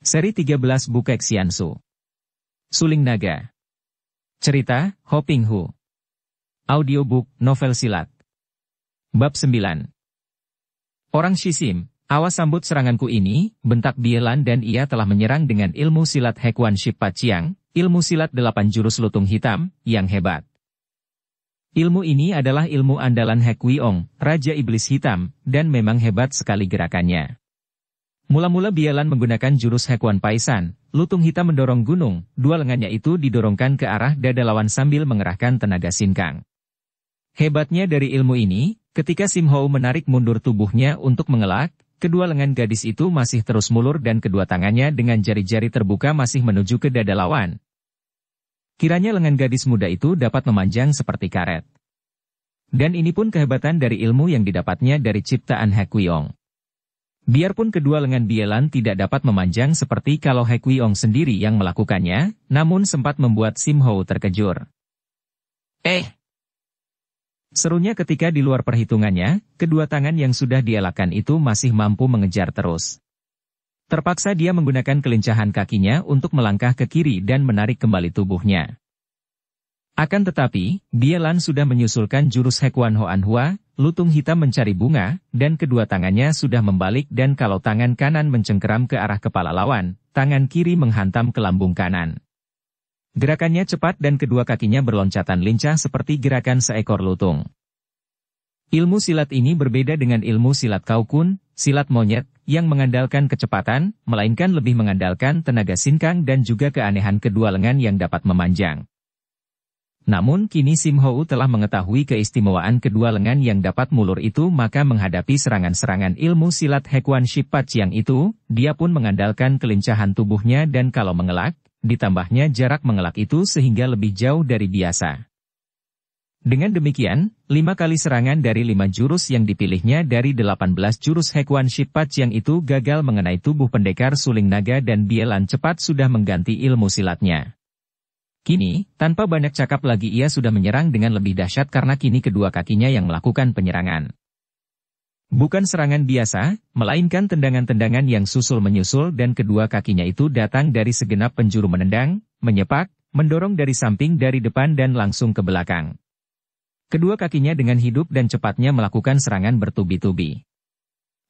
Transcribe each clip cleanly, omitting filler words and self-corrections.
Seri 13 Bukek Xiansu. Suling Naga. Cerita, Hoping Hu. Audiobook, novel silat. Bab 9. Orang Shisim, awas sambut seranganku ini, bentak Bielan, dan ia telah menyerang dengan ilmu silat Hekuan Ship Paciang, ilmu silat 8 jurus lutung hitam, yang hebat. Ilmu ini adalah ilmu andalan Hek Wiong, Raja Iblis Hitam, dan memang hebat sekali gerakannya. Mula-mula Bielan menggunakan jurus Hekuan Paisan, lutung hitam mendorong gunung, dua lengannya itu didorongkan ke arah dada lawan sambil mengerahkan tenaga sinkang. Hebatnya dari ilmu ini, ketika Sim Hou menarik mundur tubuhnya untuk mengelak, kedua lengan gadis itu masih terus mulur dan kedua tangannya dengan jari-jari terbuka masih menuju ke dada lawan. Kiranya lengan gadis muda itu dapat memanjang seperti karet. Dan ini pun kehebatan dari ilmu yang didapatnya dari ciptaan Hek Wiong. Biarpun kedua lengan Bielan tidak dapat memanjang seperti kalau Hek Wiong sendiri yang melakukannya, namun sempat membuat Sim Hou terkejur. Serunya ketika di luar perhitungannya, kedua tangan yang sudah dielakkan itu masih mampu mengejar terus. Terpaksa dia menggunakan kelincahan kakinya untuk melangkah ke kiri dan menarik kembali tubuhnya. Akan tetapi, Bielan sudah menyusulkan jurus Hekuan Hoan Hua, lutung hitam mencari bunga, dan kedua tangannya sudah membalik dan kalau tangan kanan mencengkeram ke arah kepala lawan, tangan kiri menghantam ke lambung kanan. Gerakannya cepat dan kedua kakinya berloncatan lincah seperti gerakan seekor lutung. Ilmu silat ini berbeda dengan ilmu silat Kaokun, silat monyet, yang mengandalkan kecepatan, melainkan lebih mengandalkan tenaga sinkang dan juga keanehan kedua lengan yang dapat memanjang. Namun kini Sim Hou telah mengetahui keistimewaan kedua lengan yang dapat mulur itu maka menghadapi serangan-serangan ilmu silat Hekuan Ship Paciang itu, dia pun mengandalkan kelincahan tubuhnya dan kalau mengelak, ditambahnya jarak mengelak itu sehingga lebih jauh dari biasa. Dengan demikian, 5 kali serangan dari 5 jurus yang dipilihnya dari 18 jurus Hekuan Ship Paciang itu gagal mengenai tubuh pendekar Suling Naga dan Bielan cepat sudah mengganti ilmu silatnya. Kini, tanpa banyak cakap lagi ia sudah menyerang dengan lebih dahsyat karena kini kedua kakinya yang melakukan penyerangan. Bukan serangan biasa, melainkan tendangan-tendangan yang susul-menyusul dan kedua kakinya itu datang dari segenap penjuru menendang, menyepak, mendorong dari samping dari depan dan langsung ke belakang. Kedua kakinya dengan hidup dan cepatnya melakukan serangan bertubi-tubi.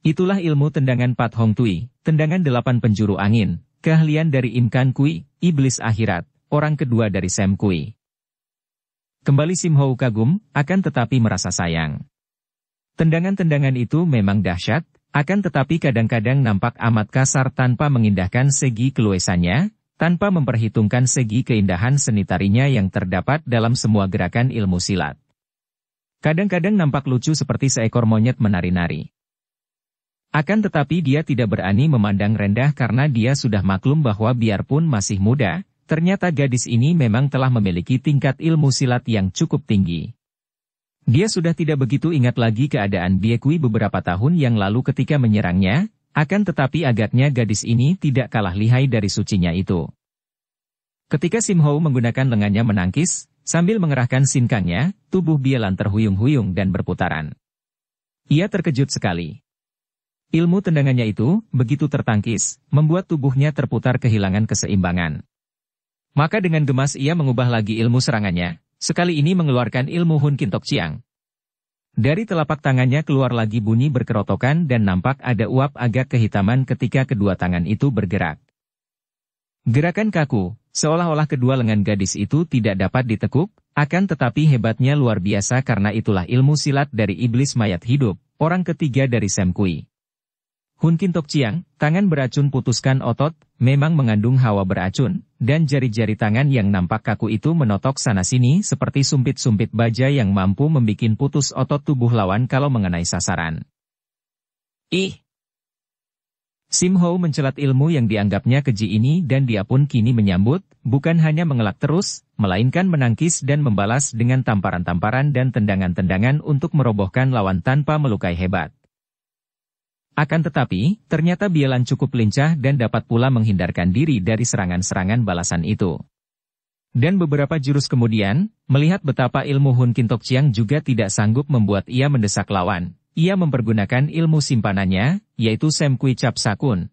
Itulah ilmu tendangan Pat Hong Tui, tendangan 8 penjuru angin, keahlian dari Im Kan Kui, iblis akhirat. Orang kedua dari Sam Kui. Kembali Sim Hou kagum, akan tetapi merasa sayang. Tendangan-tendangan itu memang dahsyat, akan tetapi kadang-kadang nampak amat kasar tanpa mengindahkan segi keluasannya, tanpa memperhitungkan segi keindahan seni tarinya yang terdapat dalam semua gerakan ilmu silat. Kadang-kadang nampak lucu seperti seekor monyet menari-nari. Akan tetapi dia tidak berani memandang rendah karena dia sudah maklum bahwa biarpun masih muda, ternyata gadis ini memang telah memiliki tingkat ilmu silat yang cukup tinggi. Dia sudah tidak begitu ingat lagi keadaan Bie Kui beberapa tahun yang lalu ketika menyerangnya, akan tetapi agaknya gadis ini tidak kalah lihai dari sucinya itu. Ketika Sim Hou menggunakan lengannya menangkis, sambil mengerahkan sinkangnya, tubuh Bielan terhuyung-huyung dan berputaran. Ia terkejut sekali. Ilmu tendangannya itu, begitu tertangkis, membuat tubuhnya terputar kehilangan keseimbangan. Maka dengan gemas ia mengubah lagi ilmu serangannya, sekali ini mengeluarkan ilmu Hun Kintok Ciang. Dari telapak tangannya keluar lagi bunyi berkerotokan dan nampak ada uap agak kehitaman ketika kedua tangan itu bergerak. Gerakan kaku, seolah-olah kedua lengan gadis itu tidak dapat ditekuk, akan tetapi hebatnya luar biasa karena itulah ilmu silat dari iblis mayat hidup, orang ketiga dari Sam Kui. Hun Kintok Ciang, tangan beracun putuskan otot, memang mengandung hawa beracun, dan jari-jari tangan yang nampak kaku itu menotok sana-sini seperti sumpit-sumpit baja yang mampu membikin putus otot tubuh lawan kalau mengenai sasaran. Sim Hou mencelat ilmu yang dianggapnya keji ini dan dia pun kini menyambut, bukan hanya mengelak terus, melainkan menangkis dan membalas dengan tamparan-tamparan dan tendangan-tendangan untuk merobohkan lawan tanpa melukai hebat. Akan tetapi, ternyata Bielan cukup lincah dan dapat pula menghindarkan diri dari serangan-serangan balasan itu. Dan beberapa jurus kemudian, melihat betapa ilmu Hun Kintok Ciang juga tidak sanggup membuat ia mendesak lawan, ia mempergunakan ilmu simpanannya, yaitu Sam Kui Cap Sakun.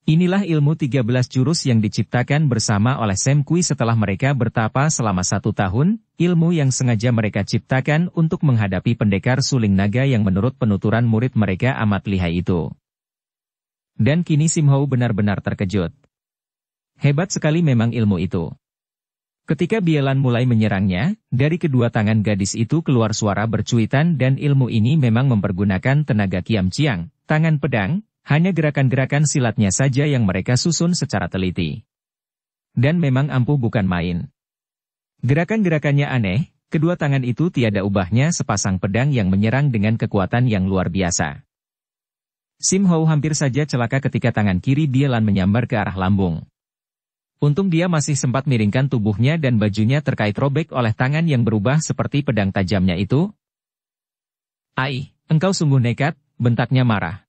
Inilah ilmu 13 jurus yang diciptakan bersama oleh Sam Kui setelah mereka bertapa selama 1 tahun, ilmu yang sengaja mereka ciptakan untuk menghadapi pendekar suling naga yang menurut penuturan murid mereka amat lihai itu. Dan kini Sim Hou benar-benar terkejut. Hebat sekali memang ilmu itu. Ketika Bielan mulai menyerangnya, dari kedua tangan gadis itu keluar suara bercuitan dan ilmu ini memang mempergunakan tenaga Kiam Chiang, tangan pedang. Hanya gerakan-gerakan silatnya saja yang mereka susun secara teliti. Dan memang ampuh bukan main. Gerakan-gerakannya aneh, kedua tangan itu tiada ubahnya sepasang pedang yang menyerang dengan kekuatan yang luar biasa. Sim Hou hampir saja celaka ketika tangan kiri Bielan menyambar ke arah lambung. Untung dia masih sempat miringkan tubuhnya dan bajunya terkait robek oleh tangan yang berubah seperti pedang tajamnya itu. "Ai, engkau sungguh nekat," bentaknya marah.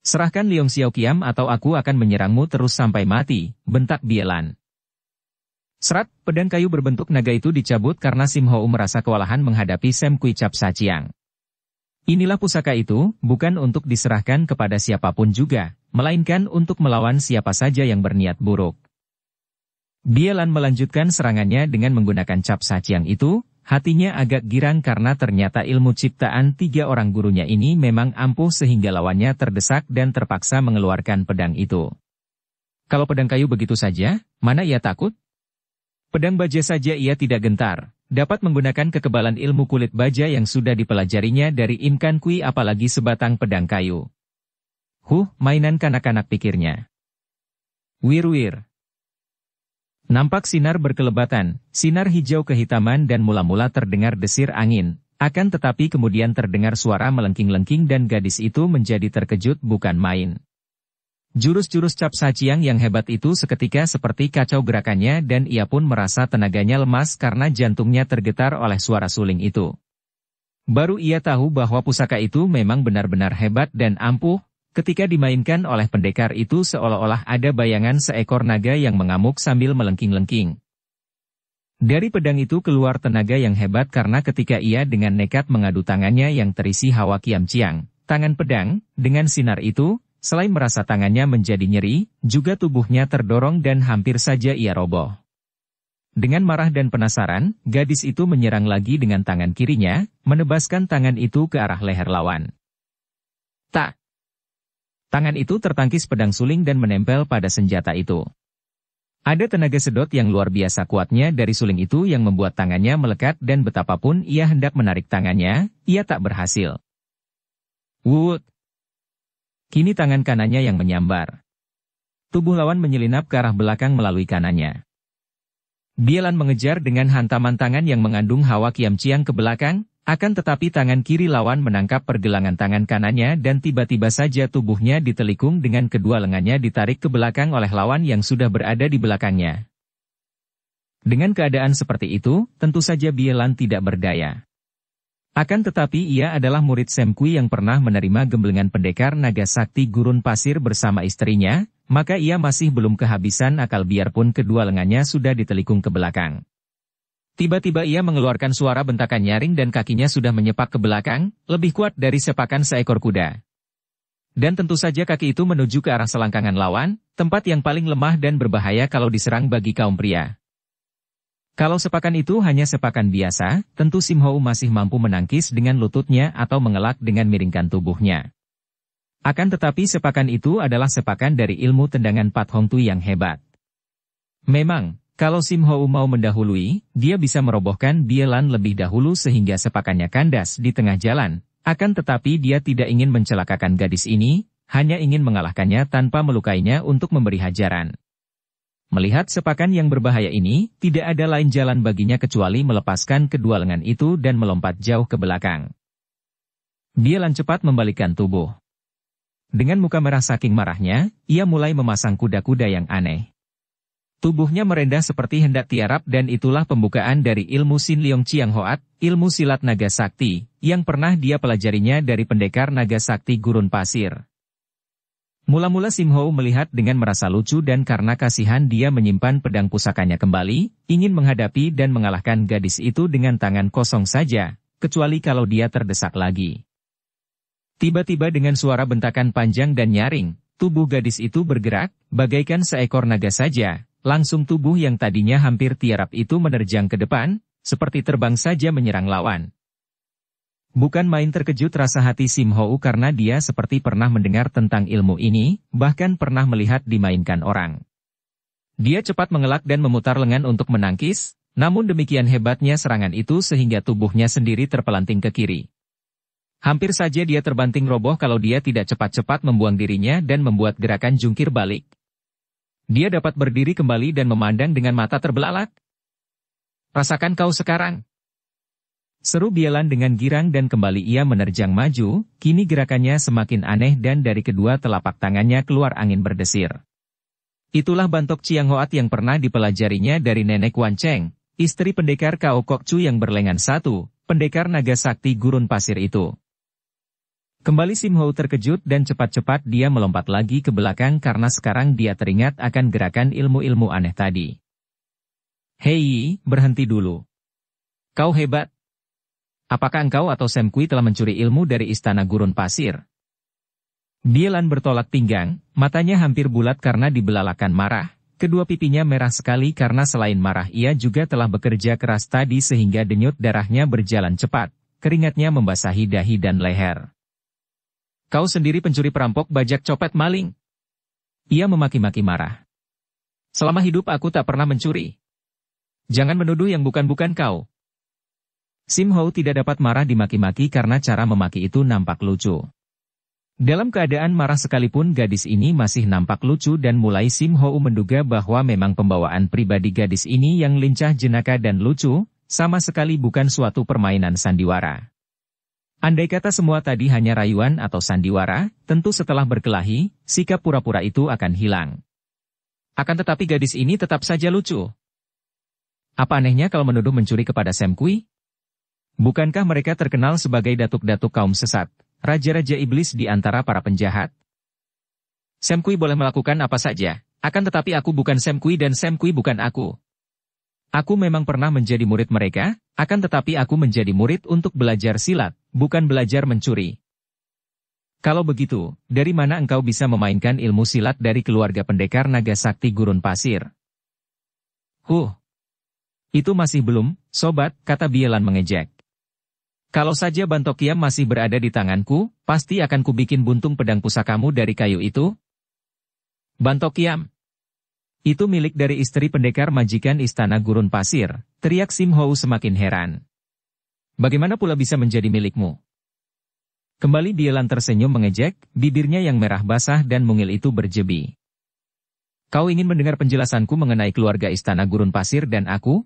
"Serahkan Leong Xiaoqiam atau aku akan menyerangmu terus sampai mati," bentak Bielan. Serat, pedang kayu berbentuk naga itu dicabut karena Sim Hou merasa kewalahan menghadapi Sam Kui Cap Saciang. Inilah pusaka itu, bukan untuk diserahkan kepada siapapun juga, melainkan untuk melawan siapa saja yang berniat buruk. Bielan melanjutkan serangannya dengan menggunakan Cap Saciang itu. Hatinya agak girang karena ternyata ilmu ciptaan 3 orang gurunya ini memang ampuh sehingga lawannya terdesak dan terpaksa mengeluarkan pedang itu. Kalau pedang kayu begitu saja, mana ia takut? Pedang baja saja ia tidak gentar, dapat menggunakan kekebalan ilmu kulit baja yang sudah dipelajarinya dari Im Kan Kui apalagi sebatang pedang kayu. Mainan kanak-kanak pikirnya. Wir-wir. Nampak sinar berkelebatan, sinar hijau kehitaman dan mula-mula terdengar desir angin, akan tetapi kemudian terdengar suara melengking-lengking dan gadis itu menjadi terkejut bukan main. Jurus-jurus Cap Saciang yang hebat itu seketika seperti kacau gerakannya dan ia pun merasa tenaganya lemas karena jantungnya tergetar oleh suara suling itu. Baru ia tahu bahwa pusaka itu memang benar-benar hebat dan ampuh. Ketika dimainkan oleh pendekar itu seolah-olah ada bayangan seekor naga yang mengamuk sambil melengking-lengking. Dari pedang itu keluar tenaga yang hebat karena ketika ia dengan nekat mengadu tangannya yang terisi hawa Kiam Chiang, tangan pedang, dengan sinar itu, selain merasa tangannya menjadi nyeri, juga tubuhnya terdorong dan hampir saja ia roboh. Dengan marah dan penasaran, gadis itu menyerang lagi dengan tangan kirinya, menebaskan tangan itu ke arah leher lawan. Tak! Tangan itu tertangkis pedang suling dan menempel pada senjata itu. Ada tenaga sedot yang luar biasa kuatnya dari suling itu yang membuat tangannya melekat dan betapapun ia hendak menarik tangannya, ia tak berhasil. Wut! Kini tangan kanannya yang menyambar. Tubuh lawan menyelinap ke arah belakang melalui kanannya. Bielan mengejar dengan hantaman tangan yang mengandung hawa Kiam Chiang ke belakang, akan tetapi tangan kiri lawan menangkap pergelangan tangan kanannya dan tiba-tiba saja tubuhnya ditelikung dengan kedua lengannya ditarik ke belakang oleh lawan yang sudah berada di belakangnya. Dengan keadaan seperti itu, tentu saja Bielan tidak berdaya. Akan tetapi ia adalah murid Sam Kui yang pernah menerima gemblengan pendekar naga sakti gurun pasir bersama istrinya, maka ia masih belum kehabisan akal biarpun kedua lengannya sudah ditelikung ke belakang. Tiba-tiba ia mengeluarkan suara bentakan nyaring dan kakinya sudah menyepak ke belakang, lebih kuat dari sepakan seekor kuda. Dan tentu saja kaki itu menuju ke arah selangkangan lawan, tempat yang paling lemah dan berbahaya kalau diserang bagi kaum pria. Kalau sepakan itu hanya sepakan biasa, tentu Sim Hou masih mampu menangkis dengan lututnya atau mengelak dengan miringkan tubuhnya. Akan tetapi sepakan itu adalah sepakan dari ilmu tendangan Pat Hong Tu yang hebat. Memang, kalau Sim Hou mau mendahului, dia bisa merobohkan Bielan lebih dahulu sehingga sepakannya kandas di tengah jalan. Akan tetapi dia tidak ingin mencelakakan gadis ini, hanya ingin mengalahkannya tanpa melukainya untuk memberi hajaran. Melihat sepakan yang berbahaya ini, tidak ada lain jalan baginya kecuali melepaskan kedua lengan itu dan melompat jauh ke belakang. Bielan cepat membalikkan tubuh. Dengan muka merah saking marahnya, ia mulai memasang kuda-kuda yang aneh. Tubuhnya merendah seperti hendak tiarap dan itulah pembukaan dari ilmu Sin Leong Chiang Hoat, ilmu silat naga sakti, yang pernah dia pelajarinya dari pendekar naga sakti gurun pasir. Mula-mula Sim Hou melihat dengan merasa lucu dan karena kasihan dia menyimpan pedang pusakanya kembali, ingin menghadapi dan mengalahkan gadis itu dengan tangan kosong saja, kecuali kalau dia terdesak lagi. Tiba-tiba dengan suara bentakan panjang dan nyaring, Tubuh gadis itu bergerak, bagaikan seekor naga saja, langsung tubuh yang tadinya hampir tiarap itu menerjang ke depan, seperti terbang saja menyerang lawan. Bukan main terkejut rasa hati Sim Hou karena dia seperti pernah mendengar tentang ilmu ini, bahkan pernah melihat dimainkan orang. Dia cepat mengelak dan memutar lengan untuk menangkis, namun demikian hebatnya serangan itu sehingga tubuhnya sendiri terpelanting ke kiri. Hampir saja dia terbanting roboh kalau dia tidak cepat-cepat membuang dirinya dan membuat gerakan jungkir balik. Dia dapat berdiri kembali dan memandang dengan mata terbelalak. "Rasakan kau sekarang!" Seru Bielan dengan girang dan kembali ia menerjang maju, kini gerakannya semakin aneh dan dari kedua telapak tangannya keluar angin berdesir. Itulah bantok Chiang Hoat yang pernah dipelajarinya dari Nenek Wan Cheng, istri pendekar Kao Kok Chu yang berlengan satu, pendekar naga sakti gurun pasir itu. Kembali Sim Hou terkejut dan cepat-cepat dia melompat lagi ke belakang karena sekarang dia teringat akan gerakan ilmu-ilmu aneh tadi. "Hei, berhenti dulu. Kau hebat. Apakah engkau atau Sam Kui telah mencuri ilmu dari istana gurun pasir?" Bielan bertolak pinggang, matanya hampir bulat karena dibelalakan marah. Kedua pipinya merah sekali karena selain marah ia juga telah bekerja keras tadi sehingga denyut darahnya berjalan cepat, keringatnya membasahi dahi dan leher. "Kau sendiri pencuri perampok bajak copet maling." Ia memaki-maki marah. "Selama hidup aku tak pernah mencuri. Jangan menuduh yang bukan-bukan kau." Sim Hou tidak dapat marah dimaki-maki karena cara memaki itu nampak lucu. Dalam keadaan marah sekalipun gadis ini masih nampak lucu dan mulai Sim Hou menduga bahwa memang pembawaan pribadi gadis ini yang lincah jenaka dan lucu, sama sekali bukan suatu permainan sandiwara. Andai kata semua tadi hanya rayuan atau sandiwara, tentu setelah berkelahi, sikap pura-pura itu akan hilang. Akan tetapi gadis ini tetap saja lucu. Apa anehnya kalau menuduh mencuri kepada Sam Kui? Bukankah mereka terkenal sebagai datuk-datuk kaum sesat, raja-raja iblis di antara para penjahat? Sam Kui boleh melakukan apa saja, akan tetapi aku bukan Sam Kui dan Sam Kui bukan aku. Aku memang pernah menjadi murid mereka, akan tetapi aku menjadi murid untuk belajar silat, bukan belajar mencuri. Kalau begitu, dari mana engkau bisa memainkan ilmu silat dari keluarga pendekar naga sakti gurun pasir? Itu masih belum, sobat, kata Bielan mengejek. Kalau saja Bantokiam masih berada di tanganku, pasti akan kubikin buntung pedang pusakamu dari kayu itu. Bantokiam. Itu milik dari istri pendekar majikan istana gurun pasir, teriak Sim Hou semakin heran. Bagaimana pula bisa menjadi milikmu? Kembali Bielan tersenyum mengejek, bibirnya yang merah basah dan mungil itu berjebi. Kau ingin mendengar penjelasanku mengenai keluarga istana gurun pasir dan aku?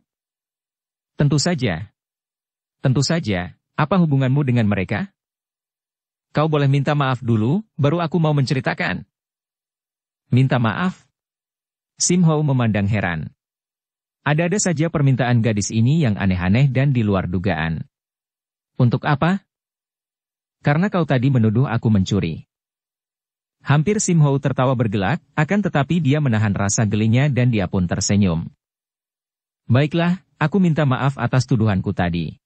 Tentu saja. Tentu saja. Apa hubunganmu dengan mereka? Kau boleh minta maaf dulu, baru aku mau menceritakan. Minta maaf? Sim Hou memandang heran. Ada-ada saja permintaan gadis ini yang aneh-aneh dan di luar dugaan. Untuk apa? Karena kau tadi menuduh aku mencuri. Hampir Sim Hou tertawa bergelak, akan tetapi dia menahan rasa gelinya dan dia pun tersenyum. Baiklah, aku minta maaf atas tuduhanku tadi.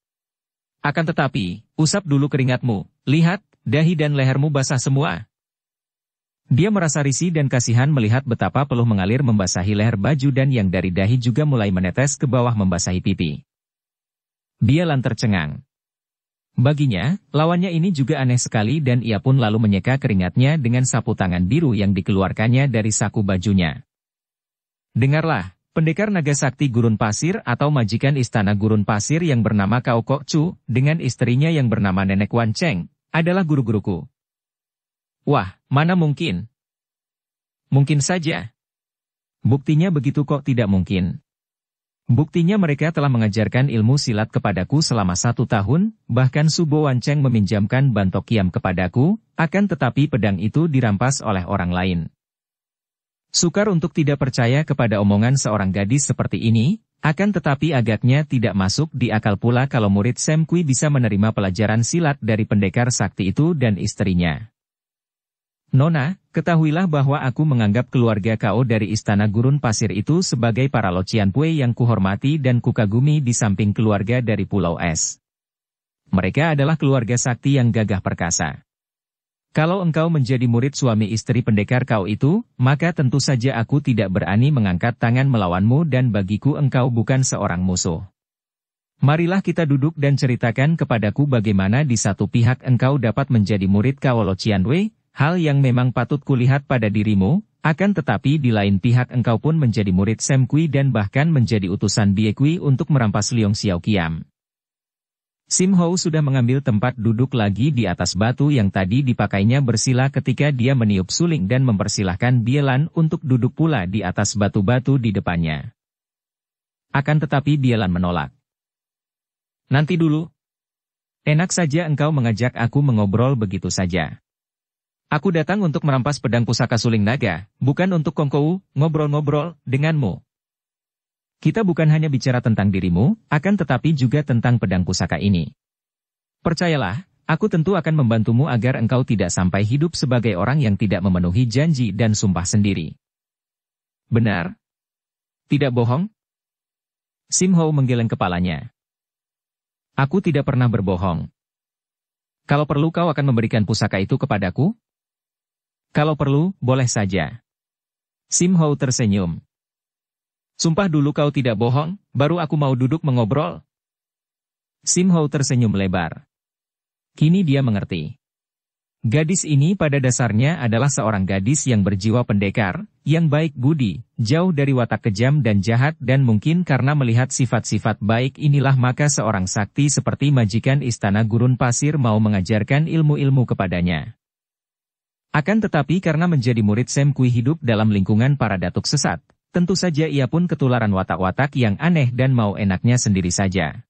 Akan tetapi, usap dulu keringatmu, lihat, dahi dan lehermu basah semua. Dia merasa risih dan kasihan melihat betapa peluh mengalir membasahi leher baju dan yang dari dahi juga mulai menetes ke bawah membasahi pipi. Bielan tercengang. Baginya, lawannya ini juga aneh sekali dan ia pun lalu menyeka keringatnya dengan sapu tangan biru yang dikeluarkannya dari saku bajunya. Dengarlah. Pendekar naga sakti gurun pasir atau majikan istana gurun pasir yang bernama Kao Kok Chu, dengan istrinya yang bernama Nenek Wan Cheng, adalah guru-guruku. Wah, mana mungkin? Mungkin saja. Buktinya begitu kok tidak mungkin. Buktinya mereka telah mengajarkan ilmu silat kepadaku selama 1 tahun, bahkan Subo Wan Cheng meminjamkan Bantokiam kepadaku, akan tetapi pedang itu dirampas oleh orang lain. Sukar untuk tidak percaya kepada omongan seorang gadis seperti ini, akan tetapi agaknya tidak masuk di akal pula kalau murid Sam Kui bisa menerima pelajaran silat dari pendekar sakti itu dan istrinya. Nona, ketahuilah bahwa aku menganggap keluarga kau dari istana gurun pasir itu sebagai para Locian Pue yang kuhormati dan kukagumi di samping keluarga dari Pulau Es. Mereka adalah keluarga sakti yang gagah perkasa. Kalau engkau menjadi murid suami istri pendekar kau itu, maka tentu saja aku tidak berani mengangkat tangan melawanmu dan bagiku engkau bukan seorang musuh. Marilah kita duduk dan ceritakan kepadaku bagaimana di satu pihak engkau dapat menjadi murid Kaolo Cianwei, hal yang memang patut kulihat pada dirimu, akan tetapi di lain pihak engkau pun menjadi murid Sam Kui dan bahkan menjadi utusan Bie Kui untuk merampas Leong Xiao Qiam. Sim Hou sudah mengambil tempat duduk lagi di atas batu yang tadi dipakainya bersila ketika dia meniup suling dan mempersilahkan Bie Lan untuk duduk pula di atas batu-batu di depannya. Akan tetapi Bie Lan menolak. Nanti dulu. Enak saja engkau mengajak aku mengobrol begitu saja. Aku datang untuk merampas pedang pusaka suling naga, bukan untuk kongkou, ngobrol-ngobrol denganmu. Kita bukan hanya bicara tentang dirimu, akan tetapi juga tentang pedang pusaka ini. Percayalah, aku tentu akan membantumu agar engkau tidak sampai hidup sebagai orang yang tidak memenuhi janji dan sumpah sendiri. Benar? Tidak bohong? Sim Hou menggeleng kepalanya. Aku tidak pernah berbohong. Kalau perlu kau akan memberikan pusaka itu kepadaku? Kalau perlu, boleh saja. Sim Hou tersenyum. Sumpah dulu kau tidak bohong, baru aku mau duduk mengobrol. Sim Hou tersenyum lebar. Kini dia mengerti. Gadis ini pada dasarnya adalah seorang gadis yang berjiwa pendekar, yang baik budi, jauh dari watak kejam dan jahat dan mungkin karena melihat sifat-sifat baik inilah maka seorang sakti seperti majikan istana gurun pasir mau mengajarkan ilmu-ilmu kepadanya. Akan tetapi karena menjadi murid Sam Kui hidup dalam lingkungan para datuk sesat, tentu saja ia pun ketularan watak-watak yang aneh dan mau enaknya sendiri saja.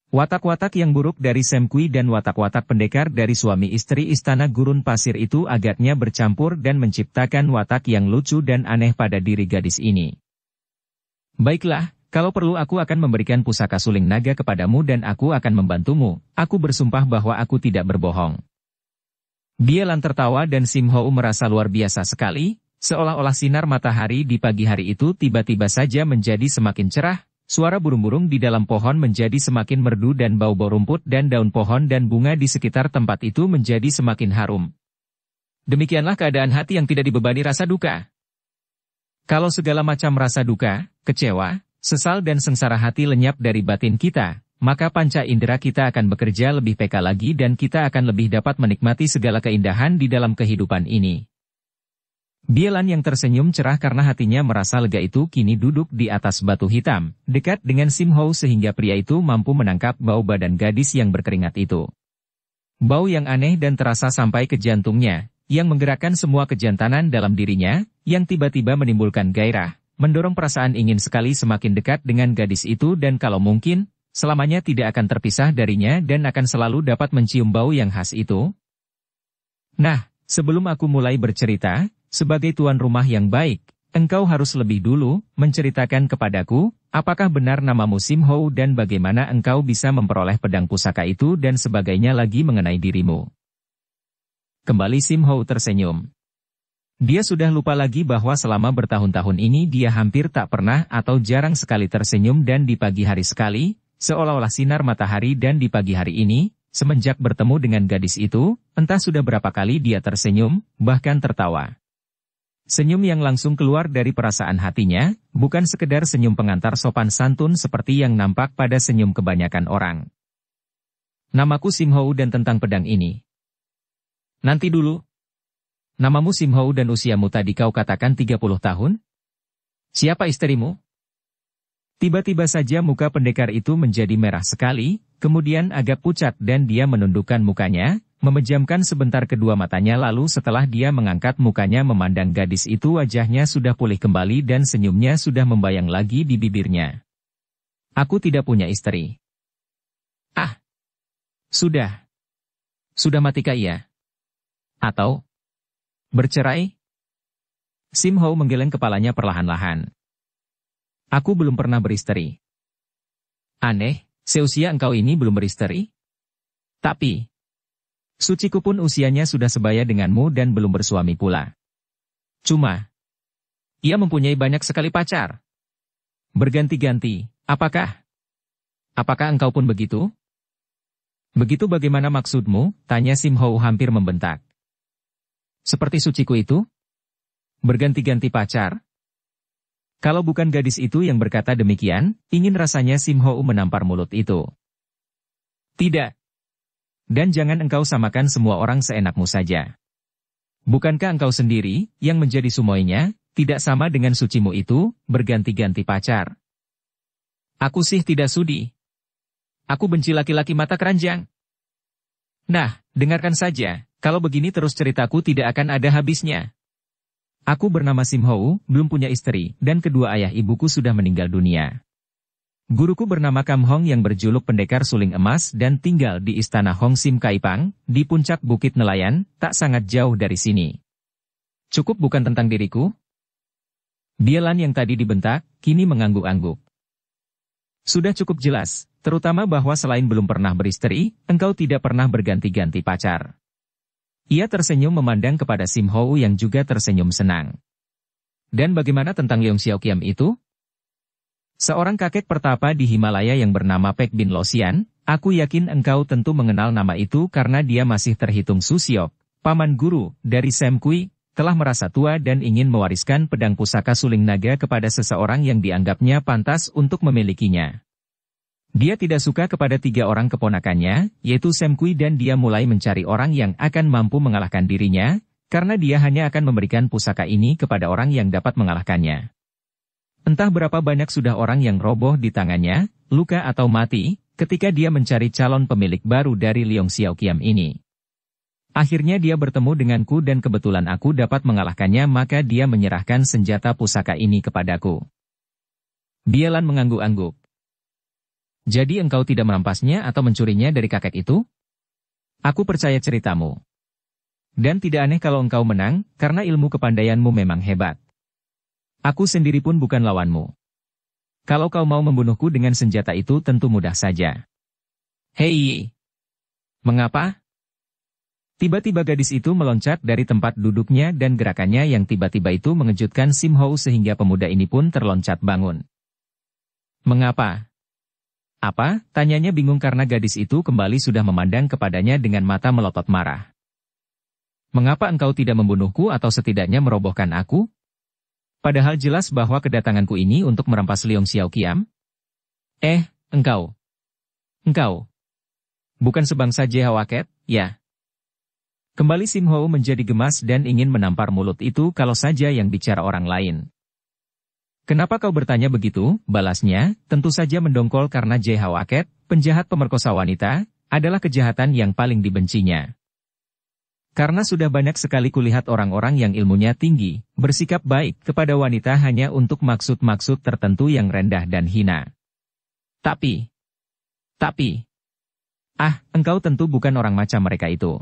Watak-watak yang buruk dari Sam Kui dan watak-watak pendekar dari suami istri istana gurun pasir itu agaknya bercampur dan menciptakan watak yang lucu dan aneh pada diri gadis ini. Baiklah, kalau perlu aku akan memberikan pusaka suling naga kepadamu dan aku akan membantumu, aku bersumpah bahwa aku tidak berbohong. Bie Lan tertawa dan Sim Hou merasa luar biasa sekali. Seolah-olah sinar matahari di pagi hari itu tiba-tiba saja menjadi semakin cerah, suara burung-burung di dalam pohon menjadi semakin merdu dan bau-bau rumput dan daun pohon dan bunga di sekitar tempat itu menjadi semakin harum. Demikianlah keadaan hati yang tidak dibebani rasa duka. Kalau segala macam rasa duka, kecewa, sesal dan sengsara hati lenyap dari batin kita, maka panca indera kita akan bekerja lebih peka lagi dan kita akan lebih dapat menikmati segala keindahan di dalam kehidupan ini. Bie Lan yang tersenyum cerah karena hatinya merasa lega itu kini duduk di atas batu hitam, dekat dengan Sim Hou sehingga pria itu mampu menangkap bau badan gadis yang berkeringat itu. Bau yang aneh dan terasa sampai ke jantungnya, yang menggerakkan semua kejantanan dalam dirinya, yang tiba-tiba menimbulkan gairah, mendorong perasaan ingin sekali semakin dekat dengan gadis itu dan kalau mungkin, selamanya tidak akan terpisah darinya dan akan selalu dapat mencium bau yang khas itu. Nah, sebelum aku mulai bercerita, sebagai tuan rumah yang baik, engkau harus lebih dulu menceritakan kepadaku, apakah benar namamu Sim Hou dan bagaimana engkau bisa memperoleh pedang pusaka itu dan sebagainya lagi mengenai dirimu. Kembali Sim Hou tersenyum. Dia sudah lupa lagi bahwa selama bertahun-tahun ini dia hampir tak pernah atau jarang sekali tersenyum dan di pagi hari sekali, seolah-olah sinar matahari dan di pagi hari ini, semenjak bertemu dengan gadis itu, entah sudah berapa kali dia tersenyum, bahkan tertawa. Senyum yang langsung keluar dari perasaan hatinya, bukan sekedar senyum pengantar sopan santun seperti yang nampak pada senyum kebanyakan orang. Namaku Sim Hou dan tentang pedang ini. Nanti dulu. Namamu Sim Hou dan usiamu tadi kau katakan 30 tahun? Siapa istrimu? Tiba-tiba saja muka pendekar itu menjadi merah sekali, kemudian agak pucat dan dia menundukkan mukanya, memejamkan sebentar kedua matanya lalu setelah dia mengangkat mukanya memandang gadis itu wajahnya sudah pulih kembali dan senyumnya sudah membayang lagi di bibirnya. Aku tidak punya istri. Ah! Sudah. Sudah matikah ia? Atau bercerai? Sim Hou menggeleng kepalanya perlahan-lahan. Aku belum pernah beristri. Aneh, seusia engkau ini belum beristri? Tapi suciku pun usianya sudah sebaya denganmu dan belum bersuami pula. Cuma, ia mempunyai banyak sekali pacar. Berganti-ganti, apakah? Apakah engkau pun begitu? Begitu bagaimana maksudmu? Tanya Sim Hou hampir membentak. Seperti suciku itu? Berganti-ganti pacar? Kalau bukan gadis itu yang berkata demikian, ingin rasanya Sim Hou menampar mulut itu. Tidak. Dan jangan engkau samakan semua orang seenakmu saja. Bukankah engkau sendiri, yang menjadi sumoinya, tidak sama dengan sucimu itu, berganti-ganti pacar? Aku sih tidak sudi. Aku benci laki-laki mata keranjang. Nah, dengarkan saja, kalau begini terus ceritaku tidak akan ada habisnya. Aku bernama Sim Hou, belum punya istri, dan kedua ayah ibuku sudah meninggal dunia. Guruku bernama Kam Hong yang berjuluk pendekar suling emas dan tinggal di istana Hong Sim Kaipang, di puncak Bukit Nelayan, tak sangat jauh dari sini. Cukup bukan tentang diriku? Bielan yang tadi dibentak, kini mengangguk-angguk. Sudah cukup jelas, terutama bahwa selain belum pernah beristri, engkau tidak pernah berganti-ganti pacar. Ia tersenyum memandang kepada Sim Hou yang juga tersenyum senang. Dan bagaimana tentang Leong Xiaoqiam itu? Seorang kakek pertapa di Himalaya yang bernama Pek bin Losian, aku yakin engkau tentu mengenal nama itu karena dia masih terhitung Susiok, paman guru, dari Sam Kui, telah merasa tua dan ingin mewariskan pedang pusaka suling naga kepada seseorang yang dianggapnya pantas untuk memilikinya. Dia tidak suka kepada 3 orang keponakannya, yaitu Sam Kui dan dia mulai mencari orang yang akan mampu mengalahkan dirinya, karena dia hanya akan memberikan pusaka ini kepada orang yang dapat mengalahkannya. Entah berapa banyak sudah orang yang roboh di tangannya, luka atau mati, ketika dia mencari calon pemilik baru dari Leong Xiaoqiam ini. Akhirnya dia bertemu denganku dan kebetulan aku dapat mengalahkannya maka dia menyerahkan senjata pusaka ini kepadaku. Bielan mengangguk-angguk. Jadi engkau tidak merampasnya atau mencurinya dari kakek itu? Aku percaya ceritamu. Dan tidak aneh kalau engkau menang, karena ilmu kepandaianmu memang hebat. Aku sendiri pun bukan lawanmu. Kalau kau mau membunuhku dengan senjata itu tentu mudah saja. Hei! Mengapa? Tiba-tiba gadis itu meloncat dari tempat duduknya dan gerakannya yang tiba-tiba itu mengejutkan Sim Hou sehingga pemuda ini pun terloncat bangun. Mengapa? Apa? Tanyanya bingung karena gadis itu kembali sudah memandang kepadanya dengan mata melotot marah. Mengapa engkau tidak membunuhku atau setidaknya merobohkan aku? Padahal jelas bahwa kedatanganku ini untuk merampas Leong Xiaoqiam. Engkau. Engkau. Bukan sebangsa Jehawaket, ya? Kembali Sim Hou menjadi gemas dan ingin menampar mulut itu kalau saja yang bicara orang lain. Kenapa kau bertanya begitu? Balasnya, tentu saja mendongkol karena Jehawaket, penjahat pemerkosa wanita, adalah kejahatan yang paling dibencinya. Karena sudah banyak sekali kulihat orang-orang yang ilmunya tinggi, bersikap baik kepada wanita hanya untuk maksud-maksud tertentu yang rendah dan hina. Tapi, engkau tentu bukan orang macam mereka itu.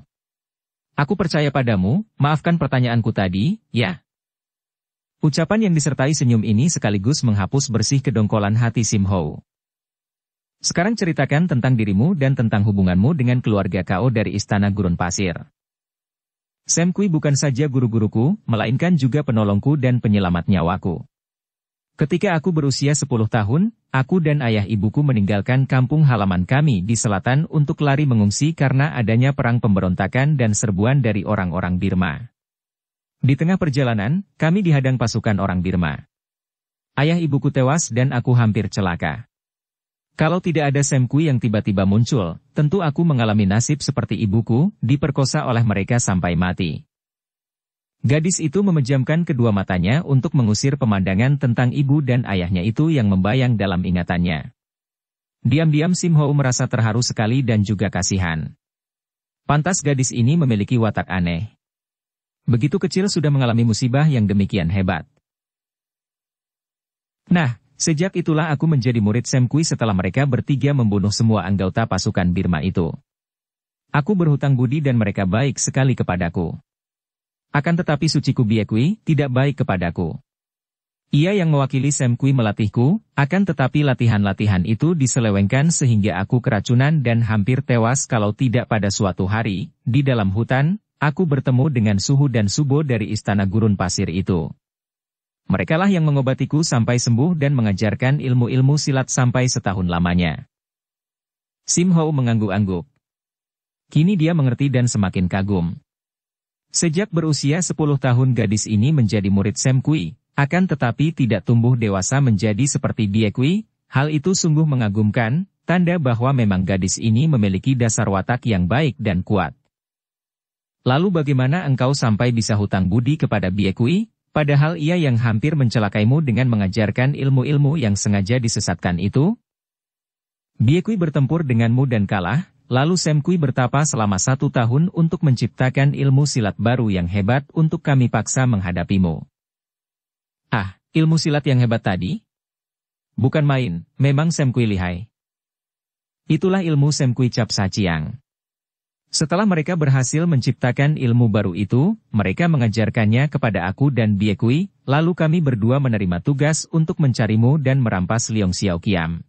Aku percaya padamu, maafkan pertanyaanku tadi, ya. Ucapan yang disertai senyum ini sekaligus menghapus bersih kedongkolan hati Sim Hou. Sekarang ceritakan tentang dirimu dan tentang hubunganmu dengan keluarga kau dari Istana Gurun Pasir. Sam Kui bukan saja guru-guruku, melainkan juga penolongku dan penyelamat nyawaku. Ketika aku berusia 10 tahun, aku dan ayah ibuku meninggalkan kampung halaman kami di selatan untuk lari mengungsi karena adanya perang pemberontakan dan serbuan dari orang-orang Birma. Di tengah perjalanan, kami dihadang pasukan orang Birma. Ayah ibuku tewas dan aku hampir celaka. Kalau tidak ada Sam Kui yang tiba-tiba muncul, tentu aku mengalami nasib seperti ibuku, diperkosa oleh mereka sampai mati. Gadis itu memejamkan kedua matanya untuk mengusir pemandangan tentang ibu dan ayahnya itu yang membayang dalam ingatannya. Diam-diam Sim Hou merasa terharu sekali dan juga kasihan. Pantas gadis ini memiliki watak aneh. Begitu kecil sudah mengalami musibah yang demikian hebat. Nah, sejak itulah aku menjadi murid Sam Kui setelah mereka bertiga membunuh semua anggota pasukan Birma itu. Aku berhutang budi dan mereka baik sekali kepadaku. Akan tetapi Suciku Biekui tidak baik kepadaku. Ia yang mewakili Sam Kui melatihku, akan tetapi latihan-latihan itu diselewengkan sehingga aku keracunan dan hampir tewas kalau tidak pada suatu hari, di dalam hutan, aku bertemu dengan Suhu dan Subo dari Istana Gurun Pasir itu. Merekalah yang mengobatiku sampai sembuh dan mengajarkan ilmu-ilmu silat sampai setahun lamanya. Sim Hou mengangguk-angguk. Kini dia mengerti dan semakin kagum. Sejak berusia 10 tahun gadis ini menjadi murid Sam Kui, akan tetapi tidak tumbuh dewasa menjadi seperti Bie Kui. Hal itu sungguh mengagumkan, tanda bahwa memang gadis ini memiliki dasar watak yang baik dan kuat. Lalu bagaimana engkau sampai bisa hutang budi kepada Bie Kui, padahal ia yang hampir mencelakaimu dengan mengajarkan ilmu-ilmu yang sengaja disesatkan itu? Bie Kui bertempur denganmu dan kalah, lalu Sam Kui bertapa selama 1 tahun untuk menciptakan ilmu silat baru yang hebat untuk kami paksa menghadapimu. Ah, ilmu silat yang hebat tadi? Bukan main, memang Sam Kui lihai. Itulah ilmu Sam Kui Cap Saciang. Setelah mereka berhasil menciptakan ilmu baru itu, mereka mengajarkannya kepada aku dan Bie Kui, lalu kami berdua menerima tugas untuk mencarimu dan merampas Leong Xiao Qiam.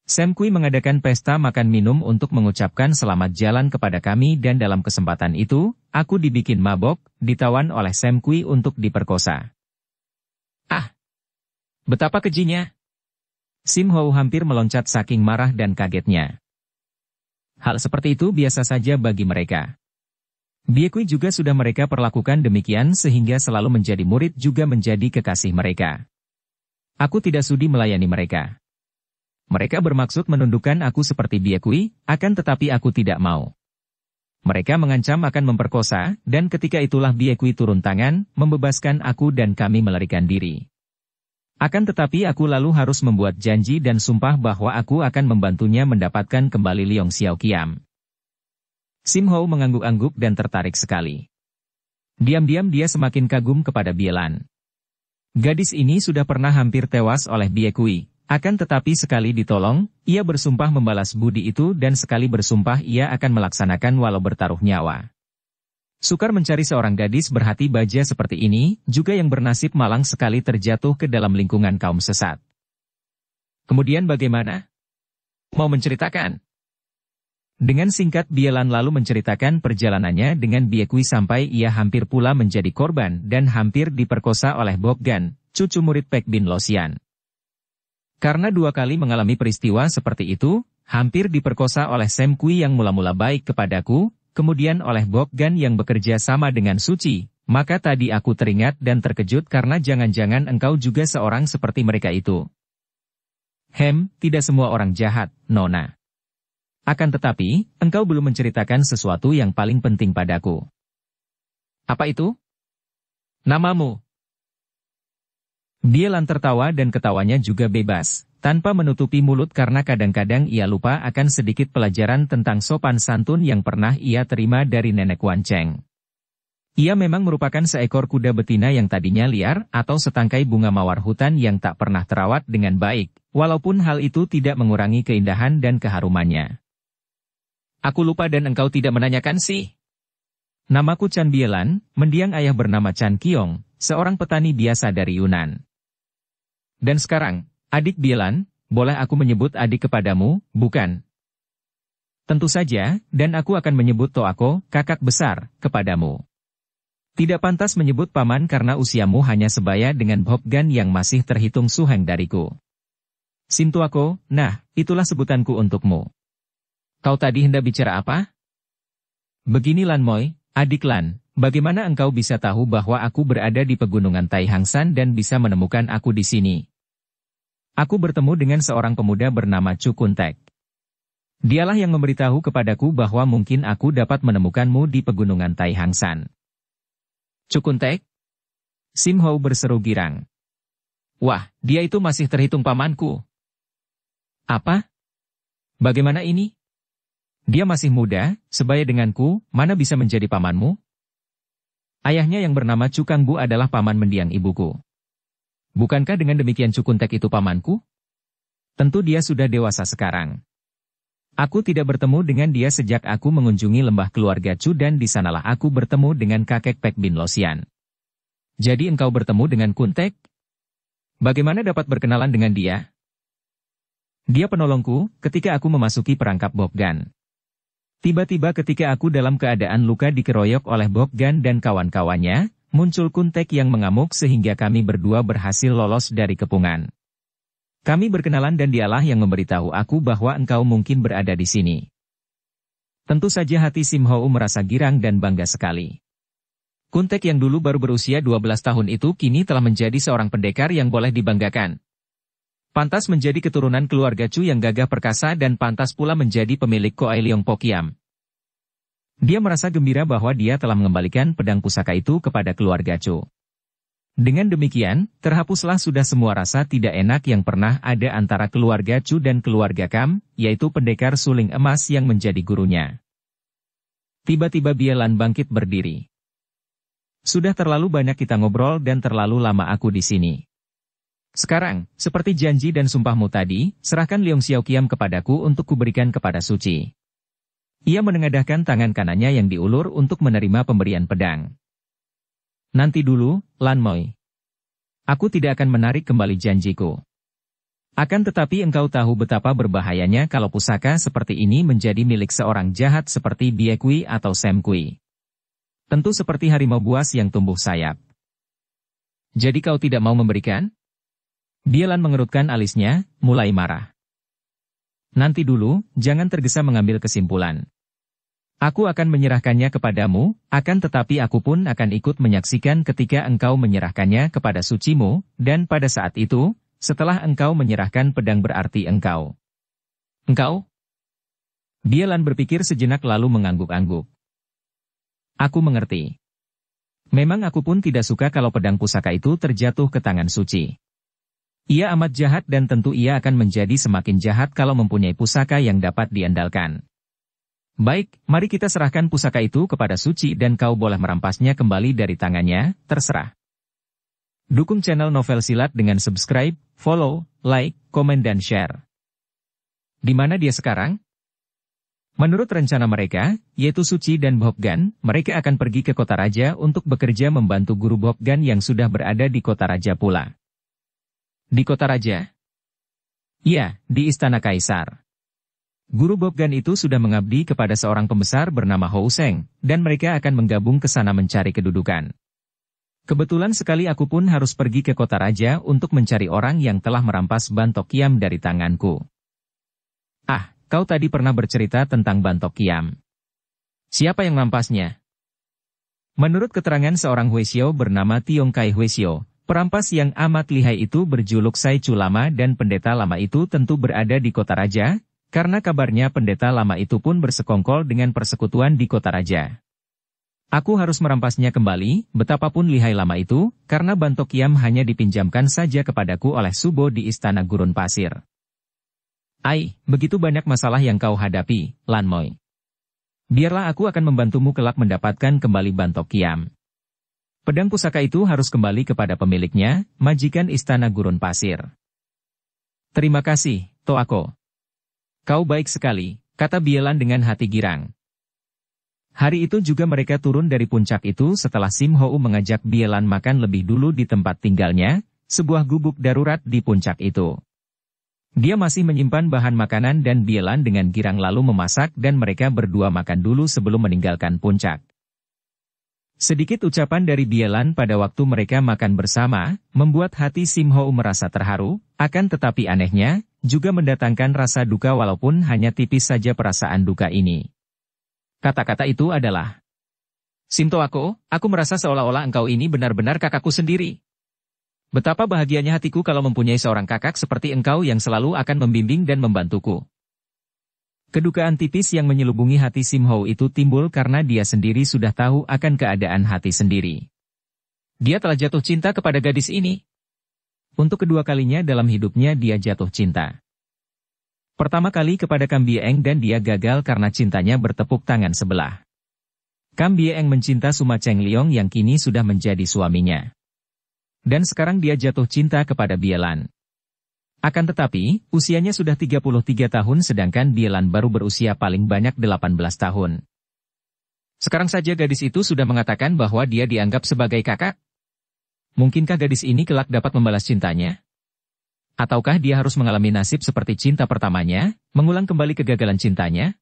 Sam Kui mengadakan pesta makan minum untuk mengucapkan selamat jalan kepada kami dan dalam kesempatan itu, aku dibikin mabok, ditawan oleh Sam Kui untuk diperkosa. Ah! Betapa kejinya! Sim Hou hampir meloncat saking marah dan kagetnya. Hal seperti itu biasa saja bagi mereka. Bie Kui juga sudah mereka perlakukan demikian sehingga selalu menjadi murid juga menjadi kekasih mereka. Aku tidak sudi melayani mereka. Mereka bermaksud menundukkan aku seperti Bie Kui, akan tetapi aku tidak mau. Mereka mengancam akan memperkosa, dan ketika itulah Bie Kui turun tangan, membebaskan aku dan kami melarikan diri. Akan tetapi aku lalu harus membuat janji dan sumpah bahwa aku akan membantunya mendapatkan kembali Leong Xiao Qiam. Sim Hou mengangguk-angguk dan tertarik sekali. Diam-diam dia semakin kagum kepada Bie Lan. Gadis ini sudah pernah hampir tewas oleh Bie Kui, akan tetapi sekali ditolong, ia bersumpah membalas budi itu dan sekali bersumpah ia akan melaksanakan walau bertaruh nyawa. Sukar mencari seorang gadis berhati baja seperti ini, juga yang bernasib malang sekali terjatuh ke dalam lingkungan kaum sesat. Kemudian bagaimana? Mau menceritakan? Dengan singkat Bie Lan lalu menceritakan perjalanannya dengan Bie Kui sampai ia hampir pula menjadi korban dan hampir diperkosa oleh Bok Gan, cucu murid Pek Bin Losian. Karena 2 kali mengalami peristiwa seperti itu, hampir diperkosa oleh Sam Kui yang mula-mula baik kepadaku, kemudian oleh Bok Gan yang bekerja sama dengan Suci, maka tadi aku teringat dan terkejut karena jangan-jangan engkau juga seorang seperti mereka itu. Tidak semua orang jahat, Nona. Akan tetapi, engkau belum menceritakan sesuatu yang paling penting padaku. Apa itu? Namamu. Bie Lan tertawa dan ketawanya juga bebas, tanpa menutupi mulut karena kadang-kadang ia lupa akan sedikit pelajaran tentang sopan santun yang pernah ia terima dari Nenek Wan Cheng. Ia memang merupakan seekor kuda betina yang tadinya liar atau setangkai bunga mawar hutan yang tak pernah terawat dengan baik, walaupun hal itu tidak mengurangi keindahan dan keharumannya. Aku lupa dan engkau tidak menanyakan sih. Namaku Chan Bie Lan, mendiang ayah bernama Chan Kiong, seorang petani biasa dari Yunan. Dan sekarang, adik Bie Lan, boleh aku menyebut adik kepadamu, bukan? Tentu saja, dan aku akan menyebut Toako, kakak besar, kepadamu. Tidak pantas menyebut paman karena usiamu hanya sebaya dengan Bok Gan yang masih terhitung suheng dariku. Sim Toako, nah, itulah sebutanku untukmu. Kau tadi hendak bicara apa? Begini Lan Moi, adik Lan, bagaimana engkau bisa tahu bahwa aku berada di pegunungan Tai Hang San dan bisa menemukan aku di sini? Aku bertemu dengan seorang pemuda bernama Chu Kun Tek. Dialah yang memberitahu kepadaku bahwa mungkin aku dapat menemukanmu di pegunungan Tai Hang San. Chu Kun Tek? Sim Hou berseru girang. Wah, dia itu masih terhitung pamanku. Apa? Bagaimana ini? Dia masih muda, sebaya denganku, mana bisa menjadi pamanmu? Ayahnya yang bernama Chu Kang Bu adalah paman mendiang ibuku. Bukankah dengan demikian Chu Kun Tek itu pamanku? Tentu dia sudah dewasa sekarang. Aku tidak bertemu dengan dia sejak aku mengunjungi lembah keluarga Chu dan di sanalah aku bertemu dengan kakek Pek Bin Losian. Jadi engkau bertemu dengan Kun Tek? Bagaimana dapat berkenalan dengan dia? Dia penolongku ketika aku memasuki perangkap Bok Gan. Tiba-tiba ketika aku dalam keadaan luka dikeroyok oleh Bok Gan dan kawan-kawannya, muncul Kun Tek yang mengamuk sehingga kami berdua berhasil lolos dari kepungan. Kami berkenalan dan dialah yang memberitahu aku bahwa engkau mungkin berada di sini. Tentu saja hati Sim Hou merasa girang dan bangga sekali. Kuntek yang dulu baru berusia 12 tahun itu kini telah menjadi seorang pendekar yang boleh dibanggakan. Pantas menjadi keturunan keluarga Chu yang gagah perkasa dan pantas pula menjadi pemilik Koai Leong Pokiam. Dia merasa gembira bahwa dia telah mengembalikan pedang pusaka itu kepada keluarga Chu. Dengan demikian, terhapuslah sudah semua rasa tidak enak yang pernah ada antara keluarga Chu dan keluarga Kam, yaitu pendekar suling emas yang menjadi gurunya. Tiba-tiba Bielan bangkit berdiri. Sudah terlalu banyak kita ngobrol dan terlalu lama aku di sini. Sekarang, seperti janji dan sumpahmu tadi, serahkan Leong Xiaoqiam kepadaku untuk kuberikan kepada Suci. Ia menengadahkan tangan kanannya yang diulur untuk menerima pemberian pedang. Nanti dulu, Lan Moi. Aku tidak akan menarik kembali janjiku. Akan tetapi engkau tahu betapa berbahayanya kalau pusaka seperti ini menjadi milik seorang jahat seperti Bie Kui atau Sam Kui. Tentu seperti harimau buas yang tumbuh sayap. Jadi kau tidak mau memberikan? Bielan mengerutkan alisnya, mulai marah. Nanti dulu, jangan tergesa mengambil kesimpulan. Aku akan menyerahkannya kepadamu, akan tetapi aku pun akan ikut menyaksikan ketika engkau menyerahkannya kepada sucimu, dan pada saat itu, setelah engkau menyerahkan pedang berarti engkau. Engkau? Bielan berpikir sejenak lalu mengangguk-angguk. Aku mengerti. Memang aku pun tidak suka kalau pedang pusaka itu terjatuh ke tangan suci. Ia amat jahat dan tentu ia akan menjadi semakin jahat kalau mempunyai pusaka yang dapat diandalkan. Baik, mari kita serahkan pusaka itu kepada Suci dan kau boleh merampasnya kembali dari tangannya, terserah. Dukung channel Novel Silat dengan subscribe, follow, like, komen dan share. Di mana dia sekarang? Menurut rencana mereka, yaitu Suci dan Bhokgan, mereka akan pergi ke kota raja untuk bekerja membantu guru Bhokgan yang sudah berada di kota raja pula. Di kota raja? Iya, di istana kaisar. Guru Bhokgan itu sudah mengabdi kepada seorang pembesar bernama Hou Seng, dan mereka akan menggabung ke sana mencari kedudukan. Kebetulan sekali aku pun harus pergi ke kota raja untuk mencari orang yang telah merampas Bantok Kiam dari tanganku. Ah, kau tadi pernah bercerita tentang Bantok Kiam. Siapa yang merampasnya? Menurut keterangan seorang Huesio bernama Tiong Kai Huesio, perampas yang amat lihai itu berjuluk Sai Chu Lama dan pendeta lama itu tentu berada di kota raja, karena kabarnya pendeta lama itu pun bersekongkol dengan persekutuan di kota raja. Aku harus merampasnya kembali, betapapun lihai lama itu, karena Bantok Kiam hanya dipinjamkan saja kepadaku oleh Subo di istana gurun pasir. Ai, begitu banyak masalah yang kau hadapi, Lan Moi. Biarlah aku akan membantumu kelak mendapatkan kembali Bantok Kiam. Pedang pusaka itu harus kembali kepada pemiliknya, majikan istana gurun pasir. Terima kasih, Toako. Kau baik sekali, kata Bielan dengan hati girang. Hari itu juga mereka turun dari puncak itu setelah Sim Hou mengajak Bielan makan lebih dulu di tempat tinggalnya, sebuah gubuk darurat di puncak itu. Dia masih menyimpan bahan makanan dan Bielan dengan girang lalu memasak dan mereka berdua makan dulu sebelum meninggalkan puncak. Sedikit ucapan dari Bielan pada waktu mereka makan bersama, membuat hati Sim Hou merasa terharu, akan tetapi anehnya, juga mendatangkan rasa duka walaupun hanya tipis saja perasaan duka ini. Kata-kata itu adalah, Sim Toako, aku merasa seolah-olah engkau ini benar-benar kakakku sendiri. Betapa bahagianya hatiku kalau mempunyai seorang kakak seperti engkau yang selalu akan membimbing dan membantuku. Kedukaan tipis yang menyelubungi hati Sim Hou itu timbul karena dia sendiri sudah tahu akan keadaan hati sendiri. Dia telah jatuh cinta kepada gadis ini. Untuk kedua kalinya dalam hidupnya dia jatuh cinta. Pertama kali kepada Kam Bieng dan dia gagal karena cintanya bertepuk tangan sebelah. Kam Bieng mencinta Suma Cheng Liong yang kini sudah menjadi suaminya. Dan sekarang dia jatuh cinta kepada Bielan. Akan tetapi, usianya sudah 33 tahun sedangkan Bielan baru berusia paling banyak 18 tahun. Sekarang saja gadis itu sudah mengatakan bahwa dia dianggap sebagai kakak. Mungkinkah gadis ini kelak dapat membalas cintanya? Ataukah dia harus mengalami nasib seperti cinta pertamanya, mengulang kembali kegagalan cintanya?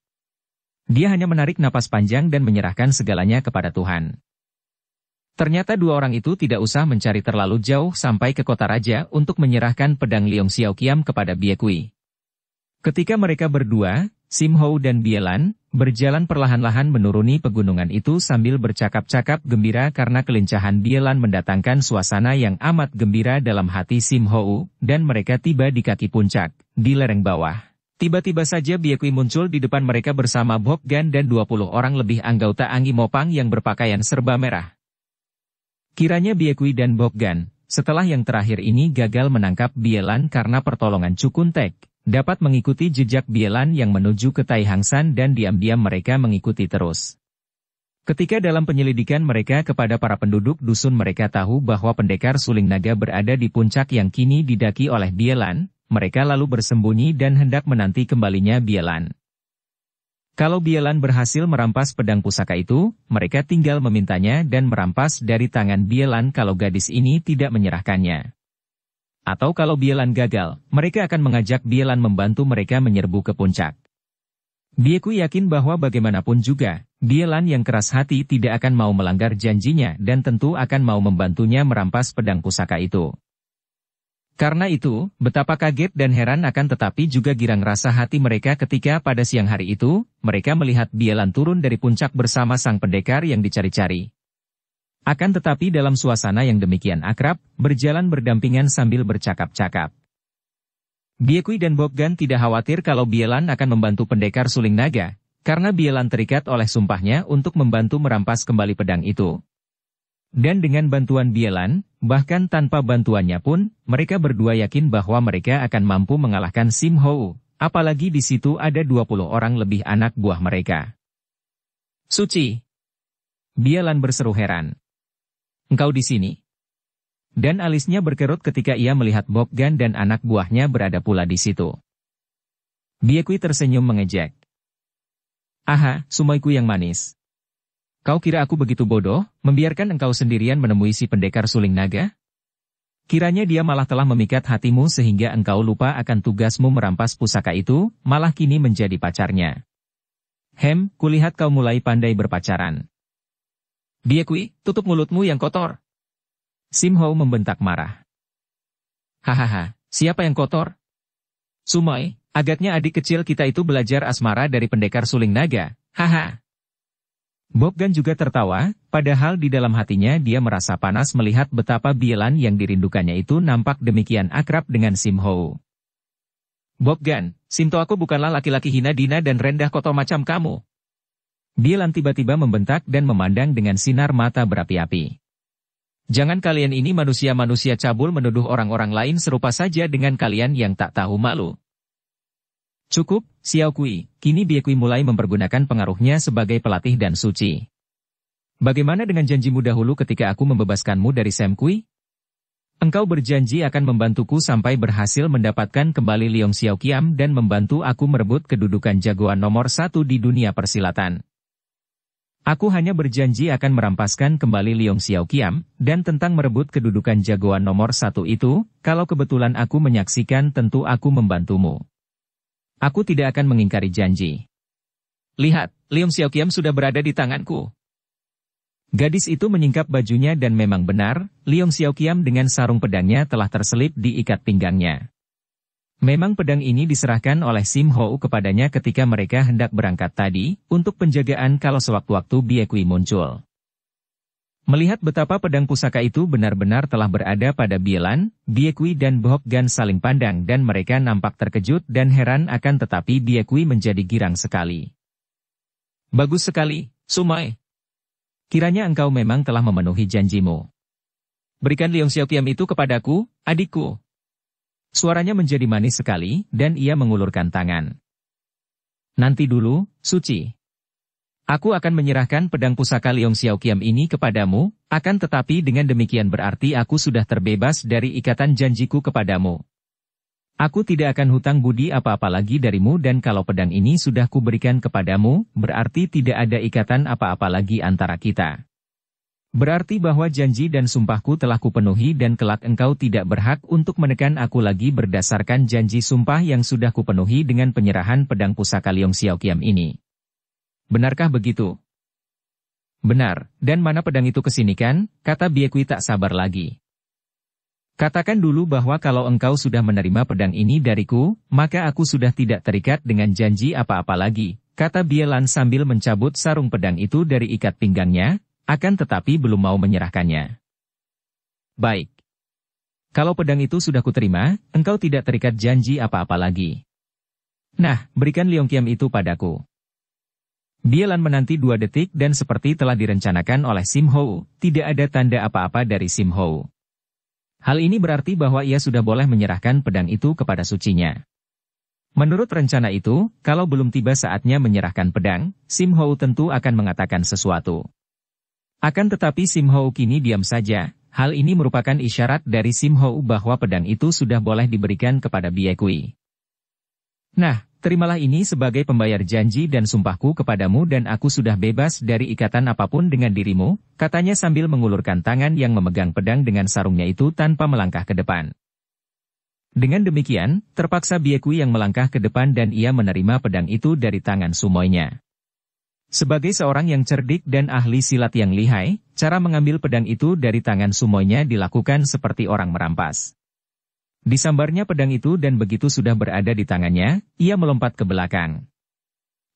Dia hanya menarik napas panjang dan menyerahkan segalanya kepada Tuhan. Ternyata dua orang itu tidak usah mencari terlalu jauh sampai ke kota raja untuk menyerahkan pedang Leong Xiaoqiam kepada Bie Kui. Ketika mereka berdua, Sim Hou dan Bielan, berjalan perlahan-lahan menuruni pegunungan itu sambil bercakap-cakap gembira karena kelincahan Bielan mendatangkan suasana yang amat gembira dalam hati Sim Hou, dan mereka tiba di kaki puncak, di lereng bawah. Tiba-tiba saja Biekui muncul di depan mereka bersama Boggan dan 20 orang lebih anggota Anggi Mopang yang berpakaian serba merah. Kiranya Biekui dan Boggan, setelah yang terakhir ini gagal menangkap Bielan karena pertolongan Cukuntek, dapat mengikuti jejak Bielan yang menuju ke Tai Hangsan dan diam-diam mereka mengikuti terus. Ketika dalam penyelidikan mereka kepada para penduduk dusun mereka tahu bahwa pendekar suling naga berada di puncak yang kini didaki oleh Bielan, mereka lalu bersembunyi dan hendak menanti kembalinya Bielan. Kalau Bielan berhasil merampas pedang pusaka itu, mereka tinggal memintanya dan merampas dari tangan Bielan kalau gadis ini tidak menyerahkannya. Atau kalau Bielan gagal, mereka akan mengajak Bielan membantu mereka menyerbu ke puncak. Biekui yakin bahwa bagaimanapun juga, Bielan yang keras hati tidak akan mau melanggar janjinya dan tentu akan mau membantunya merampas pedang pusaka itu. Karena itu, betapa kaget dan heran akan tetapi juga girang rasa hati mereka ketika pada siang hari itu, mereka melihat Bielan turun dari puncak bersama sang pendekar yang dicari-cari. Akan tetapi dalam suasana yang demikian akrab, berjalan berdampingan sambil bercakap-cakap. Biekui dan Boggan tidak khawatir kalau Bielan akan membantu pendekar suling naga, karena Bielan terikat oleh sumpahnya untuk membantu merampas kembali pedang itu. Dan dengan bantuan Bielan, bahkan tanpa bantuannya pun, mereka berdua yakin bahwa mereka akan mampu mengalahkan Sim Hou, apalagi di situ ada 20 orang lebih anak buah mereka. Suci! Bielan berseru heran. Engkau di sini? Dan alisnya berkerut ketika ia melihat Boggan dan anak buahnya berada pula di situ. Biekui tersenyum mengejek. Aha, sumoiku yang manis. Kau kira aku begitu bodoh, membiarkan engkau sendirian menemui si pendekar suling naga? Kiranya dia malah telah memikat hatimu sehingga engkau lupa akan tugasmu merampas pusaka itu, malah kini menjadi pacarnya. Kulihat kau mulai pandai berpacaran. Biekui, tutup mulutmu yang kotor. Sim Hou membentak marah. Hahaha, siapa yang kotor? Sumoi, agaknya adik kecil kita itu belajar asmara dari pendekar suling naga, haha. Boggan juga tertawa, padahal di dalam hatinya dia merasa panas melihat betapa Bielan yang dirindukannya itu nampak demikian akrab dengan Sim Hou. Boggan, Sinto aku bukanlah laki-laki hina dina dan rendah kotor macam kamu. Bielan tiba-tiba membentak dan memandang dengan sinar mata berapi-api. Jangan kalian ini manusia-manusia cabul menuduh orang-orang lain serupa saja dengan kalian yang tak tahu malu. Cukup, Xiao Kui, kini Biekui mulai mempergunakan pengaruhnya sebagai pelatih dan suci. Bagaimana dengan janjimu dahulu ketika aku membebaskanmu dari Sam Kui? Engkau berjanji akan membantuku sampai berhasil mendapatkan kembali Liong Xiaoqiam dan membantu aku merebut kedudukan jagoan nomor 1 di dunia persilatan. Aku hanya berjanji akan merampaskan kembali Liong Xiaoqiam, dan tentang merebut kedudukan jagoan nomor 1 itu, kalau kebetulan aku menyaksikan tentu aku membantumu. Aku tidak akan mengingkari janji. Lihat, Liong Xiaoqiam sudah berada di tanganku. Gadis itu menyingkap bajunya dan memang benar, Liong Xiaoqiam dengan sarung pedangnya telah terselip di ikat pinggangnya. Memang pedang ini diserahkan oleh Sim Hou kepadanya ketika mereka hendak berangkat tadi, untuk penjagaan kalau sewaktu-waktu Biekui muncul. Melihat betapa pedang pusaka itu benar-benar telah berada pada Bielan, Biekui dan Boggan saling pandang dan mereka nampak terkejut dan heran akan tetapi Biekui menjadi girang sekali. Bagus sekali, Sumai. Kiranya engkau memang telah memenuhi janjimu. Berikan Liong Xiaoqiam itu kepadaku, adikku. Suaranya menjadi manis sekali, dan ia mengulurkan tangan. Nanti dulu, Suci. Aku akan menyerahkan pedang pusaka Liong Xiaoqiam ini kepadamu, akan tetapi dengan demikian berarti aku sudah terbebas dari ikatan janjiku kepadamu. Aku tidak akan hutang budi apa-apa lagi darimu dan kalau pedang ini sudah kuberikan kepadamu, berarti tidak ada ikatan apa-apa lagi antara kita. Berarti bahwa janji dan sumpahku telah kupenuhi dan kelak engkau tidak berhak untuk menekan aku lagi berdasarkan janji sumpah yang sudah kupenuhi dengan penyerahan pedang pusaka Liong Xiaoqiam ini. Benarkah begitu? Benar, dan mana pedang itu kesinikan, kata Biekui tak sabar lagi. Katakan dulu bahwa kalau engkau sudah menerima pedang ini dariku, maka aku sudah tidak terikat dengan janji apa-apa lagi, kata Bielan sambil mencabut sarung pedang itu dari ikat pinggangnya, akan tetapi belum mau menyerahkannya. Baik. Kalau pedang itu sudah kuterima, engkau tidak terikat janji apa-apa lagi. Nah, berikan Liongqiam itu padaku. Bielan menanti 2 detik dan seperti telah direncanakan oleh Sim Hou, tidak ada tanda apa-apa dari Sim Hou. Hal ini berarti bahwa ia sudah boleh menyerahkan pedang itu kepada sucinya. Menurut rencana itu, kalau belum tiba saatnya menyerahkan pedang, Sim Hou tentu akan mengatakan sesuatu. Akan tetapi Sim Hou kini diam saja, hal ini merupakan isyarat dari Sim Hou bahwa pedang itu sudah boleh diberikan kepada Bie Kui. Nah, terimalah ini sebagai pembayar janji dan sumpahku kepadamu dan aku sudah bebas dari ikatan apapun dengan dirimu, katanya sambil mengulurkan tangan yang memegang pedang dengan sarungnya itu tanpa melangkah ke depan. Dengan demikian, terpaksa Bie Kui yang melangkah ke depan dan ia menerima pedang itu dari tangan sumoinya. Sebagai seorang yang cerdik dan ahli silat yang lihai, cara mengambil pedang itu dari tangan sumoinya dilakukan seperti orang merampas. Disambarnya pedang itu dan begitu sudah berada di tangannya, ia melompat ke belakang.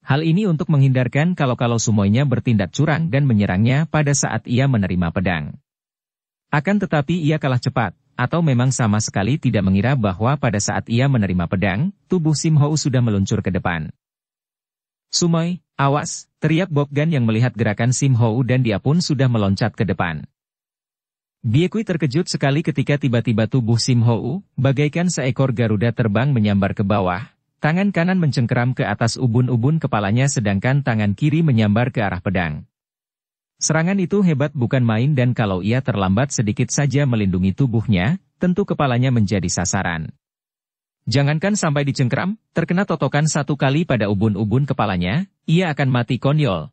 Hal ini untuk menghindarkan kalau sumoinya bertindak curang dan menyerangnya pada saat ia menerima pedang. Akan tetapi ia kalah cepat, atau memang sama sekali tidak mengira bahwa pada saat ia menerima pedang, tubuh Sim Hou sudah meluncur ke depan. Sumoi, awas, teriak Bokgan yang melihat gerakan Sim Hou dan dia pun sudah meloncat ke depan. Bie Kui terkejut sekali ketika tiba-tiba tubuh Sim Hou, bagaikan seekor garuda terbang menyambar ke bawah, tangan kanan mencengkeram ke atas ubun-ubun kepalanya sedangkan tangan kiri menyambar ke arah pedang. Serangan itu hebat bukan main dan kalau ia terlambat sedikit saja melindungi tubuhnya, tentu kepalanya menjadi sasaran. Jangankan sampai dicengkeram, terkena totokan 1 kali pada ubun-ubun kepalanya, ia akan mati konyol.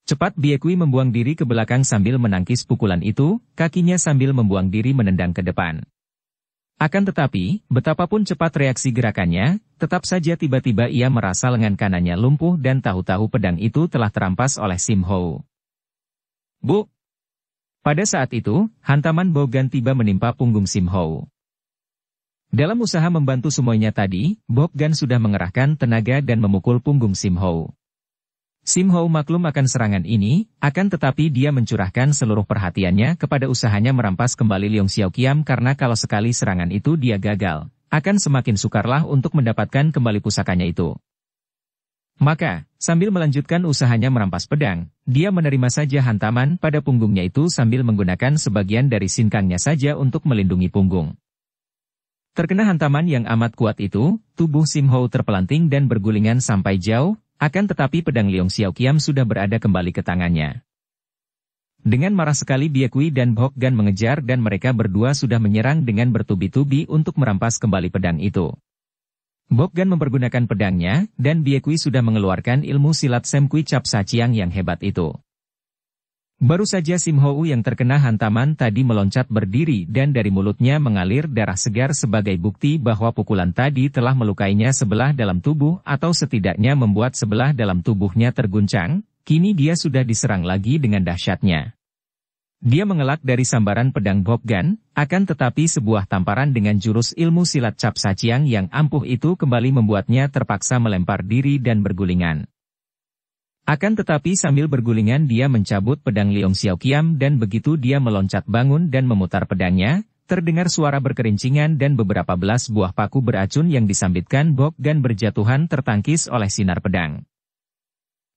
Cepat Bie Kui membuang diri ke belakang sambil menangkis pukulan itu, kakinya sambil membuang diri menendang ke depan. Akan tetapi, betapapun cepat reaksi gerakannya, tetap saja tiba-tiba ia merasa lengan kanannya lumpuh dan tahu-tahu pedang itu telah terampas oleh Sim Hou. Bu! Pada saat itu, hantaman Bokgan tiba menimpa punggung Sim Hou. Dalam usaha membantu sumoinya tadi, Bokgan sudah mengerahkan tenaga dan memukul punggung Sim Hou. Sim Hou maklum akan serangan ini, akan tetapi dia mencurahkan seluruh perhatiannya kepada usahanya merampas kembali Liong Xiaoqiam karena kalau sekali serangan itu dia gagal, akan semakin sukarlah untuk mendapatkan kembali pusakanya itu. Maka, sambil melanjutkan usahanya merampas pedang, dia menerima saja hantaman pada punggungnya itu sambil menggunakan sebagian dari sinkangnya saja untuk melindungi punggung. Terkena hantaman yang amat kuat itu, tubuh Sim Hou terpelanting dan bergulingan sampai jauh, akan tetapi pedang Liong Xiaoqiam sudah berada kembali ke tangannya. Dengan marah sekali Bie Kui dan Bokgan mengejar dan mereka berdua sudah menyerang dengan bertubi-tubi untuk merampas kembali pedang itu. Bokgan mempergunakan pedangnya, dan Bie Kui sudah mengeluarkan ilmu silat Sem Kui Cap Saciang yang hebat itu. Baru saja Sim Hou yang terkena hantaman tadi meloncat berdiri dan dari mulutnya mengalir darah segar sebagai bukti bahwa pukulan tadi telah melukainya sebelah dalam tubuh atau setidaknya membuat sebelah dalam tubuhnya terguncang, kini dia sudah diserang lagi dengan dahsyatnya. Dia mengelak dari sambaran pedang Bokgan, akan tetapi sebuah tamparan dengan jurus ilmu silat Cap Saciang yang ampuh itu kembali membuatnya terpaksa melempar diri dan bergulingan. Akan tetapi sambil bergulingan dia mencabut pedang Liong Xiaoqiam dan begitu dia meloncat bangun dan memutar pedangnya, terdengar suara berkerincingan dan beberapa belas buah paku beracun yang disambitkan Bokgan berjatuhan tertangkis oleh sinar pedang.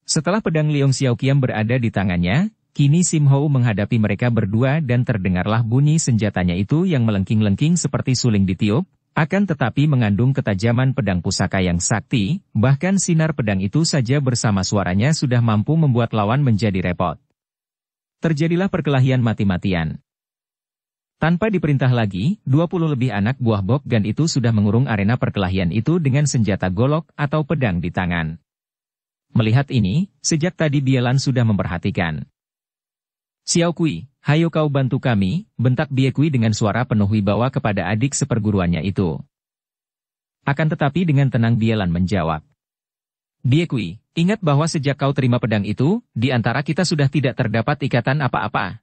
Setelah pedang Liong Xiaoqiam berada di tangannya, kini Sim Hou menghadapi mereka berdua dan terdengarlah bunyi senjatanya itu yang melengking-lengking seperti suling ditiup. Akan tetapi mengandung ketajaman pedang pusaka yang sakti, bahkan sinar pedang itu saja bersama suaranya sudah mampu membuat lawan menjadi repot. Terjadilah perkelahian mati-matian. Tanpa diperintah lagi, 20 lebih anak buah Bokgan itu sudah mengurung arena perkelahian itu dengan senjata golok atau pedang di tangan. Melihat ini, sejak tadi Bielan sudah memperhatikan. Xiao Kui, hayo kau bantu kami, bentak Bie Kui dengan suara penuh wibawa kepada adik seperguruannya itu. Akan tetapi dengan tenang Bielan menjawab. Bie Kui, ingat bahwa sejak kau terima pedang itu, di antara kita sudah tidak terdapat ikatan apa-apa.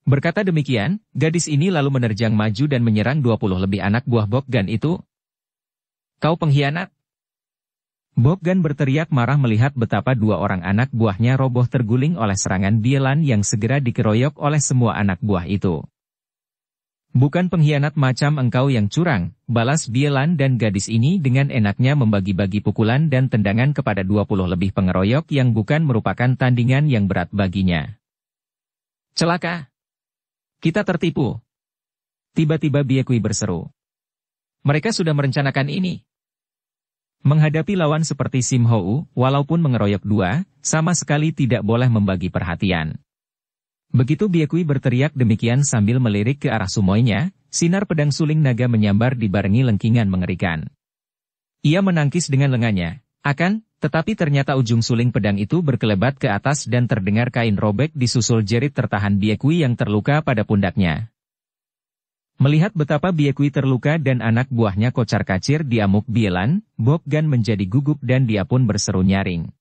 Berkata demikian, gadis ini lalu menerjang maju dan menyerang 20 lebih anak buah Bokgan itu. Kau pengkhianat. Boggan berteriak marah melihat betapa dua orang anak buahnya roboh terguling oleh serangan Bielan yang segera dikeroyok oleh semua anak buah itu. "Bukan pengkhianat macam engkau yang curang," balas Bielan dan gadis ini dengan enaknya membagi-bagi pukulan dan tendangan kepada 20 lebih pengeroyok yang bukan merupakan tandingan yang berat baginya. "Celaka! Kita tertipu!" Tiba-tiba Biekui berseru. "Mereka sudah merencanakan ini." Menghadapi lawan seperti Sim Hou, walaupun mengeroyok dua, sama sekali tidak boleh membagi perhatian. Begitu Biekui berteriak demikian sambil melirik ke arah sumoinya, sinar pedang suling naga menyambar dibarengi lengkingan mengerikan. Ia menangkis dengan lengannya, tetapi ternyata ujung suling pedang itu berkelebat ke atas dan terdengar kain robek disusul jerit tertahan Biekui yang terluka pada pundaknya. Melihat betapa Biekui terluka dan anak buahnya kocar-kacir di amuk Bielan, Boggan menjadi gugup dan dia pun berseru nyaring.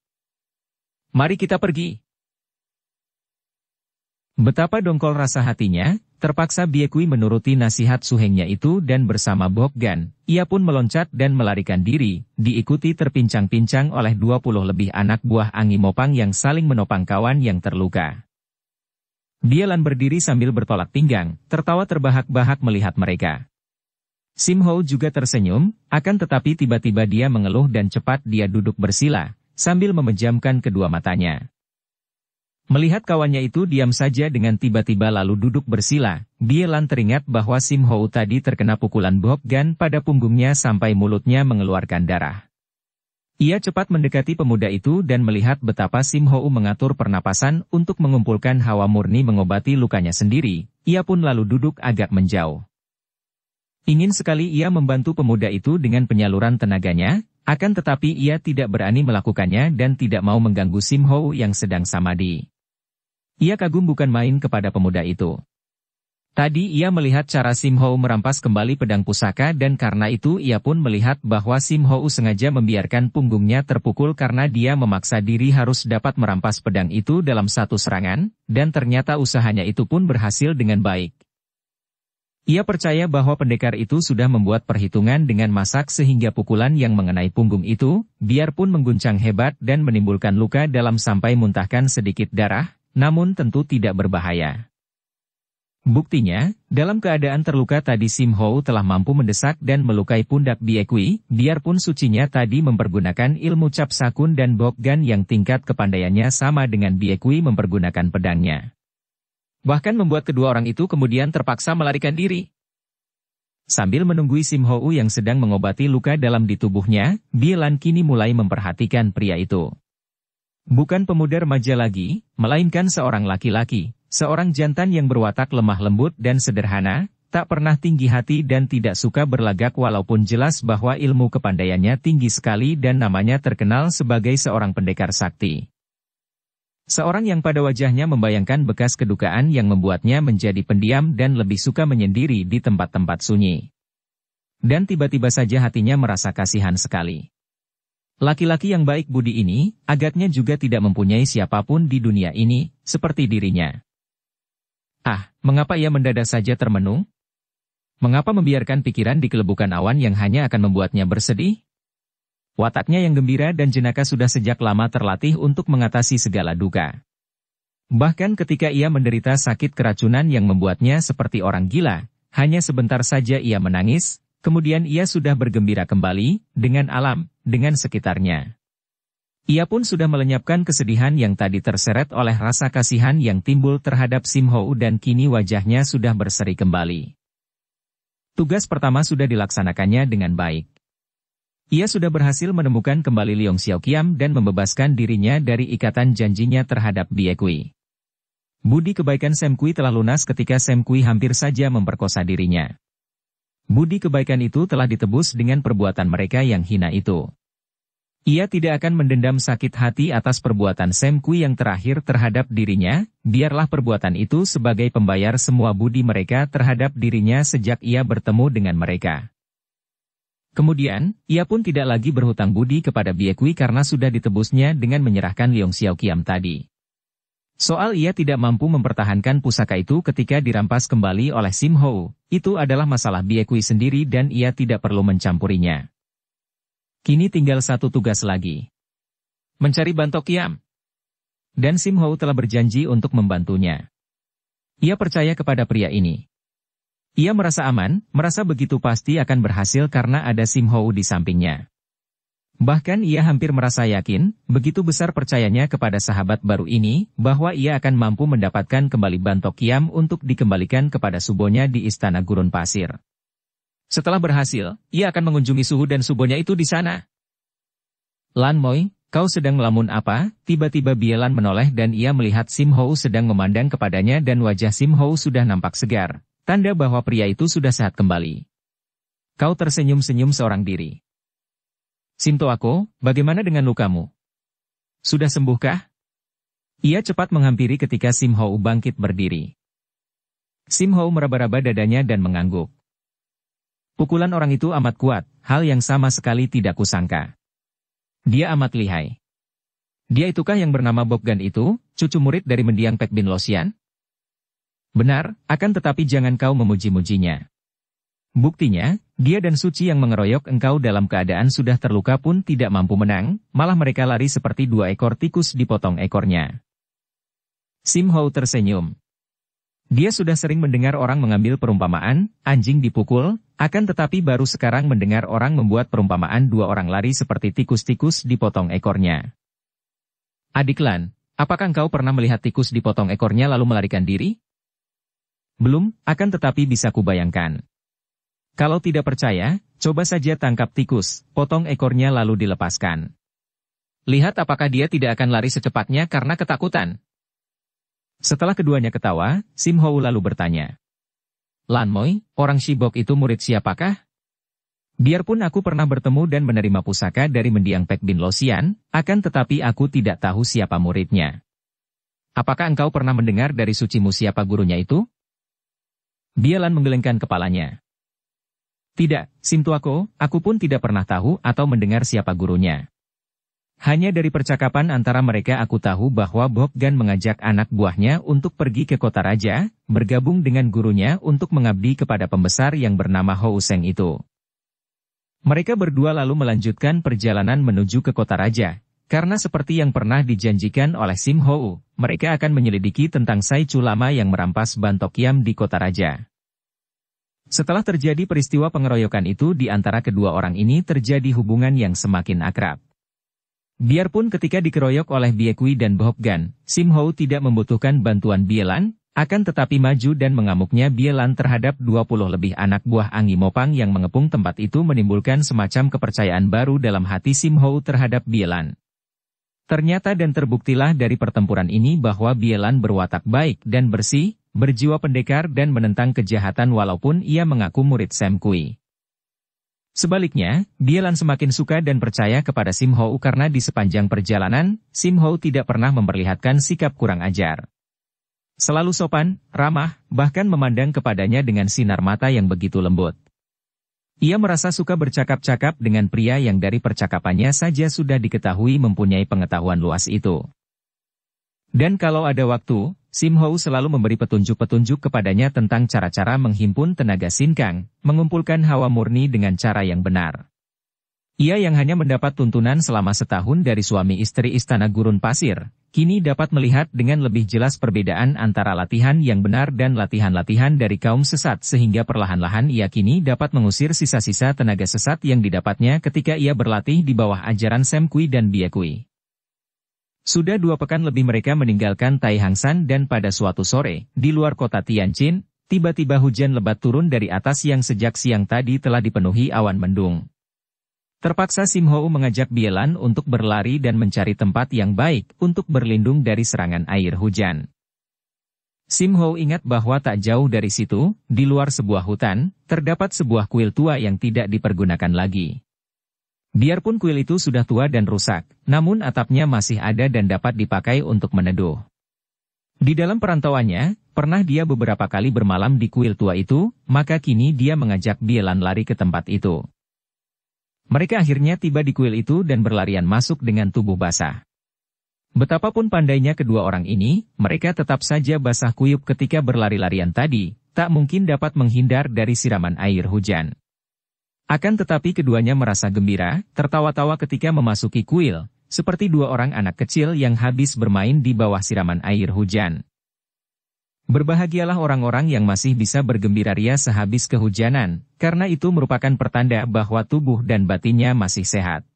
"Mari kita pergi." Betapa dongkol rasa hatinya, terpaksa Biekui menuruti nasihat suhengnya itu dan bersama Boggan, ia pun meloncat dan melarikan diri, diikuti terpincang-pincang oleh 20 lebih anak buah Anggi Mopang yang saling menopang kawan yang terluka. Bielan berdiri sambil bertolak pinggang, tertawa terbahak-bahak melihat mereka. Sim Hou juga tersenyum, akan tetapi tiba-tiba dia mengeluh dan cepat dia duduk bersila, sambil memejamkan kedua matanya. Melihat kawannya itu diam saja dengan tiba-tiba lalu duduk bersila, Bielan teringat bahwa Sim Hou tadi terkena pukulan Boggan pada punggungnya sampai mulutnya mengeluarkan darah. Ia cepat mendekati pemuda itu dan melihat betapa Sim Hou mengatur pernapasan untuk mengumpulkan hawa murni mengobati lukanya sendiri, ia pun lalu duduk agak menjauh. Ingin sekali ia membantu pemuda itu dengan penyaluran tenaganya, akan tetapi ia tidak berani melakukannya dan tidak mau mengganggu Sim Hou yang sedang samadhi. Ia kagum bukan main kepada pemuda itu. Tadi ia melihat cara Sim Hou merampas kembali pedang pusaka dan karena itu ia pun melihat bahwa Sim Hou sengaja membiarkan punggungnya terpukul karena dia memaksa diri harus dapat merampas pedang itu dalam satu serangan, dan ternyata usahanya itu pun berhasil dengan baik. Ia percaya bahwa pendekar itu sudah membuat perhitungan dengan masak sehingga pukulan yang mengenai punggung itu, biarpun mengguncang hebat dan menimbulkan luka dalam sampai muntahkan sedikit darah, namun tentu tidak berbahaya. Buktinya, dalam keadaan terluka tadi Sim Hou telah mampu mendesak dan melukai pundak Biekui, biarpun sucinya tadi mempergunakan ilmu Cap Sakun dan Boggan yang tingkat kepandaiannya sama dengan Biekui mempergunakan pedangnya. Bahkan membuat kedua orang itu kemudian terpaksa melarikan diri. Sambil menunggui Sim Hou yang sedang mengobati luka dalam di tubuhnya, Bielan kini mulai memperhatikan pria itu. Bukan pemuda remaja lagi, melainkan seorang laki-laki, seorang jantan yang berwatak lemah lembut dan sederhana, tak pernah tinggi hati dan tidak suka berlagak walaupun jelas bahwa ilmu kepandaiannya tinggi sekali dan namanya terkenal sebagai seorang pendekar sakti. Seorang yang pada wajahnya membayangkan bekas kedukaan yang membuatnya menjadi pendiam dan lebih suka menyendiri di tempat-tempat sunyi. Dan tiba-tiba saja hatinya merasa kasihan sekali. Laki-laki yang baik budi ini, agaknya juga tidak mempunyai siapapun di dunia ini, seperti dirinya. Mengapa ia mendadak saja termenung? Mengapa membiarkan pikiran dikelebukan awan yang hanya akan membuatnya bersedih? Wataknya yang gembira dan jenaka sudah sejak lama terlatih untuk mengatasi segala duka. Bahkan ketika ia menderita sakit keracunan yang membuatnya seperti orang gila, hanya sebentar saja ia menangis, kemudian ia sudah bergembira kembali, dengan alam, dengan sekitarnya. Ia pun sudah melenyapkan kesedihan yang tadi terseret oleh rasa kasihan yang timbul terhadap Sim Hou dan kini wajahnya sudah berseri kembali. Tugas pertama sudah dilaksanakannya dengan baik. Ia sudah berhasil menemukan kembali Leong Xiaoqiam dan membebaskan dirinya dari ikatan janjinya terhadap Biekui. Budi kebaikan Sam Kui telah lunas ketika Sam Kui hampir saja memperkosa dirinya. Budi kebaikan itu telah ditebus dengan perbuatan mereka yang hina itu. Ia tidak akan mendendam sakit hati atas perbuatan Sam Kui yang terakhir terhadap dirinya, biarlah perbuatan itu sebagai pembayar semua budi mereka terhadap dirinya sejak ia bertemu dengan mereka. Kemudian, ia pun tidak lagi berhutang budi kepada Biekui karena sudah ditebusnya dengan menyerahkan Leong Xiaoqiam tadi. Soal ia tidak mampu mempertahankan pusaka itu ketika dirampas kembali oleh Sim Hou, itu adalah masalah Biekui sendiri dan ia tidak perlu mencampurinya. Kini tinggal satu tugas lagi. Mencari Bantok Yam. Dan Sim Hou telah berjanji untuk membantunya. Ia percaya kepada pria ini. Ia merasa aman, merasa begitu pasti akan berhasil karena ada Sim Hou di sampingnya. Bahkan ia hampir merasa yakin, begitu besar percayanya kepada sahabat baru ini, bahwa ia akan mampu mendapatkan kembali Bantok Yam untuk dikembalikan kepada subonya di Istana Gurun Pasir. Setelah berhasil, ia akan mengunjungi suhu dan subonya itu di sana. Lan Moi, kau sedang melamun apa? Tiba-tiba Bielan menoleh dan ia melihat Sim Hou sedang memandang kepadanya dan wajah Sim Hou sudah nampak segar, tanda bahwa pria itu sudah sehat kembali. Kau tersenyum-senyum seorang diri. Sim Toako, bagaimana dengan lukamu? Sudah sembuhkah? Ia cepat menghampiri ketika Sim Hou bangkit berdiri. Sim Hou meraba-raba dadanya dan mengangguk. Pukulan orang itu amat kuat, hal yang sama sekali tidak kusangka. Dia amat lihai. Dia itukah yang bernama Boggan itu, cucu murid dari mendiang Pek Bin Losian? Benar, akan tetapi jangan kau memuji-mujinya. Buktinya, dia dan Suci yang mengeroyok engkau dalam keadaan sudah terluka pun tidak mampu menang, malah mereka lari seperti 2 ekor tikus dipotong ekornya. Sim Hou tersenyum. Dia sudah sering mendengar orang mengambil perumpamaan, anjing dipukul, akan tetapi baru sekarang mendengar orang membuat perumpamaan 2 orang lari seperti tikus-tikus dipotong ekornya. Adik Lan, apakah engkau pernah melihat tikus dipotong ekornya lalu melarikan diri? Belum, akan tetapi bisa kubayangkan. Kalau tidak percaya, coba saja tangkap tikus, potong ekornya lalu dilepaskan. Lihat apakah dia tidak akan lari secepatnya karena ketakutan. Setelah keduanya ketawa, Sim Hou lalu bertanya. Lan Moi, orang Shibok itu murid siapakah? Biarpun aku pernah bertemu dan menerima pusaka dari mendiang Pek Bin Losian, akan tetapi aku tidak tahu siapa muridnya. Apakah engkau pernah mendengar dari sucimu siapa gurunya itu? Bielan menggelengkan kepalanya. Tidak, Sim Tuako, aku pun tidak pernah tahu atau mendengar siapa gurunya. Hanya dari percakapan antara mereka aku tahu bahwa Boggan mengajak anak buahnya untuk pergi ke kota raja, bergabung dengan gurunya untuk mengabdi kepada pembesar yang bernama Hou Seng itu. Mereka berdua lalu melanjutkan perjalanan menuju ke kota raja, karena seperti yang pernah dijanjikan oleh Sim Hou, mereka akan menyelidiki tentang Sai Chu Lama yang merampas Bantok Yam di kota raja. Setelah terjadi peristiwa pengeroyokan itu di antara kedua orang ini terjadi hubungan yang semakin akrab. Biarpun ketika dikeroyok oleh Biekui dan Boggan, Sim Hou tidak membutuhkan bantuan Bielan, akan tetapi maju dan mengamuknya Bielan terhadap 20 lebih anak buah Anggi Mopang yang mengepung tempat itu menimbulkan semacam kepercayaan baru dalam hati Sim Hou terhadap Bielan. Ternyata dan terbuktilah dari pertempuran ini bahwa Bielan berwatak baik dan bersih, berjiwa pendekar dan menentang kejahatan walaupun ia mengaku murid Sam Kui. Sebaliknya, Bielan semakin suka dan percaya kepada Sim Hou karena di sepanjang perjalanan, Sim Hou tidak pernah memperlihatkan sikap kurang ajar. Selalu sopan, ramah, bahkan memandang kepadanya dengan sinar mata yang begitu lembut. Ia merasa suka bercakap-cakap dengan pria yang dari percakapannya saja sudah diketahui mempunyai pengetahuan luas itu. Dan kalau ada waktu, Sim Hou selalu memberi petunjuk-petunjuk kepadanya tentang cara-cara menghimpun tenaga sinkang, mengumpulkan hawa murni dengan cara yang benar. Ia yang hanya mendapat tuntunan selama setahun dari suami istri Istana Gurun Pasir, kini dapat melihat dengan lebih jelas perbedaan antara latihan yang benar dan latihan-latihan dari kaum sesat sehingga perlahan-lahan ia kini dapat mengusir sisa-sisa tenaga sesat yang didapatnya ketika ia berlatih di bawah ajaran Sam Kui dan Biekui. Sudah 2 pekan lebih mereka meninggalkan Tai Hang San dan pada suatu sore, di luar kota Tianjin, tiba-tiba hujan lebat turun dari atas yang sejak siang tadi telah dipenuhi awan mendung. Terpaksa Sim Hou mengajak Bielan untuk berlari dan mencari tempat yang baik untuk berlindung dari serangan air hujan. Sim Hou ingat bahwa tak jauh dari situ, di luar sebuah hutan, terdapat sebuah kuil tua yang tidak dipergunakan lagi. Biarpun kuil itu sudah tua dan rusak, namun atapnya masih ada dan dapat dipakai untuk meneduh. Di dalam perantauannya, pernah dia beberapa kali bermalam di kuil tua itu, maka kini dia mengajak Bielan lari ke tempat itu. Mereka akhirnya tiba di kuil itu dan berlarian masuk dengan tubuh basah. Betapapun pandainya kedua orang ini, mereka tetap saja basah kuyup ketika berlari-larian tadi, tak mungkin dapat menghindar dari siraman air hujan. Akan tetapi keduanya merasa gembira, tertawa-tawa ketika memasuki kuil, seperti dua orang anak kecil yang habis bermain di bawah siraman air hujan. Berbahagialah orang-orang yang masih bisa bergembira ria sehabis kehujanan, karena itu merupakan pertanda bahwa tubuh dan batinnya masih sehat.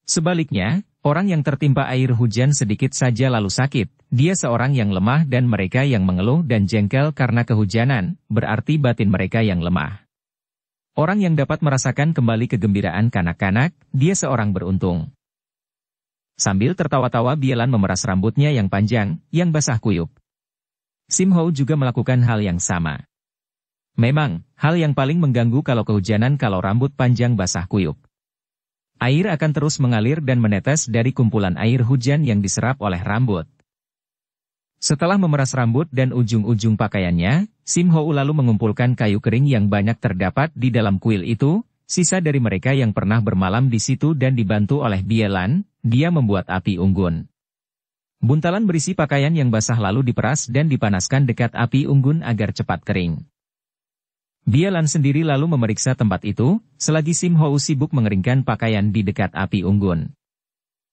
Sebaliknya, orang yang tertimpa air hujan sedikit saja lalu sakit, dia seorang yang lemah dan mereka yang mengeluh dan jengkel karena kehujanan, berarti batin mereka yang lemah. Orang yang dapat merasakan kembali kegembiraan kanak-kanak, dia seorang beruntung. Sambil tertawa-tawa Bielan memeras rambutnya yang panjang, yang basah kuyup. Sim Hou juga melakukan hal yang sama. Memang, hal yang paling mengganggu kalau kehujanan kalau rambut panjang basah kuyup. Air akan terus mengalir dan menetes dari kumpulan air hujan yang diserap oleh rambut. Setelah memeras rambut dan ujung-ujung pakaiannya, Sim Hou lalu mengumpulkan kayu kering yang banyak terdapat di dalam kuil itu, sisa dari mereka yang pernah bermalam di situ dan dibantu oleh Bielan, dia membuat api unggun. Buntalan berisi pakaian yang basah lalu diperas dan dipanaskan dekat api unggun agar cepat kering. Bielan sendiri lalu memeriksa tempat itu, selagi Sim Hou sibuk mengeringkan pakaian di dekat api unggun.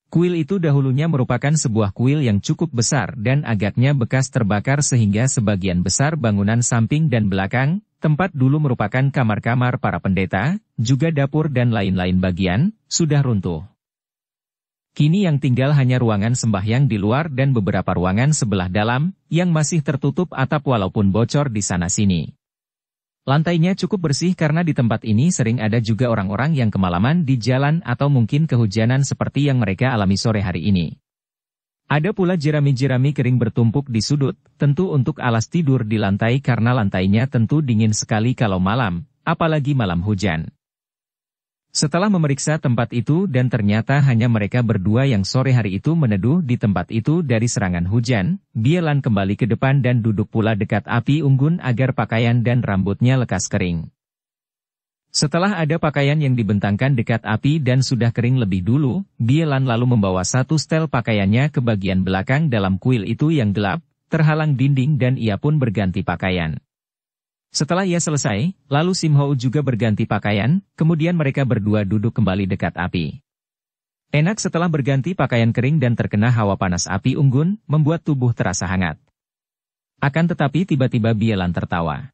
Kuil itu dahulunya merupakan sebuah kuil yang cukup besar dan agaknya bekas terbakar sehingga sebagian besar bangunan samping dan belakang, tempat dulu merupakan kamar-kamar para pendeta, juga dapur dan lain-lain bagian, sudah runtuh. Kini yang tinggal hanya ruangan sembahyang di luar dan beberapa ruangan sebelah dalam, yang masih tertutup atap walaupun bocor di sana-sini. Lantainya cukup bersih karena di tempat ini sering ada juga orang-orang yang kemalaman di jalan atau mungkin kehujanan seperti yang mereka alami sore hari ini. Ada pula jerami-jerami kering bertumpuk di sudut, tentu untuk alas tidur di lantai karena lantainya tentu dingin sekali kalau malam, apalagi malam hujan. Setelah memeriksa tempat itu dan ternyata hanya mereka berdua yang sore hari itu meneduh di tempat itu dari serangan hujan, Bielan kembali ke depan dan duduk pula dekat api unggun agar pakaian dan rambutnya lekas kering. Setelah ada pakaian yang dibentangkan dekat api dan sudah kering lebih dulu, Bielan lalu membawa satu setel pakaiannya ke bagian belakang dalam kuil itu yang gelap, terhalang dinding dan ia pun berganti pakaian. Setelah ia selesai, lalu Sim Hou juga berganti pakaian, kemudian mereka berdua duduk kembali dekat api. Enak setelah berganti pakaian kering dan terkena hawa panas api unggun, membuat tubuh terasa hangat. Akan tetapi tiba-tiba Bielan tertawa.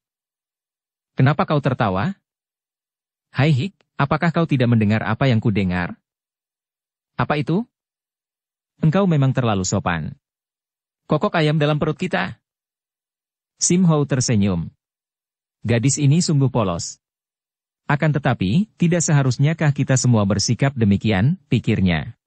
"Kenapa kau tertawa? Hai Hik, apakah kau tidak mendengar apa yang kudengar?" "Apa itu?" "Engkau memang terlalu sopan. Kokok ayam dalam perut kita." Sim Hou tersenyum. Gadis ini sungguh polos. Akan tetapi, tidak seharusnyakah kita semua bersikap demikian, pikirnya.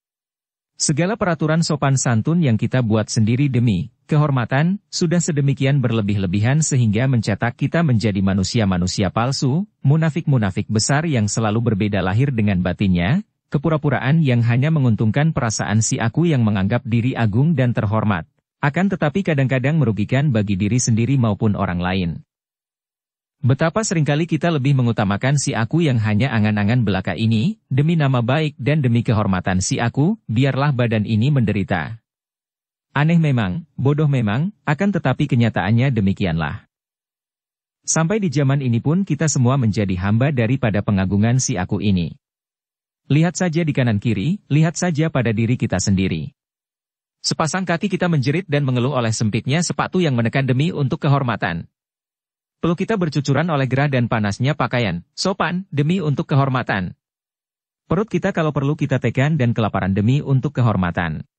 Segala peraturan sopan santun yang kita buat sendiri demi kehormatan, sudah sedemikian berlebih-lebihan sehingga mencetak kita menjadi manusia-manusia palsu, munafik-munafik besar yang selalu berbeda lahir dengan batinnya, kepura-puraan yang hanya menguntungkan perasaan si aku yang menganggap diri agung dan terhormat, akan tetapi kadang-kadang merugikan bagi diri sendiri maupun orang lain. Betapa seringkali kita lebih mengutamakan si aku yang hanya angan-angan belaka ini, demi nama baik dan demi kehormatan si aku, biarlah badan ini menderita. Aneh memang, bodoh memang, akan tetapi kenyataannya demikianlah. Sampai di zaman ini pun kita semua menjadi hamba daripada pengagungan si aku ini. Lihat saja di kanan kiri, lihat saja pada diri kita sendiri. Sepasang kaki kita menjerit dan mengeluh oleh sempitnya sepatu yang menekan demi untuk kehormatan. Peluk kita bercucuran oleh gerah dan panasnya pakaian, sopan, demi untuk kehormatan. Perut kita kalau perlu kita tekan dan kelaparan demi untuk kehormatan.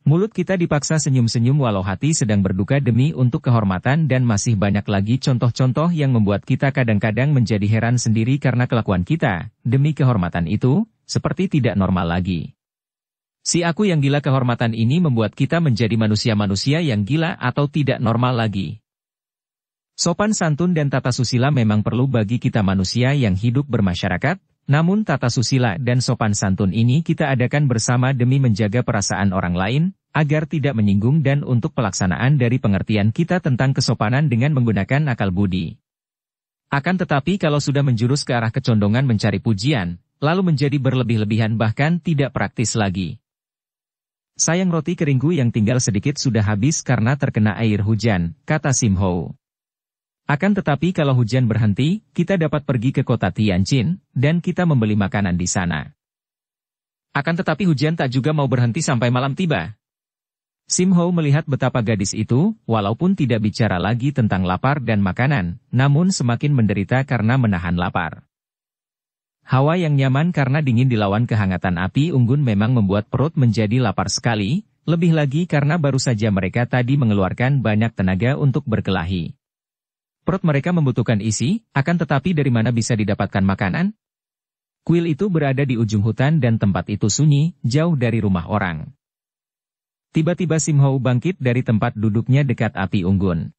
Mulut kita dipaksa senyum-senyum walau hati sedang berduka demi untuk kehormatan dan masih banyak lagi contoh-contoh yang membuat kita kadang-kadang menjadi heran sendiri karena kelakuan kita, demi kehormatan itu, seperti tidak normal lagi. Si aku yang gila kehormatan ini membuat kita menjadi manusia-manusia yang gila atau tidak normal lagi. Sopan santun dan tata susila memang perlu bagi kita manusia yang hidup bermasyarakat, namun tata susila dan sopan santun ini kita adakan bersama demi menjaga perasaan orang lain, agar tidak menyinggung dan untuk pelaksanaan dari pengertian kita tentang kesopanan dengan menggunakan akal budi. Akan tetapi kalau sudah menjurus ke arah kecondongan mencari pujian, lalu menjadi berlebih-lebihan bahkan tidak praktis lagi. Sayang roti keringku yang tinggal sedikit sudah habis karena terkena air hujan, kata Sim Hou. Akan tetapi kalau hujan berhenti, kita dapat pergi ke kota Tianjin, dan kita membeli makanan di sana. Akan tetapi hujan tak juga mau berhenti sampai malam tiba. Sim Ho melihat betapa gadis itu, walaupun tidak bicara lagi tentang lapar dan makanan, namun semakin menderita karena menahan lapar. Hawa yang nyaman karena dingin dilawan kehangatan api unggun memang membuat perut menjadi lapar sekali, lebih lagi karena baru saja mereka tadi mengeluarkan banyak tenaga untuk berkelahi. Perut mereka membutuhkan isi, akan tetapi dari mana bisa didapatkan makanan? Kuil itu berada di ujung hutan dan tempat itu sunyi, jauh dari rumah orang. Tiba-tiba Sim Ho bangkit dari tempat duduknya dekat api unggun.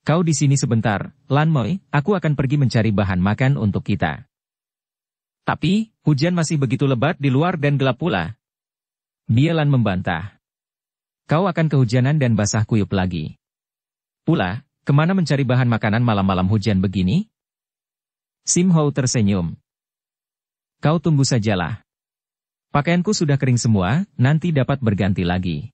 Kau di sini sebentar, Lan Moi, aku akan pergi mencari bahan makan untuk kita. Tapi, hujan masih begitu lebat di luar dan gelap pula. Bie Lan membantah. Kau akan kehujanan dan basah kuyup lagi. Pula, kemana mencari bahan makanan malam-malam hujan begini? Sim Ho tersenyum. Kau tunggu sajalah. Pakaianku sudah kering semua, nanti dapat berganti lagi.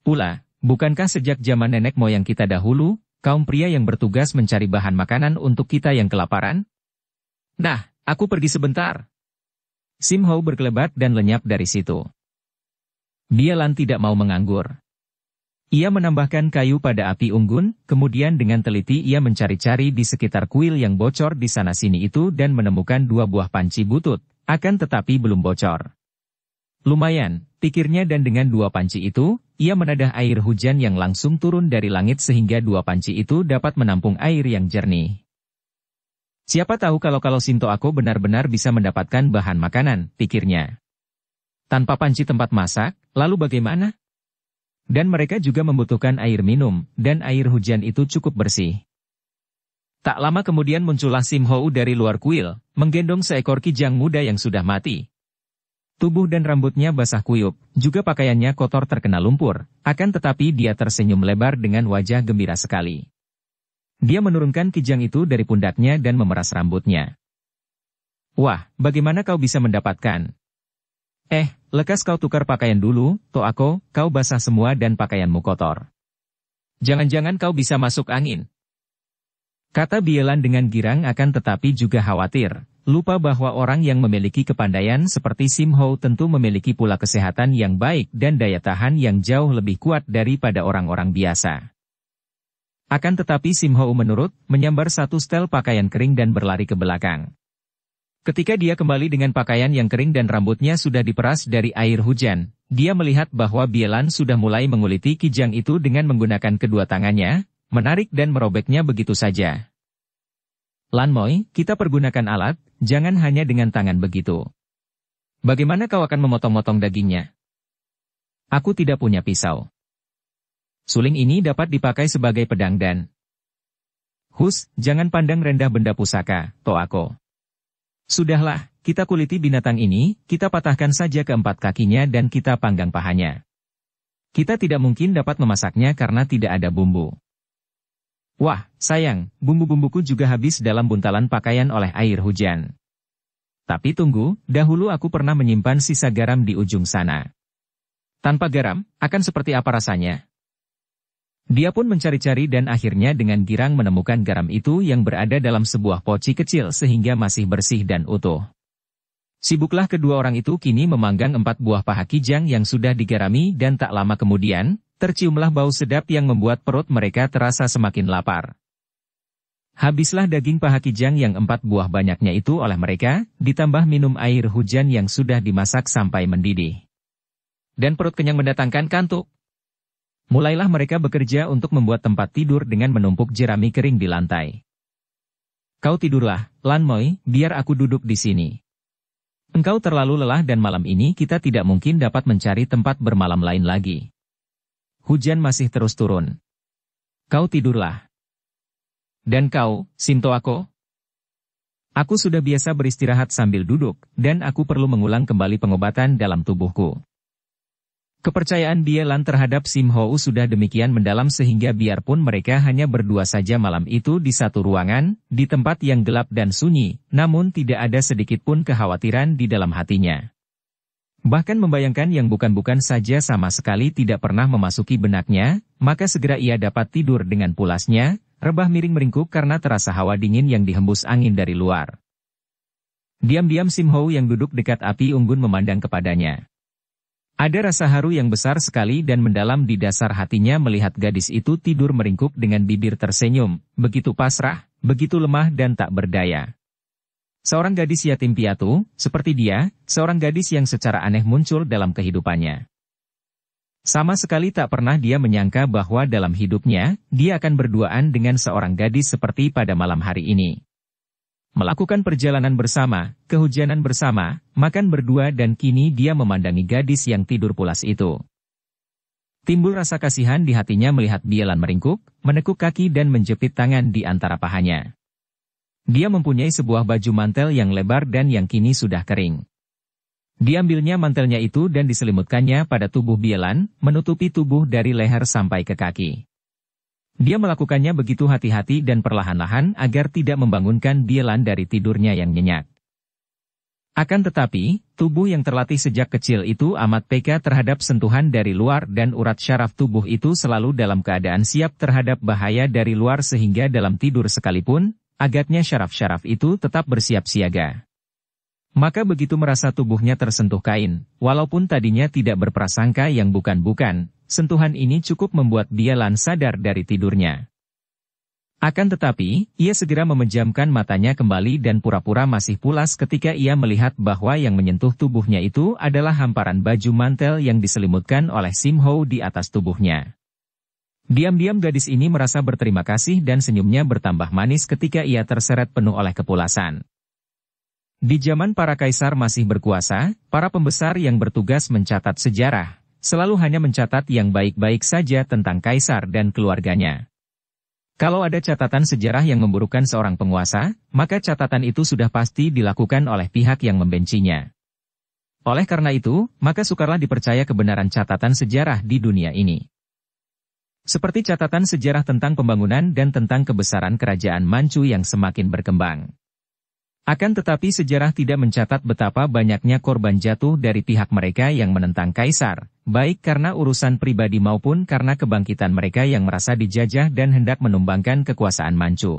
Pula, bukankah sejak zaman nenek moyang kita dahulu, kaum pria yang bertugas mencari bahan makanan untuk kita yang kelaparan? Nah, aku pergi sebentar. Sim Ho berkelebat dan lenyap dari situ. Bie Lan tidak mau menganggur. Ia menambahkan kayu pada api unggun, kemudian dengan teliti ia mencari-cari di sekitar kuil yang bocor di sana-sini itu dan menemukan 2 buah panci butut, akan tetapi belum bocor. Lumayan, pikirnya dan dengan 2 panci itu, ia menadah air hujan yang langsung turun dari langit sehingga 2 panci itu dapat menampung air yang jernih. Siapa tahu kalau Sinto aku benar-benar bisa mendapatkan bahan makanan, pikirnya. Tanpa panci tempat masak, lalu bagaimana? Dan mereka juga membutuhkan air minum, dan air hujan itu cukup bersih. Tak lama kemudian muncullah Sim Ho dari luar kuil, menggendong seekor kijang muda yang sudah mati. Tubuh dan rambutnya basah kuyup, juga pakaiannya kotor terkena lumpur, akan tetapi dia tersenyum lebar dengan wajah gembira sekali. Dia menurunkan kijang itu dari pundaknya dan memeras rambutnya. Wah, bagaimana kau bisa mendapatkan? Lekas kau tukar pakaian dulu, Toako, kau basah semua dan pakaianmu kotor. Jangan-jangan kau bisa masuk angin. Kata Bie Lan dengan girang akan tetapi juga khawatir. Lupa bahwa orang yang memiliki kepandaian seperti Sim Ho tentu memiliki pula kesehatan yang baik dan daya tahan yang jauh lebih kuat daripada orang-orang biasa. Akan tetapi Sim Ho menurut, menyambar satu setel pakaian kering dan berlari ke belakang. Ketika dia kembali dengan pakaian yang kering dan rambutnya sudah diperas dari air hujan, dia melihat bahwa Bie Lan sudah mulai menguliti kijang itu dengan menggunakan kedua tangannya, menarik dan merobeknya begitu saja. Lan Moi, kita pergunakan alat, jangan hanya dengan tangan begitu. Bagaimana kau akan memotong-motong dagingnya? Aku tidak punya pisau. Suling ini dapat dipakai sebagai pedang dan... jangan pandang rendah benda pusaka, Toako. Sudahlah, kita kuliti binatang ini, kita patahkan saja keempat kakinya dan kita panggang pahanya. Kita tidak mungkin dapat memasaknya karena tidak ada bumbu. Wah, sayang, bumbu-bumbuku juga habis dalam buntalan pakaian oleh air hujan. Tapi tunggu, dahulu aku pernah menyimpan sisa garam di ujung sana. Tanpa garam, akan seperti apa rasanya? Dia pun mencari-cari dan akhirnya dengan girang menemukan garam itu yang berada dalam sebuah poci kecil sehingga masih bersih dan utuh. Sibuklah kedua orang itu kini memanggang 4 buah paha kijang yang sudah digarami dan tak lama kemudian, terciumlah bau sedap yang membuat perut mereka terasa semakin lapar. Habislah daging paha kijang yang 4 buah banyaknya itu oleh mereka, ditambah minum air hujan yang sudah dimasak sampai mendidih. Dan perut kenyang mendatangkan kantuk. Mulailah mereka bekerja untuk membuat tempat tidur dengan menumpuk jerami kering di lantai. Kau tidurlah, Lan Moi, biar aku duduk di sini. Engkau terlalu lelah dan malam ini kita tidak mungkin dapat mencari tempat bermalam lain lagi. Hujan masih terus turun. Kau tidurlah. Dan kau, Sinto aku? Aku sudah biasa beristirahat sambil duduk, dan aku perlu mengulang kembali pengobatan dalam tubuhku. Kepercayaan Bie Lan terhadap Sim Ho sudah demikian mendalam sehingga biarpun mereka hanya berdua saja malam itu di satu ruangan, di tempat yang gelap dan sunyi, namun tidak ada sedikit pun kekhawatiran di dalam hatinya. Bahkan membayangkan yang bukan-bukan saja sama sekali tidak pernah memasuki benaknya, maka segera ia dapat tidur dengan pulasnya, rebah miring meringkuk karena terasa hawa dingin yang dihembus angin dari luar. Diam-diam Sim Ho yang duduk dekat api unggun memandang kepadanya. Ada rasa haru yang besar sekali dan mendalam di dasar hatinya melihat gadis itu tidur meringkuk dengan bibir tersenyum, begitu pasrah, begitu lemah dan tak berdaya. Seorang gadis yatim piatu, seperti dia, seorang gadis yang secara aneh muncul dalam kehidupannya. Sama sekali tak pernah dia menyangka bahwa dalam hidupnya, dia akan berduaan dengan seorang gadis seperti pada malam hari ini. Melakukan perjalanan bersama, kehujanan bersama, makan berdua dan kini dia memandangi gadis yang tidur pulas itu. Timbul rasa kasihan di hatinya melihat Bielan meringkuk, menekuk kaki dan menjepit tangan di antara pahanya. Dia mempunyai sebuah baju mantel yang lebar dan yang kini sudah kering. Diambilnya mantelnya itu dan diselimutkannya pada tubuh Bielan, menutupi tubuh dari leher sampai ke kaki. Dia melakukannya begitu hati-hati dan perlahan-lahan agar tidak membangunkan Bielan dari tidurnya yang nyenyak. Akan tetapi, tubuh yang terlatih sejak kecil itu amat peka terhadap sentuhan dari luar dan urat syaraf tubuh itu selalu dalam keadaan siap terhadap bahaya dari luar sehingga dalam tidur sekalipun, agaknya syaraf-syaraf itu tetap bersiap siaga. Maka begitu merasa tubuhnya tersentuh kain, walaupun tadinya tidak berprasangka yang bukan-bukan, sentuhan ini cukup membuat Bielan sadar dari tidurnya. Akan tetapi, ia segera memejamkan matanya kembali dan pura-pura masih pulas ketika ia melihat bahwa yang menyentuh tubuhnya itu adalah hamparan baju mantel yang diselimutkan oleh Sim Ho di atas tubuhnya. Diam-diam gadis ini merasa berterima kasih dan senyumnya bertambah manis ketika ia terseret penuh oleh kepulasan. Di zaman para kaisar masih berkuasa, para pembesar yang bertugas mencatat sejarah, selalu hanya mencatat yang baik-baik saja tentang kaisar dan keluarganya. Kalau ada catatan sejarah yang memburukkan seorang penguasa, maka catatan itu sudah pasti dilakukan oleh pihak yang membencinya. Oleh karena itu, maka sukarlah dipercaya kebenaran catatan sejarah di dunia ini. Seperti catatan sejarah tentang pembangunan dan tentang kebesaran kerajaan Manchu yang semakin berkembang. Akan tetapi sejarah tidak mencatat betapa banyaknya korban jatuh dari pihak mereka yang menentang kaisar, baik karena urusan pribadi maupun karena kebangkitan mereka yang merasa dijajah dan hendak menumbangkan kekuasaan Manchu.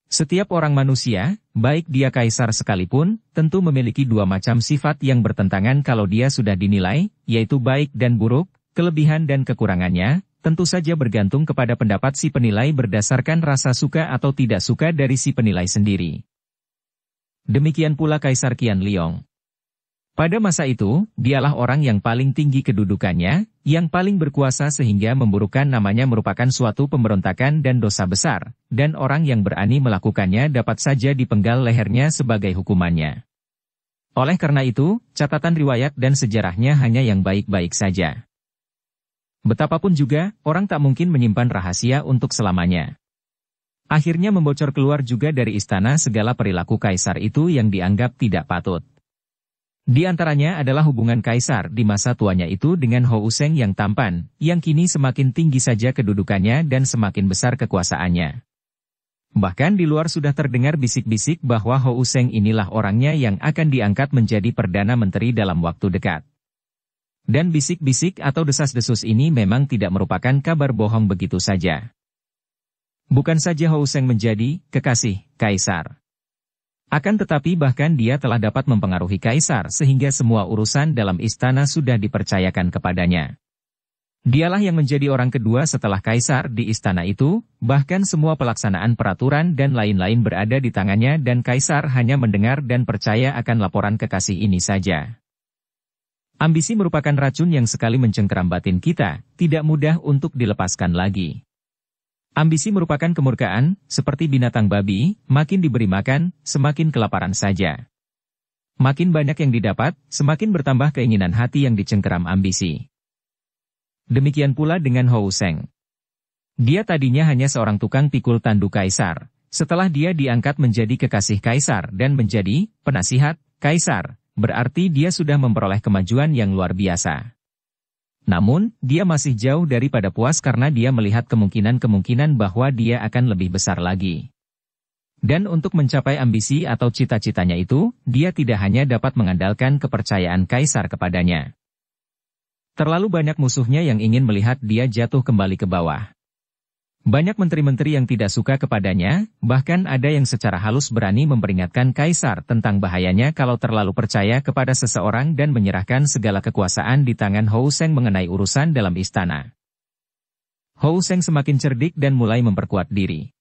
Setiap orang manusia, baik dia kaisar sekalipun, tentu memiliki dua macam sifat yang bertentangan kalau dia sudah dinilai, yaitu baik dan buruk, kelebihan dan kekurangannya, tentu saja bergantung kepada pendapat si penilai berdasarkan rasa suka atau tidak suka dari si penilai sendiri. Demikian pula Kaisar Qianliong. Pada masa itu, dialah orang yang paling tinggi kedudukannya, yang paling berkuasa sehingga memburukkan namanya merupakan suatu pemberontakan dan dosa besar, dan orang yang berani melakukannya dapat saja dipenggal lehernya sebagai hukumannya. Oleh karena itu, catatan riwayat dan sejarahnya hanya yang baik-baik saja. Betapapun juga, orang tak mungkin menyimpan rahasia untuk selamanya. Akhirnya membocor keluar juga dari istana segala perilaku kaisar itu yang dianggap tidak patut. Di antaranya adalah hubungan kaisar di masa tuanya itu dengan Hou Seng yang tampan, yang kini semakin tinggi saja kedudukannya dan semakin besar kekuasaannya. Bahkan di luar sudah terdengar bisik-bisik bahwa Hou Seng inilah orangnya yang akan diangkat menjadi Perdana Menteri dalam waktu dekat. Dan bisik-bisik atau desas-desus ini memang tidak merupakan kabar bohong begitu saja. Bukan saja Hou Seng menjadi kekasih kaisar. Akan tetapi bahkan dia telah dapat mempengaruhi kaisar sehingga semua urusan dalam istana sudah dipercayakan kepadanya. Dialah yang menjadi orang kedua setelah kaisar di istana itu, bahkan semua pelaksanaan peraturan dan lain-lain berada di tangannya dan kaisar hanya mendengar dan percaya akan laporan kekasih ini saja. Ambisi merupakan racun yang sekali mencengkeram batin kita, tidak mudah untuk dilepaskan lagi. Ambisi merupakan kemurkaan, seperti binatang babi, makin diberi makan, semakin kelaparan saja. Makin banyak yang didapat, semakin bertambah keinginan hati yang dicengkeram ambisi. Demikian pula dengan Hou Seng. Dia tadinya hanya seorang tukang pikul tanduk kaisar, setelah dia diangkat menjadi kekasih kaisar dan menjadi penasihat kaisar, berarti dia sudah memperoleh kemajuan yang luar biasa. Namun, dia masih jauh daripada puas karena dia melihat kemungkinan-kemungkinan bahwa dia akan lebih besar lagi. Dan untuk mencapai ambisi atau cita-citanya itu, dia tidak hanya dapat mengandalkan kepercayaan kaisar kepadanya. Terlalu banyak musuhnya yang ingin melihat dia jatuh kembali ke bawah. Banyak menteri-menteri yang tidak suka kepadanya, bahkan ada yang secara halus berani memperingatkan kaisar tentang bahayanya kalau terlalu percaya kepada seseorang dan menyerahkan segala kekuasaan di tangan Hou Seng mengenai urusan dalam istana. Hou Seng semakin cerdik dan mulai memperkuat diri.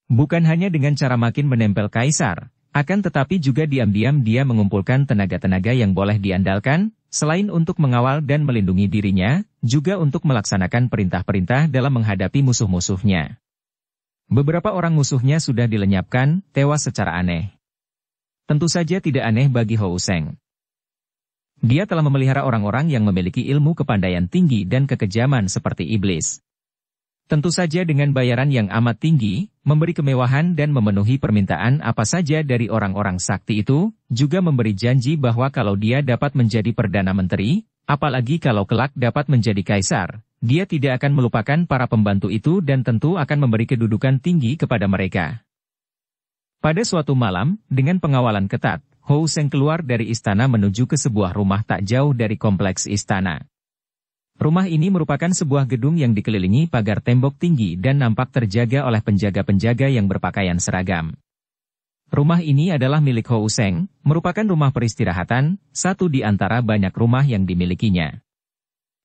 Bukan hanya dengan cara makin menempel kaisar, akan tetapi juga diam-diam dia mengumpulkan tenaga-tenaga yang boleh diandalkan, selain untuk mengawal dan melindungi dirinya, juga untuk melaksanakan perintah-perintah dalam menghadapi musuh-musuhnya. Beberapa orang musuhnya sudah dilenyapkan, tewas secara aneh. Tentu saja tidak aneh bagi Hou Seng. Dia telah memelihara orang-orang yang memiliki ilmu kepandaian tinggi dan kekejaman seperti iblis. Tentu saja dengan bayaran yang amat tinggi, memberi kemewahan dan memenuhi permintaan apa saja dari orang-orang sakti itu, juga memberi janji bahwa kalau dia dapat menjadi Perdana Menteri, apalagi kalau kelak dapat menjadi kaisar, dia tidak akan melupakan para pembantu itu dan tentu akan memberi kedudukan tinggi kepada mereka. Pada suatu malam, dengan pengawalan ketat, Hou Seng keluar dari istana menuju ke sebuah rumah tak jauh dari kompleks istana. Rumah ini merupakan sebuah gedung yang dikelilingi pagar tembok tinggi dan nampak terjaga oleh penjaga-penjaga yang berpakaian seragam. Rumah ini adalah milik Hou Seng, merupakan rumah peristirahatan, satu di antara banyak rumah yang dimilikinya.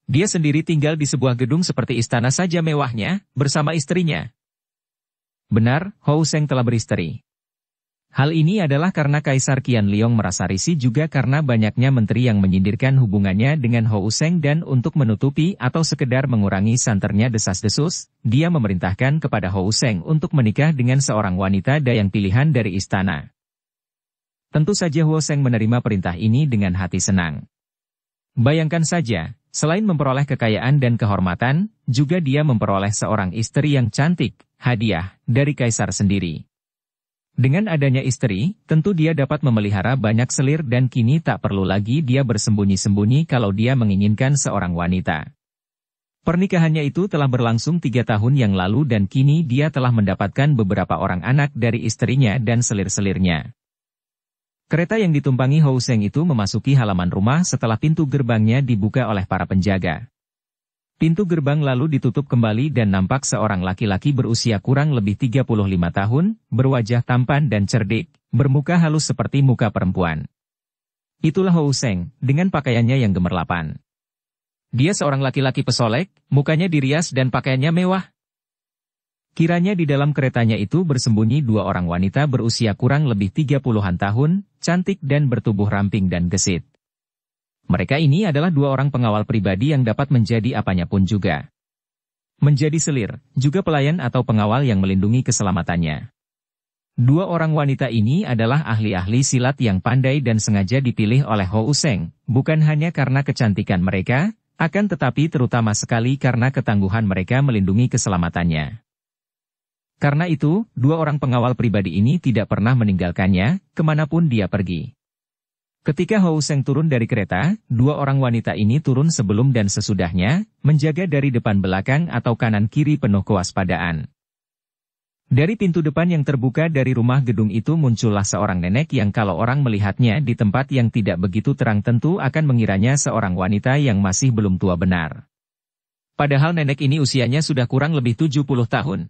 Dia sendiri tinggal di sebuah gedung seperti istana saja mewahnya, bersama istrinya. Benar, Hou Seng telah beristri. Hal ini adalah karena Kaisar Qianliong merasa risih juga karena banyaknya menteri yang menyindirkan hubungannya dengan Hou Seng dan untuk menutupi atau sekedar mengurangi santernya desas-desus, dia memerintahkan kepada Hou Seng untuk menikah dengan seorang wanita dayang pilihan dari istana. Tentu saja Hou Seng menerima perintah ini dengan hati senang. Bayangkan saja, selain memperoleh kekayaan dan kehormatan, juga dia memperoleh seorang istri yang cantik, hadiah dari Kaisar sendiri. Dengan adanya istri, tentu dia dapat memelihara banyak selir dan kini tak perlu lagi dia bersembunyi-sembunyi kalau dia menginginkan seorang wanita. Pernikahannya itu telah berlangsung 3 tahun yang lalu dan kini dia telah mendapatkan beberapa orang anak dari istrinya dan selir-selirnya. Kereta yang ditumpangi Hou Seng itu memasuki halaman rumah setelah pintu gerbangnya dibuka oleh para penjaga. Pintu gerbang lalu ditutup kembali dan nampak seorang laki-laki berusia kurang lebih 35 tahun, berwajah tampan dan cerdik, bermuka halus seperti muka perempuan. Itulah Hou Seng, dengan pakaiannya yang gemerlapan. Dia seorang laki-laki pesolek, mukanya dirias dan pakaiannya mewah. Kiranya di dalam keretanya itu bersembunyi 2 orang wanita berusia kurang lebih 30-an tahun, cantik dan bertubuh ramping dan gesit. Mereka ini adalah 2 orang pengawal pribadi yang dapat menjadi apanya pun juga. Menjadi selir, juga pelayan atau pengawal yang melindungi keselamatannya. 2 orang wanita ini adalah ahli-ahli silat yang pandai dan sengaja dipilih oleh Hou Seng, bukan hanya karena kecantikan mereka, akan tetapi terutama sekali karena ketangguhan mereka melindungi keselamatannya. Karena itu, 2 orang pengawal pribadi ini tidak pernah meninggalkannya, kemanapun dia pergi. Ketika Hou Seng turun dari kereta, 2 orang wanita ini turun sebelum dan sesudahnya, menjaga dari depan belakang atau kanan kiri penuh kewaspadaan. Dari pintu depan yang terbuka dari rumah gedung itu muncullah seorang nenek yang kalau orang melihatnya di tempat yang tidak begitu terang tentu akan mengiranya seorang wanita yang masih belum tua benar. Padahal nenek ini usianya sudah kurang lebih 70 tahun.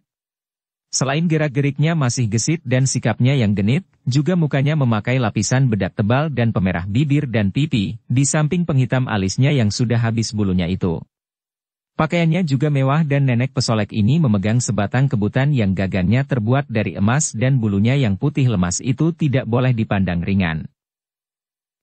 Selain gerak-geriknya masih gesit dan sikapnya yang genit, juga mukanya memakai lapisan bedak tebal dan pemerah bibir dan pipi, di samping penghitam alisnya yang sudah habis bulunya itu. Pakaiannya juga mewah dan nenek pesolek ini memegang sebatang kebutan yang gagannya terbuat dari emas dan bulunya yang putih lemas itu tidak boleh dipandang ringan.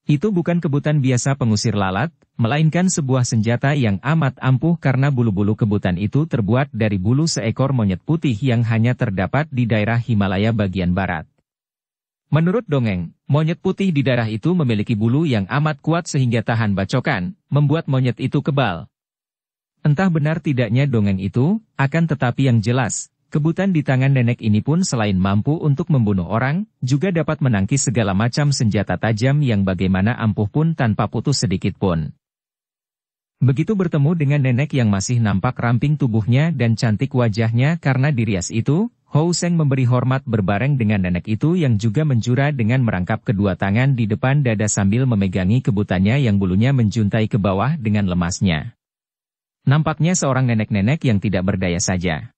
Itu bukan kebutan biasa pengusir lalat, melainkan sebuah senjata yang amat ampuh karena bulu-bulu kebutan itu terbuat dari bulu seekor monyet putih yang hanya terdapat di daerah Himalaya bagian barat. Menurut dongeng, monyet putih di daerah itu memiliki bulu yang amat kuat sehingga tahan bacokan, membuat monyet itu kebal. Entah benar tidaknya dongeng itu, akan tetapi yang jelas, kebutan di tangan nenek ini pun selain mampu untuk membunuh orang, juga dapat menangkis segala macam senjata tajam yang bagaimana ampuh pun tanpa putus sedikit pun. Begitu bertemu dengan nenek yang masih nampak ramping tubuhnya dan cantik wajahnya karena dirias itu, Hou Seng memberi hormat berbareng dengan nenek itu yang juga menjura dengan merangkap kedua tangan di depan dada sambil memegangi kebutannya yang bulunya menjuntai ke bawah dengan lemasnya. Nampaknya seorang nenek-nenek yang tidak berdaya saja.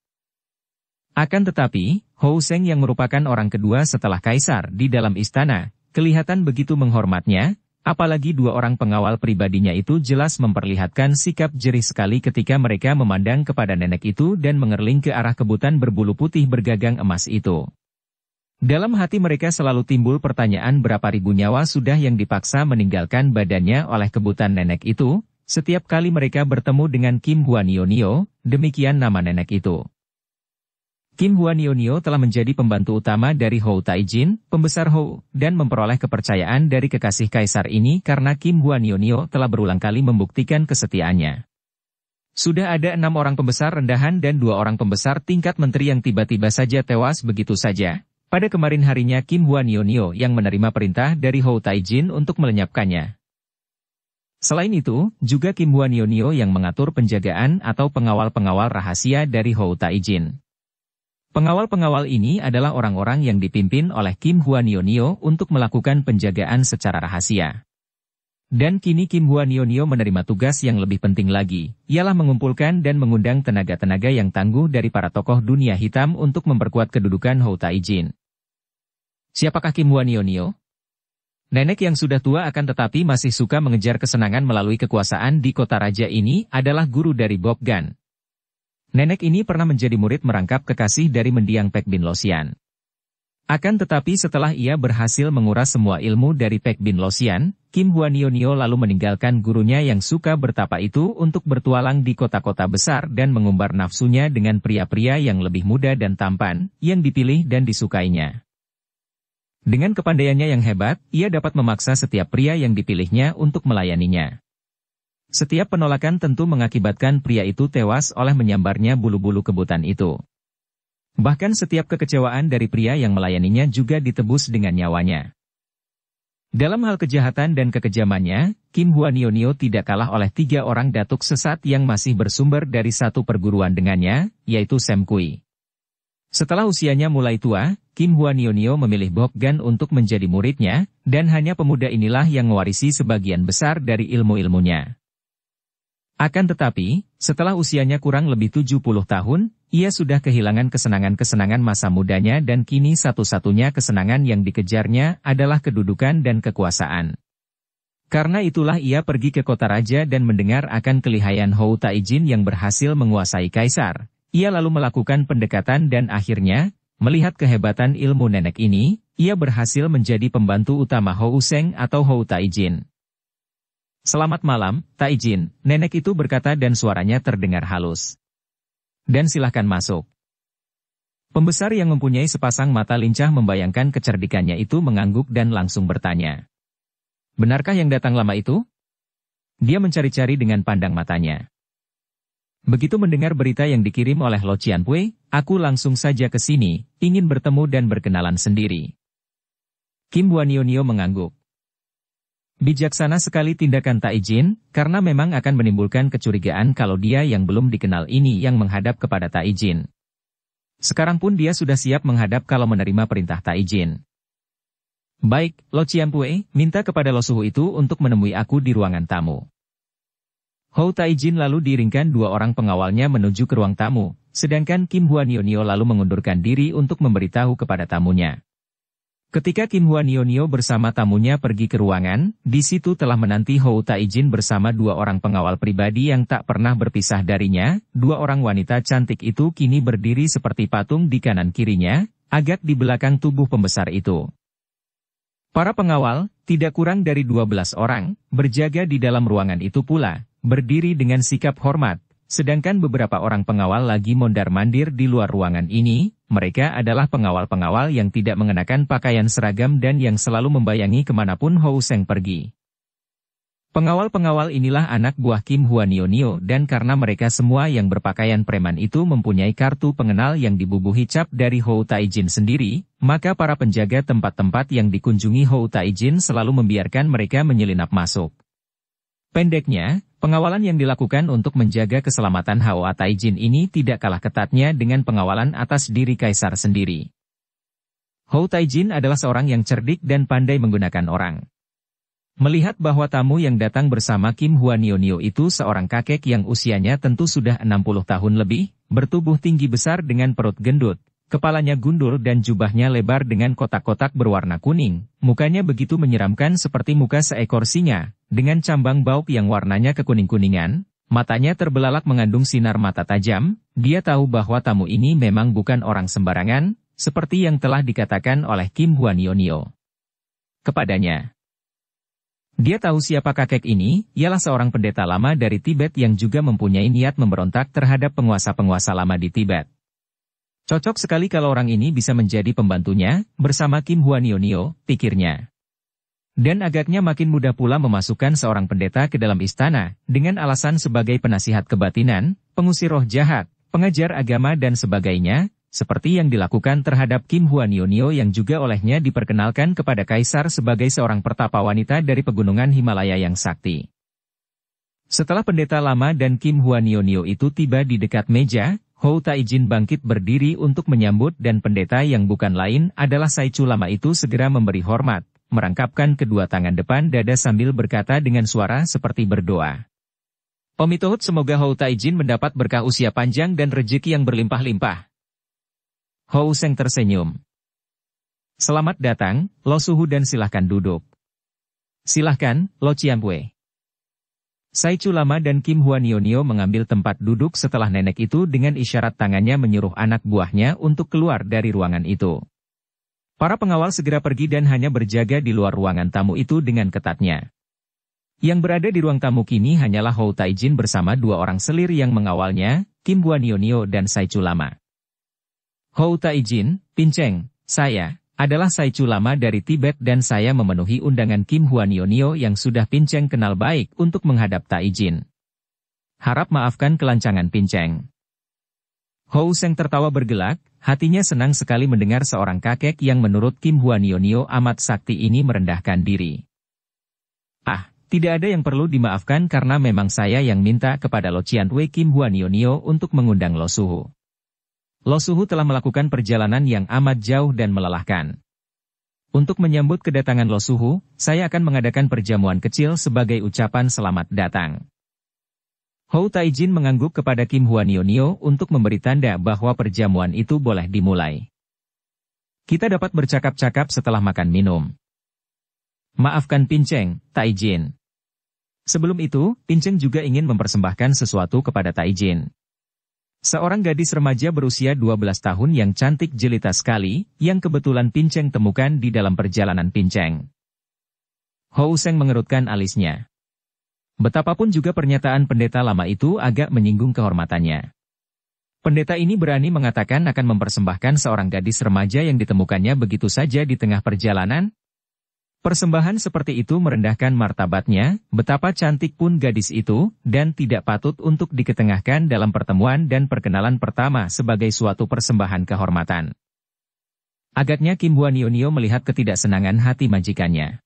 Akan tetapi, Hou Seng yang merupakan orang kedua setelah kaisar di dalam istana, kelihatan begitu menghormatnya, apalagi dua orang pengawal pribadinya itu jelas memperlihatkan sikap jerih sekali ketika mereka memandang kepada nenek itu dan mengerling ke arah kebutan berbulu putih bergagang emas itu. Dalam hati mereka selalu timbul pertanyaan berapa ribu nyawa sudah yang dipaksa meninggalkan badannya oleh kebutan nenek itu, setiap kali mereka bertemu dengan Kim Huanionio, demikian nama nenek itu. Kim Huanionio telah menjadi pembantu utama dari Hou Taijin, pembesar Hou, dan memperoleh kepercayaan dari kekasih kaisar ini karena Kim Huanionio telah berulang kali membuktikan kesetiaannya. Sudah ada 6 orang pembesar rendahan dan 2 orang pembesar tingkat menteri yang tiba-tiba saja tewas begitu saja. Pada kemarin harinya Kim Huanionio yang menerima perintah dari Hou Taijin untuk melenyapkannya. Selain itu, juga Kim Huanionio yang mengatur penjagaan atau pengawal-pengawal rahasia dari Hou Taijin. Pengawal-pengawal ini adalah orang-orang yang dipimpin oleh Kim Huanionio untuk melakukan penjagaan secara rahasia. Dan kini Kim Huanionio menerima tugas yang lebih penting lagi, ialah mengumpulkan dan mengundang tenaga-tenaga yang tangguh dari para tokoh dunia hitam untuk memperkuat kedudukan Hou Taijin. Siapakah Kim Huanionio? Nenek yang sudah tua akan tetapi masih suka mengejar kesenangan melalui kekuasaan di kota raja ini adalah guru dari Bob Gan. Nenek ini pernah menjadi murid merangkap kekasih dari mendiang Pek Bin Losian. Akan tetapi setelah ia berhasil menguras semua ilmu dari Pek Bin Losian, Kim Huanionio lalu meninggalkan gurunya yang suka bertapa itu untuk bertualang di kota-kota besar dan mengumbar nafsunya dengan pria-pria yang lebih muda dan tampan, yang dipilih dan disukainya. Dengan kepandaiannya yang hebat, ia dapat memaksa setiap pria yang dipilihnya untuk melayaninya. Setiap penolakan tentu mengakibatkan pria itu tewas oleh menyambarnya bulu-bulu kebutan itu. Bahkan setiap kekecewaan dari pria yang melayaninya juga ditebus dengan nyawanya. Dalam hal kejahatan dan kekejamannya, Kim Huanionio tidak kalah oleh 3 orang datuk sesat yang masih bersumber dari satu perguruan dengannya, yaitu Sam Kui. Setelah usianya mulai tua, Kim Huanionio memilih Bob Gan untuk menjadi muridnya, dan hanya pemuda inilah yang mewarisi sebagian besar dari ilmu-ilmunya. Akan tetapi, setelah usianya kurang lebih 70 tahun, ia sudah kehilangan kesenangan-kesenangan masa mudanya dan kini satu-satunya kesenangan yang dikejarnya adalah kedudukan dan kekuasaan. Karena itulah ia pergi ke kota raja dan mendengar akan kelihayan Hou Taijin yang berhasil menguasai kaisar. Ia lalu melakukan pendekatan dan akhirnya, melihat kehebatan ilmu nenek ini, ia berhasil menjadi pembantu utama Hou Seng atau Hou Taijin. Selamat malam, Taijin, nenek itu berkata dan suaranya terdengar halus. Dan silahkan masuk. Pembesar yang mempunyai sepasang mata lincah membayangkan kecerdikannya itu mengangguk dan langsung bertanya. Benarkah yang datang lama itu? Dia mencari-cari dengan pandang matanya. Begitu mendengar berita yang dikirim oleh Lo Qianpui, aku langsung saja ke sini, ingin bertemu dan berkenalan sendiri. Kim Huanionio mengangguk. Bijaksana sekali tindakan Taijin, karena memang akan menimbulkan kecurigaan kalau dia yang belum dikenal ini yang menghadap kepada Taijin. Sekarang pun dia sudah siap menghadap kalau menerima perintah Taijin. Baik, Lo Qianpui, minta kepada Lo Suhu itu untuk menemui aku di ruangan tamu. Hou Taijin lalu diiringkan 2 orang pengawalnya menuju ke ruang tamu, sedangkan Kim Huanionio lalu mengundurkan diri untuk memberitahu kepada tamunya. Ketika Kim Huanionio bersama tamunya pergi ke ruangan, di situ telah menanti Hou Taijin bersama 2 orang pengawal pribadi yang tak pernah berpisah darinya. 2 orang wanita cantik itu kini berdiri seperti patung di kanan kirinya, agak di belakang tubuh pembesar itu. Para pengawal, tidak kurang dari 12 orang, berjaga di dalam ruangan itu pula, berdiri dengan sikap hormat. Sedangkan beberapa orang pengawal lagi mondar-mandir di luar ruangan ini, mereka adalah pengawal-pengawal yang tidak mengenakan pakaian seragam dan yang selalu membayangi kemanapun Hou Seng pergi. Pengawal-pengawal inilah anak buah Kim Huanionio dan karena mereka semua yang berpakaian preman itu mempunyai kartu pengenal yang dibubuhi cap dari Hou Taijin sendiri, maka para penjaga tempat-tempat yang dikunjungi Hou Taijin selalu membiarkan mereka menyelinap masuk. Pendeknya, pengawalan yang dilakukan untuk menjaga keselamatan Hou Taijin ini tidak kalah ketatnya dengan pengawalan atas diri kaisar sendiri. Hou Taijin adalah seorang yang cerdik dan pandai menggunakan orang. Melihat bahwa tamu yang datang bersama Kim Huanionio itu seorang kakek yang usianya tentu sudah 60 tahun lebih, bertubuh tinggi besar dengan perut gendut, Kepalanya gundul dan jubahnya lebar dengan kotak-kotak berwarna kuning. Mukanya begitu menyeramkan seperti muka seekor singa, dengan cambang bauk yang warnanya kekuning-kuningan. Matanya terbelalak mengandung sinar mata tajam. Dia tahu bahwa tamu ini memang bukan orang sembarangan, seperti yang telah dikatakan oleh Kim Hwanionio kepadanya. Dia tahu siapa kakek ini, ialah seorang pendeta lama dari Tibet yang juga mempunyai niat memberontak terhadap penguasa-penguasa lama di Tibet. Cocok sekali kalau orang ini bisa menjadi pembantunya, bersama Kim Hwanionio, pikirnya. Dan agaknya makin mudah pula memasukkan seorang pendeta ke dalam istana, dengan alasan sebagai penasihat kebatinan, pengusir roh jahat, pengajar agama dan sebagainya, seperti yang dilakukan terhadap Kim Hwanionio yang juga olehnya diperkenalkan kepada Kaisar sebagai seorang pertapa wanita dari pegunungan Himalaya yang sakti. Setelah pendeta lama dan Kim Hwanionio itu tiba di dekat meja, Hou Taijin bangkit berdiri untuk menyambut dan pendeta yang bukan lain adalah Saichu lama itu segera memberi hormat, merangkapkan kedua tangan depan dada sambil berkata dengan suara seperti berdoa. Omitohut, semoga Hou Taijin mendapat berkah usia panjang dan rezeki yang berlimpah-limpah. Hou Seng tersenyum. Selamat datang, Lo Suhu, dan silahkan duduk. Silahkan, Lo Qianwei. Saichu lama dan Kim Hwanionio mengambil tempat duduk setelah nenek itu dengan isyarat tangannya menyuruh anak buahnya untuk keluar dari ruangan itu. Para pengawal segera pergi dan hanya berjaga di luar ruangan tamu itu dengan ketatnya. Yang berada di ruang tamu kini hanyalah Hou Taijin bersama dua orang selir yang mengawalnya, Kim Hwanionio dan Saichu lama. Hou Taijin, Pinceng, saya adalah Saichu lama dari Tibet dan saya memenuhi undangan Kim Hwanionio yang sudah Pinceng kenal baik untuk menghadap Taijin. Harap maafkan kelancangan Pinceng. Hou Seng tertawa bergelak, hatinya senang sekali mendengar seorang kakek yang menurut Kim Hwanionio amat sakti ini merendahkan diri. Ah, tidak ada yang perlu dimaafkan karena memang saya yang minta kepada Lo Qianwei Kim Hwanionio untuk mengundang Lo Suhu. Lo Suhu telah melakukan perjalanan yang amat jauh dan melelahkan. Untuk menyambut kedatangan Lo Suhu, saya akan mengadakan perjamuan kecil sebagai ucapan selamat datang. Hou Taijin mengangguk kepada Kim Hwanionio untuk memberi tanda bahwa perjamuan itu boleh dimulai. Kita dapat bercakap-cakap setelah makan minum. Maafkan Pinceng, Taijin. Sebelum itu, Pinceng juga ingin mempersembahkan sesuatu kepada Taijin. Seorang gadis remaja berusia 12 tahun yang cantik jelita sekali, yang kebetulan Pinceng temukan di dalam perjalanan Pinceng. Hou Seng mengerutkan alisnya. Betapapun juga pernyataan pendeta lama itu agak menyinggung kehormatannya. Pendeta ini berani mengatakan akan mempersembahkan seorang gadis remaja yang ditemukannya begitu saja di tengah perjalanan? Persembahan seperti itu merendahkan martabatnya, betapa cantik pun gadis itu, dan tidak patut untuk diketengahkan dalam pertemuan dan perkenalan pertama sebagai suatu persembahan kehormatan. Agaknya Kim Hwanionio melihat ketidaksenangan hati majikannya.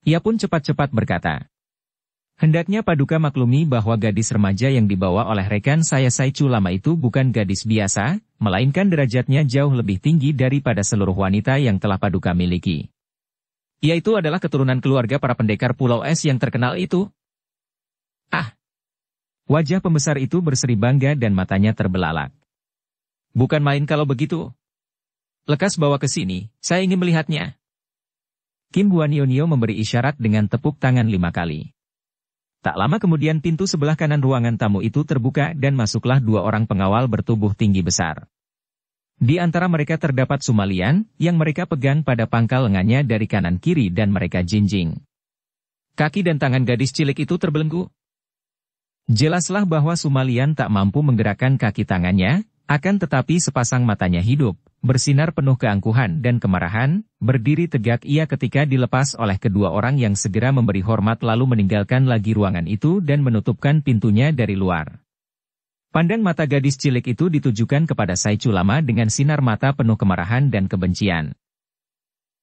Ia pun cepat-cepat berkata, hendaknya Paduka maklumi bahwa gadis remaja yang dibawa oleh rekan saya Saichu lama itu bukan gadis biasa, melainkan derajatnya jauh lebih tinggi daripada seluruh wanita yang telah Paduka miliki. Yaitu adalah keturunan keluarga para pendekar Pulau Es yang terkenal itu. Ah! Wajah pembesar itu berseri bangga dan matanya terbelalak. Bukan main kalau begitu. Lekas bawa ke sini, saya ingin melihatnya. Kim Hwanionio memberi isyarat dengan tepuk tangan 5 kali. Tak lama kemudian pintu sebelah kanan ruangan tamu itu terbuka dan masuklah 2 orang pengawal bertubuh tinggi besar. Di antara mereka terdapat Sumalian, yang mereka pegang pada pangkal lengannya dari kanan kiri dan mereka jinjing. Kaki dan tangan gadis cilik itu terbelenggu. Jelaslah bahwa Sumalian tak mampu menggerakkan kaki tangannya, akan tetapi sepasang matanya hidup, bersinar penuh keangkuhan dan kemarahan, berdiri tegak ia ketika dilepas oleh kedua orang yang segera memberi hormat lalu meninggalkan lagi ruangan itu dan menutupkan pintunya dari luar. Pandang mata gadis cilik itu ditujukan kepada Saichu lama dengan sinar mata penuh kemarahan dan kebencian.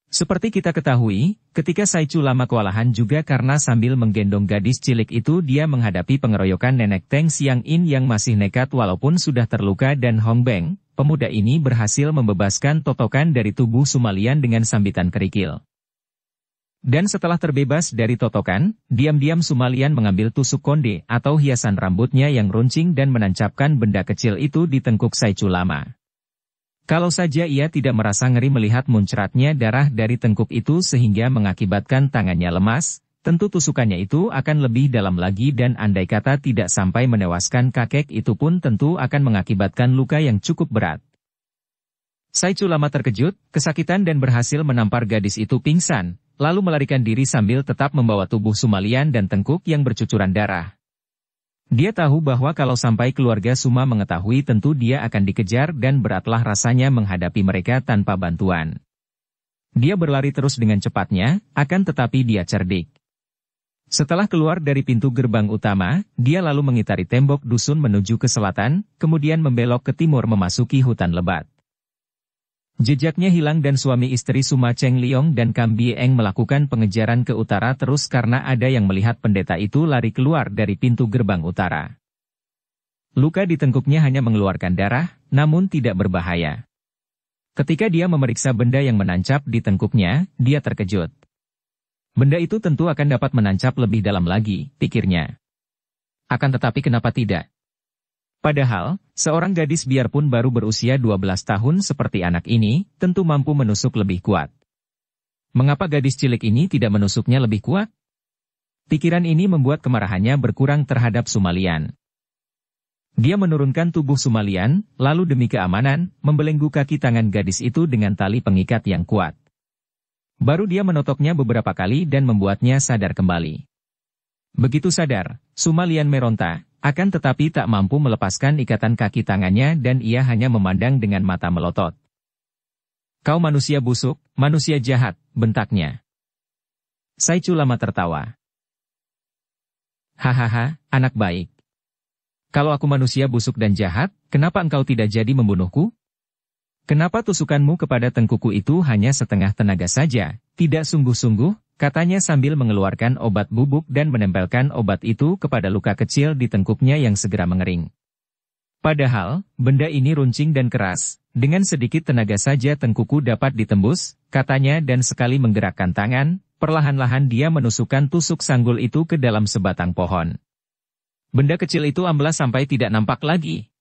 Seperti kita ketahui, ketika Saichu lama kewalahan juga karena sambil menggendong gadis cilik itu dia menghadapi pengeroyokan nenek Teng Xiang In yang masih nekat walaupun sudah terluka dan Hong Beng, pemuda ini berhasil membebaskan totokan dari tubuh Sumalian dengan sambitan kerikil. Dan setelah terbebas dari totokan, diam-diam Sumalian mengambil tusuk konde atau hiasan rambutnya yang runcing dan menancapkan benda kecil itu di tengkuk Saichu lama. Kalau saja ia tidak merasa ngeri melihat muncratnya darah dari tengkuk itu sehingga mengakibatkan tangannya lemas, tentu tusukannya itu akan lebih dalam lagi dan andai kata tidak sampai menewaskan kakek itu pun tentu akan mengakibatkan luka yang cukup berat. Sai Chulama terkejut, kesakitan dan berhasil menampar gadis itu pingsan, lalu melarikan diri sambil tetap membawa tubuh Sumalian dan tengkuk yang bercucuran darah. Dia tahu bahwa kalau sampai keluarga Suma mengetahui tentu dia akan dikejar dan beratlah rasanya menghadapi mereka tanpa bantuan. Dia berlari terus dengan cepatnya, akan tetapi dia cerdik. Setelah keluar dari pintu gerbang utama, dia lalu mengitari tembok dusun menuju ke selatan, kemudian membelok ke timur memasuki hutan lebat. Jejaknya hilang dan suami istri Suma Cheng Liong dan Kam Bieng melakukan pengejaran ke utara terus karena ada yang melihat pendeta itu lari keluar dari pintu gerbang utara. Luka di tengkuknya hanya mengeluarkan darah, namun tidak berbahaya. Ketika dia memeriksa benda yang menancap di tengkuknya, dia terkejut. Benda itu tentu akan dapat menancap lebih dalam lagi, pikirnya. Akan tetapi kenapa tidak? Padahal, seorang gadis biarpun baru berusia 12 tahun seperti anak ini, tentu mampu menusuk lebih kuat. Mengapa gadis cilik ini tidak menusuknya lebih kuat? Pikiran ini membuat kemarahannya berkurang terhadap Sumalian. Dia menurunkan tubuh Sumalian, lalu demi keamanan, membelenggu kaki tangan gadis itu dengan tali pengikat yang kuat. Baru dia menotoknya beberapa kali dan membuatnya sadar kembali. Begitu sadar, Sumalian meronta, akan tetapi tak mampu melepaskan ikatan kaki tangannya dan ia hanya memandang dengan mata melotot. Kau manusia busuk, manusia jahat, bentaknya. Sai Chulama tertawa. Hahaha, anak baik. Kalau aku manusia busuk dan jahat, kenapa engkau tidak jadi membunuhku? Kenapa tusukanmu kepada tengkuku itu hanya setengah tenaga saja, tidak sungguh-sungguh? Katanya sambil mengeluarkan obat bubuk dan menempelkan obat itu kepada luka kecil di tengkuknya yang segera mengering. Padahal, benda ini runcing dan keras, dengan sedikit tenaga saja tengkuku dapat ditembus, katanya dan sekali menggerakkan tangan, perlahan-lahan dia menusukkan tusuk sanggul itu ke dalam sebatang pohon. Benda kecil itu amblas sampai tidak nampak lagi.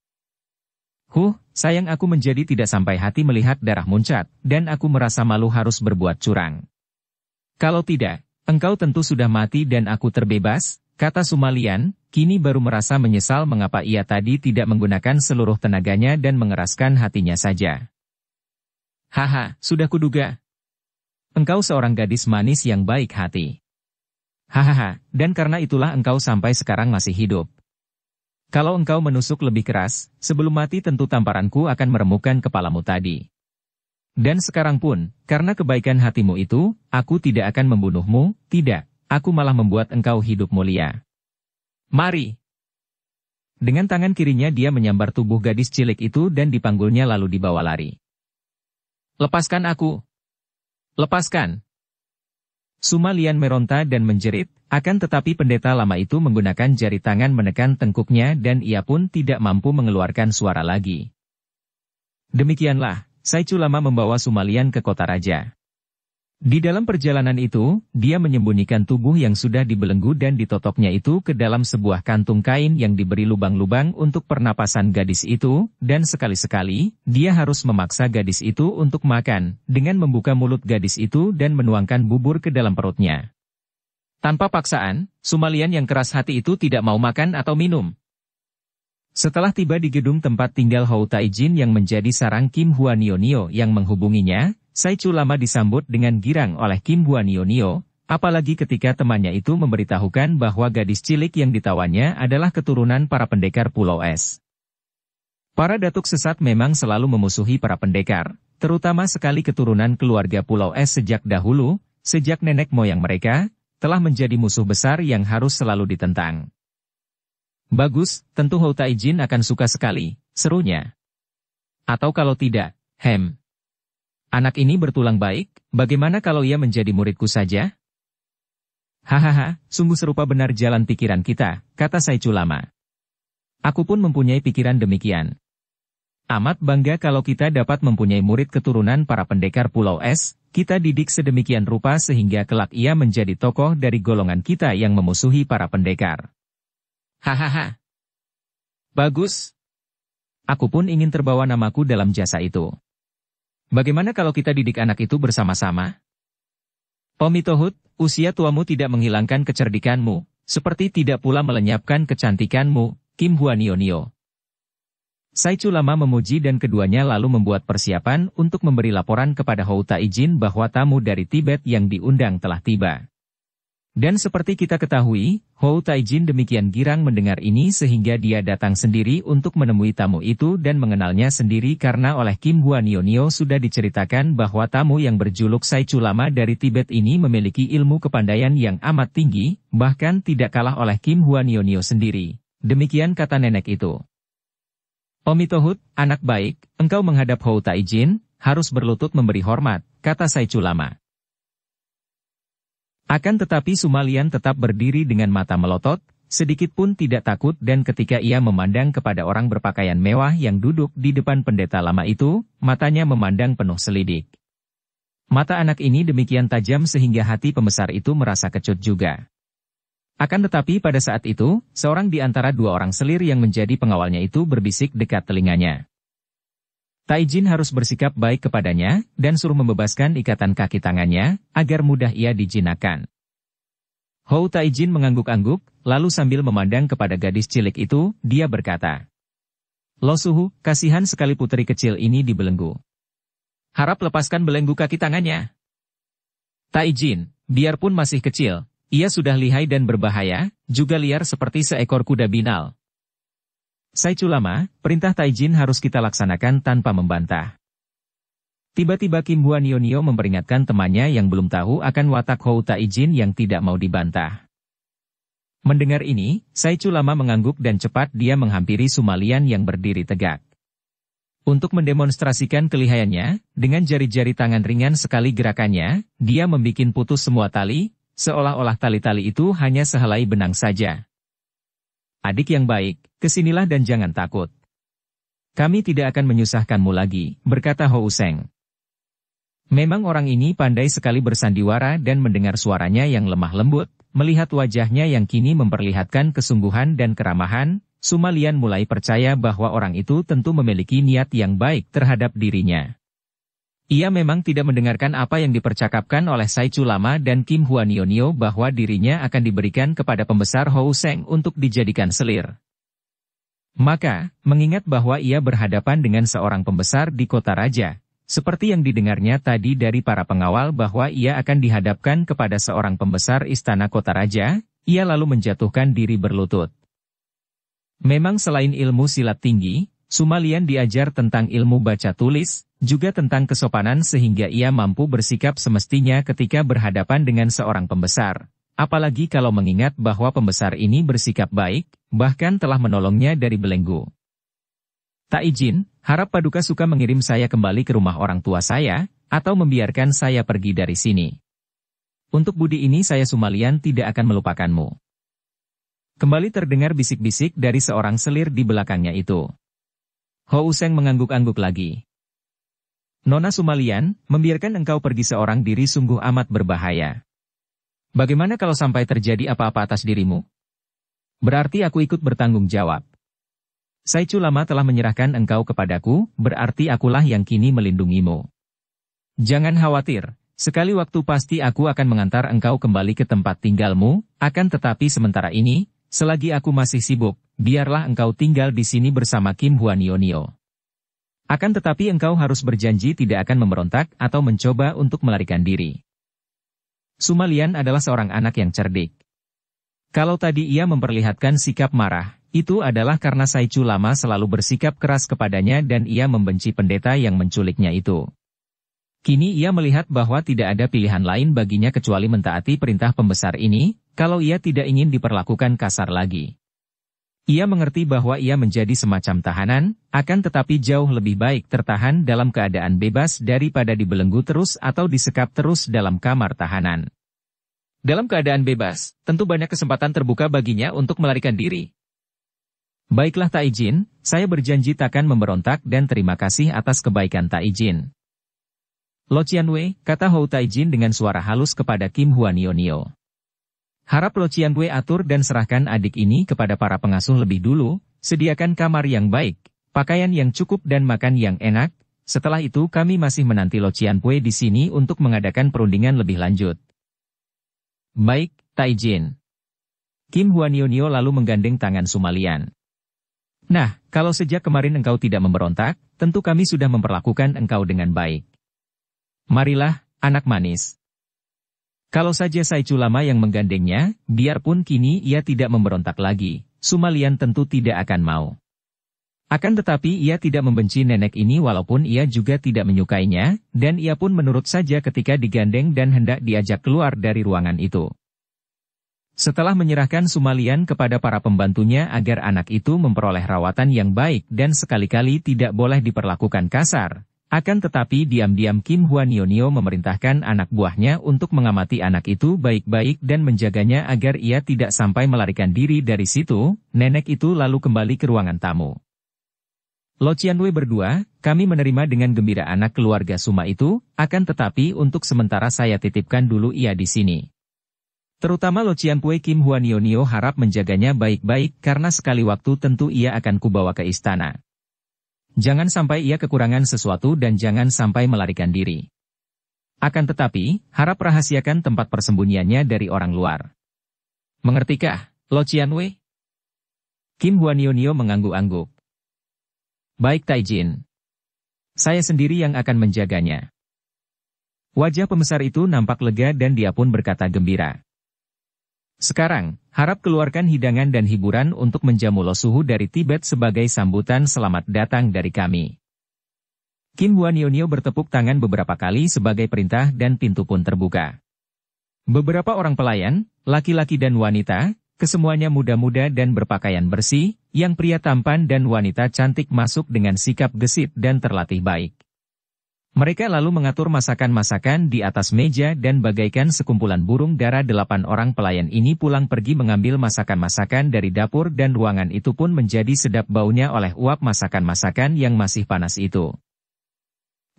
Sayang aku menjadi tidak sampai hati melihat darah muncat, dan aku merasa malu harus berbuat curang. Kalau tidak, engkau tentu sudah mati dan aku terbebas, kata Sumalian, kini baru merasa menyesal mengapa ia tadi tidak menggunakan seluruh tenaganya dan mengeraskan hatinya saja. Haha, sudah kuduga. Engkau seorang gadis manis yang baik hati. Hahaha, dan karena itulah engkau sampai sekarang masih hidup. Kalau engkau menusuk lebih keras, sebelum mati tentu tamparanku akan meremukkan kepalamu tadi. Dan sekarang pun, karena kebaikan hatimu itu, aku tidak akan membunuhmu, tidak, aku malah membuat engkau hidup mulia. Mari. Dengan tangan kirinya dia menyambar tubuh gadis cilik itu dan dipanggulnya lalu dibawa lari. Lepaskan aku. Lepaskan. Sumalian meronta dan menjerit, akan tetapi pendeta lama itu menggunakan jari tangan menekan tengkuknya dan ia pun tidak mampu mengeluarkan suara lagi. Demikianlah. Sai Chulama membawa Sumalian ke kota raja. Di dalam perjalanan itu, dia menyembunyikan tubuh yang sudah dibelenggu dan ditotoknya itu ke dalam sebuah kantung kain yang diberi lubang-lubang untuk pernapasan gadis itu, dan sekali-sekali, dia harus memaksa gadis itu untuk makan, dengan membuka mulut gadis itu dan menuangkan bubur ke dalam perutnya. Tanpa paksaan, Sumalian yang keras hati itu tidak mau makan atau minum. Setelah tiba di gedung tempat tinggal Hou Taijin yang menjadi sarang Kim Huanionio yang menghubunginya, Sai Chulama disambut dengan girang oleh Kim Huanionio, apalagi ketika temannya itu memberitahukan bahwa gadis cilik yang ditawannya adalah keturunan para pendekar Pulau Es. Para datuk sesat memang selalu memusuhi para pendekar, terutama sekali keturunan keluarga Pulau Es sejak dahulu, sejak nenek moyang mereka, telah menjadi musuh besar yang harus selalu ditentang. Bagus, tentu Hou Taijin akan suka sekali, serunya. Atau kalau tidak, anak ini bertulang baik, bagaimana kalau ia menjadi muridku saja? Hahaha, sungguh serupa benar jalan pikiran kita, kata Sai Chulama. Aku pun mempunyai pikiran demikian. Amat bangga kalau kita dapat mempunyai murid keturunan para pendekar Pulau Es, kita didik sedemikian rupa sehingga kelak ia menjadi tokoh dari golongan kita yang memusuhi para pendekar. Hahaha. Bagus. Aku pun ingin terbawa namaku dalam jasa itu. Bagaimana kalau kita didik anak itu bersama-sama? Omitohut, usia tuamu tidak menghilangkan kecerdikanmu, seperti tidak pula melenyapkan kecantikanmu, Kim Huanionio. Saichu lama memuji dan keduanya lalu membuat persiapan untuk memberi laporan kepada Hou Taijin bahwa tamu dari Tibet yang diundang telah tiba. Dan seperti kita ketahui, Hou Taijin demikian girang mendengar ini sehingga dia datang sendiri untuk menemui tamu itu dan mengenalnya sendiri karena oleh Kim Huanionio sudah diceritakan bahwa tamu yang berjuluk Saichu lama dari Tibet ini memiliki ilmu kepandaian yang amat tinggi, bahkan tidak kalah oleh Kim Huanionio sendiri. Demikian kata nenek itu. Omitohut, anak baik, engkau menghadap Hou Taijin, harus berlutut memberi hormat, kata Saichu lama. Akan tetapi Sumalian tetap berdiri dengan mata melotot, sedikit pun tidak takut dan ketika ia memandang kepada orang berpakaian mewah yang duduk di depan pendeta lama itu, matanya memandang penuh selidik. Mata anak ini demikian tajam sehingga hati pembesar itu merasa kecut juga. Akan tetapi pada saat itu, seorang di antara dua orang selir yang menjadi pengawalnya itu berbisik dekat telinganya. Taijin harus bersikap baik kepadanya, dan suruh membebaskan ikatan kaki tangannya, agar mudah ia dijinakkan. Hou Taijin mengangguk-angguk, lalu sambil memandang kepada gadis cilik itu, dia berkata, "Lo Suhu, kasihan sekali putri kecil ini dibelenggu. Harap lepaskan belenggu kaki tangannya." Taijin, biarpun masih kecil, ia sudah lihai dan berbahaya, juga liar seperti seekor kuda binal. Saichu lama, perintah Taijin harus kita laksanakan tanpa membantah. Tiba-tiba Kim Huanionio memperingatkan temannya yang belum tahu akan watak Hou Taijin yang tidak mau dibantah. Mendengar ini, Saichu lama mengangguk dan cepat dia menghampiri Sumalian yang berdiri tegak. Untuk mendemonstrasikan kelihayannya, dengan jari-jari tangan ringan sekali gerakannya, dia membikin putus semua tali, seolah-olah tali-tali itu hanya sehelai benang saja. "Adik yang baik, kesinilah dan jangan takut. Kami tidak akan menyusahkanmu lagi," berkata Hou Seng. Memang orang ini pandai sekali bersandiwara dan mendengar suaranya yang lemah lembut, melihat wajahnya yang kini memperlihatkan kesungguhan dan keramahan, Sumalian mulai percaya bahwa orang itu tentu memiliki niat yang baik terhadap dirinya. Ia memang tidak mendengarkan apa yang dipercakapkan oleh Saichu lama dan Kim Huanionio bahwa dirinya akan diberikan kepada pembesar Hou Seng untuk dijadikan selir. Maka, mengingat bahwa ia berhadapan dengan seorang pembesar di kota raja, seperti yang didengarnya tadi dari para pengawal bahwa ia akan dihadapkan kepada seorang pembesar istana kota raja, ia lalu menjatuhkan diri berlutut. Memang selain ilmu silat tinggi, Sumalian diajar tentang ilmu baca tulis, juga tentang kesopanan sehingga ia mampu bersikap semestinya ketika berhadapan dengan seorang pembesar. Apalagi kalau mengingat bahwa pembesar ini bersikap baik, bahkan telah menolongnya dari belenggu. "Taijin, harap Paduka suka mengirim saya kembali ke rumah orang tua saya, atau membiarkan saya pergi dari sini. Untuk budi ini saya Sumalian tidak akan melupakanmu." Kembali terdengar bisik-bisik dari seorang selir di belakangnya itu. Hou Seng mengangguk-angguk lagi. "Nona Sumalian, membiarkan engkau pergi seorang diri sungguh amat berbahaya. Bagaimana kalau sampai terjadi apa-apa atas dirimu? Berarti aku ikut bertanggung jawab. Saichu lama telah menyerahkan engkau kepadaku, berarti akulah yang kini melindungimu. Jangan khawatir, sekali waktu pasti aku akan mengantar engkau kembali ke tempat tinggalmu, akan tetapi sementara ini, selagi aku masih sibuk, biarlah engkau tinggal di sini bersama Kim Huanionio. Akan tetapi engkau harus berjanji tidak akan memberontak atau mencoba untuk melarikan diri." Sumalian adalah seorang anak yang cerdik. Kalau tadi ia memperlihatkan sikap marah, itu adalah karena Saichu lama selalu bersikap keras kepadanya dan ia membenci pendeta yang menculiknya itu. Kini ia melihat bahwa tidak ada pilihan lain baginya kecuali mentaati perintah pembesar ini, kalau ia tidak ingin diperlakukan kasar lagi. Ia mengerti bahwa ia menjadi semacam tahanan, akan tetapi jauh lebih baik tertahan dalam keadaan bebas daripada dibelenggu terus atau disekap terus dalam kamar tahanan. Dalam keadaan bebas, tentu banyak kesempatan terbuka baginya untuk melarikan diri. "Baiklah Taijin, saya berjanji takkan memberontak dan terima kasih atas kebaikan Taijin." "Lo Qianwei," kata Hou Taijin dengan suara halus kepada Kim Huanionio. "Harap Lo Qianwei atur dan serahkan adik ini kepada para pengasuh lebih dulu, sediakan kamar yang baik, pakaian yang cukup dan makan yang enak, Setelah itu kami masih menanti Lo Cianpui di sini untuk mengadakan perundingan lebih lanjut. Baik, Taijin. Kim Huanionio lalu menggandeng tangan Sumalian. Nah, kalau sejak kemarin engkau tidak memberontak, tentu kami sudah memperlakukan engkau dengan baik. Marilah, anak manis. Kalau saja Saicu Lama yang menggandengnya, biarpun kini ia tidak memberontak lagi, Sumalian tentu tidak akan mau. Akan tetapi ia tidak membenci nenek ini walaupun ia juga tidak menyukainya, dan ia pun menurut saja ketika digandeng dan hendak diajak keluar dari ruangan itu. Setelah menyerahkan Sumalian kepada para pembantunya agar anak itu memperoleh rawatan yang baik dan sekali-kali tidak boleh diperlakukan kasar, akan tetapi diam-diam Kim Huanionio memerintahkan anak buahnya untuk mengamati anak itu baik-baik dan menjaganya agar ia tidak sampai melarikan diri dari situ. Nenek itu lalu kembali ke ruangan tamu. Lo Cianwei berdua, kami menerima dengan gembira anak keluarga Suma itu, akan tetapi untuk sementara saya titipkan dulu ia di sini. Terutama Lo Cianpui Kim Huanionio harap menjaganya baik-baik karena sekali waktu tentu ia akan kubawa ke istana. Jangan sampai ia kekurangan sesuatu dan jangan sampai melarikan diri. Akan tetapi, harap rahasiakan tempat persembunyiannya dari orang luar. Mengertikah, Lo Cianwei? Kim Huanionio mengangguk-angguk. Baik Taijin. Saya sendiri yang akan menjaganya. Wajah pembesar itu nampak lega dan dia pun berkata gembira. Sekarang, harap keluarkan hidangan dan hiburan untuk menjamu Lo Suhu dari Tibet sebagai sambutan selamat datang dari kami. Kim Huanionio bertepuk tangan beberapa kali sebagai perintah dan pintu pun terbuka. Beberapa orang pelayan, laki-laki dan wanita, kesemuanya muda-muda dan berpakaian bersih, yang pria tampan dan wanita cantik masuk dengan sikap gesit dan terlatih baik. Mereka lalu mengatur masakan-masakan di atas meja dan bagaikan sekumpulan burung dara 8 orang pelayan ini pulang pergi mengambil masakan-masakan dari dapur dan ruangan itu pun menjadi sedap baunya oleh uap masakan-masakan yang masih panas itu.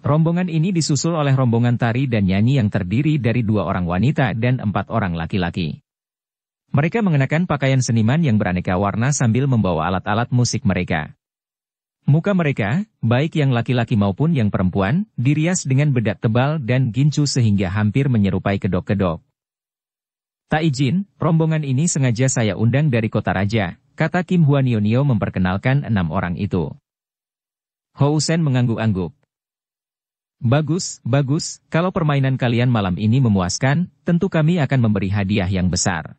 Rombongan ini disusul oleh rombongan tari dan nyanyi yang terdiri dari 2 orang wanita dan 4 orang laki-laki. Mereka mengenakan pakaian seniman yang beraneka warna sambil membawa alat-alat musik mereka. Muka mereka, baik yang laki-laki maupun yang perempuan, dirias dengan bedak tebal dan gincu sehingga hampir menyerupai kedok-kedok. Taijin, rombongan ini sengaja saya undang dari kota raja, kata Kim Huanionio memperkenalkan 6 orang itu. Housen mengangguk-angguk. Bagus, bagus, kalau permainan kalian malam ini memuaskan, tentu kami akan memberi hadiah yang besar.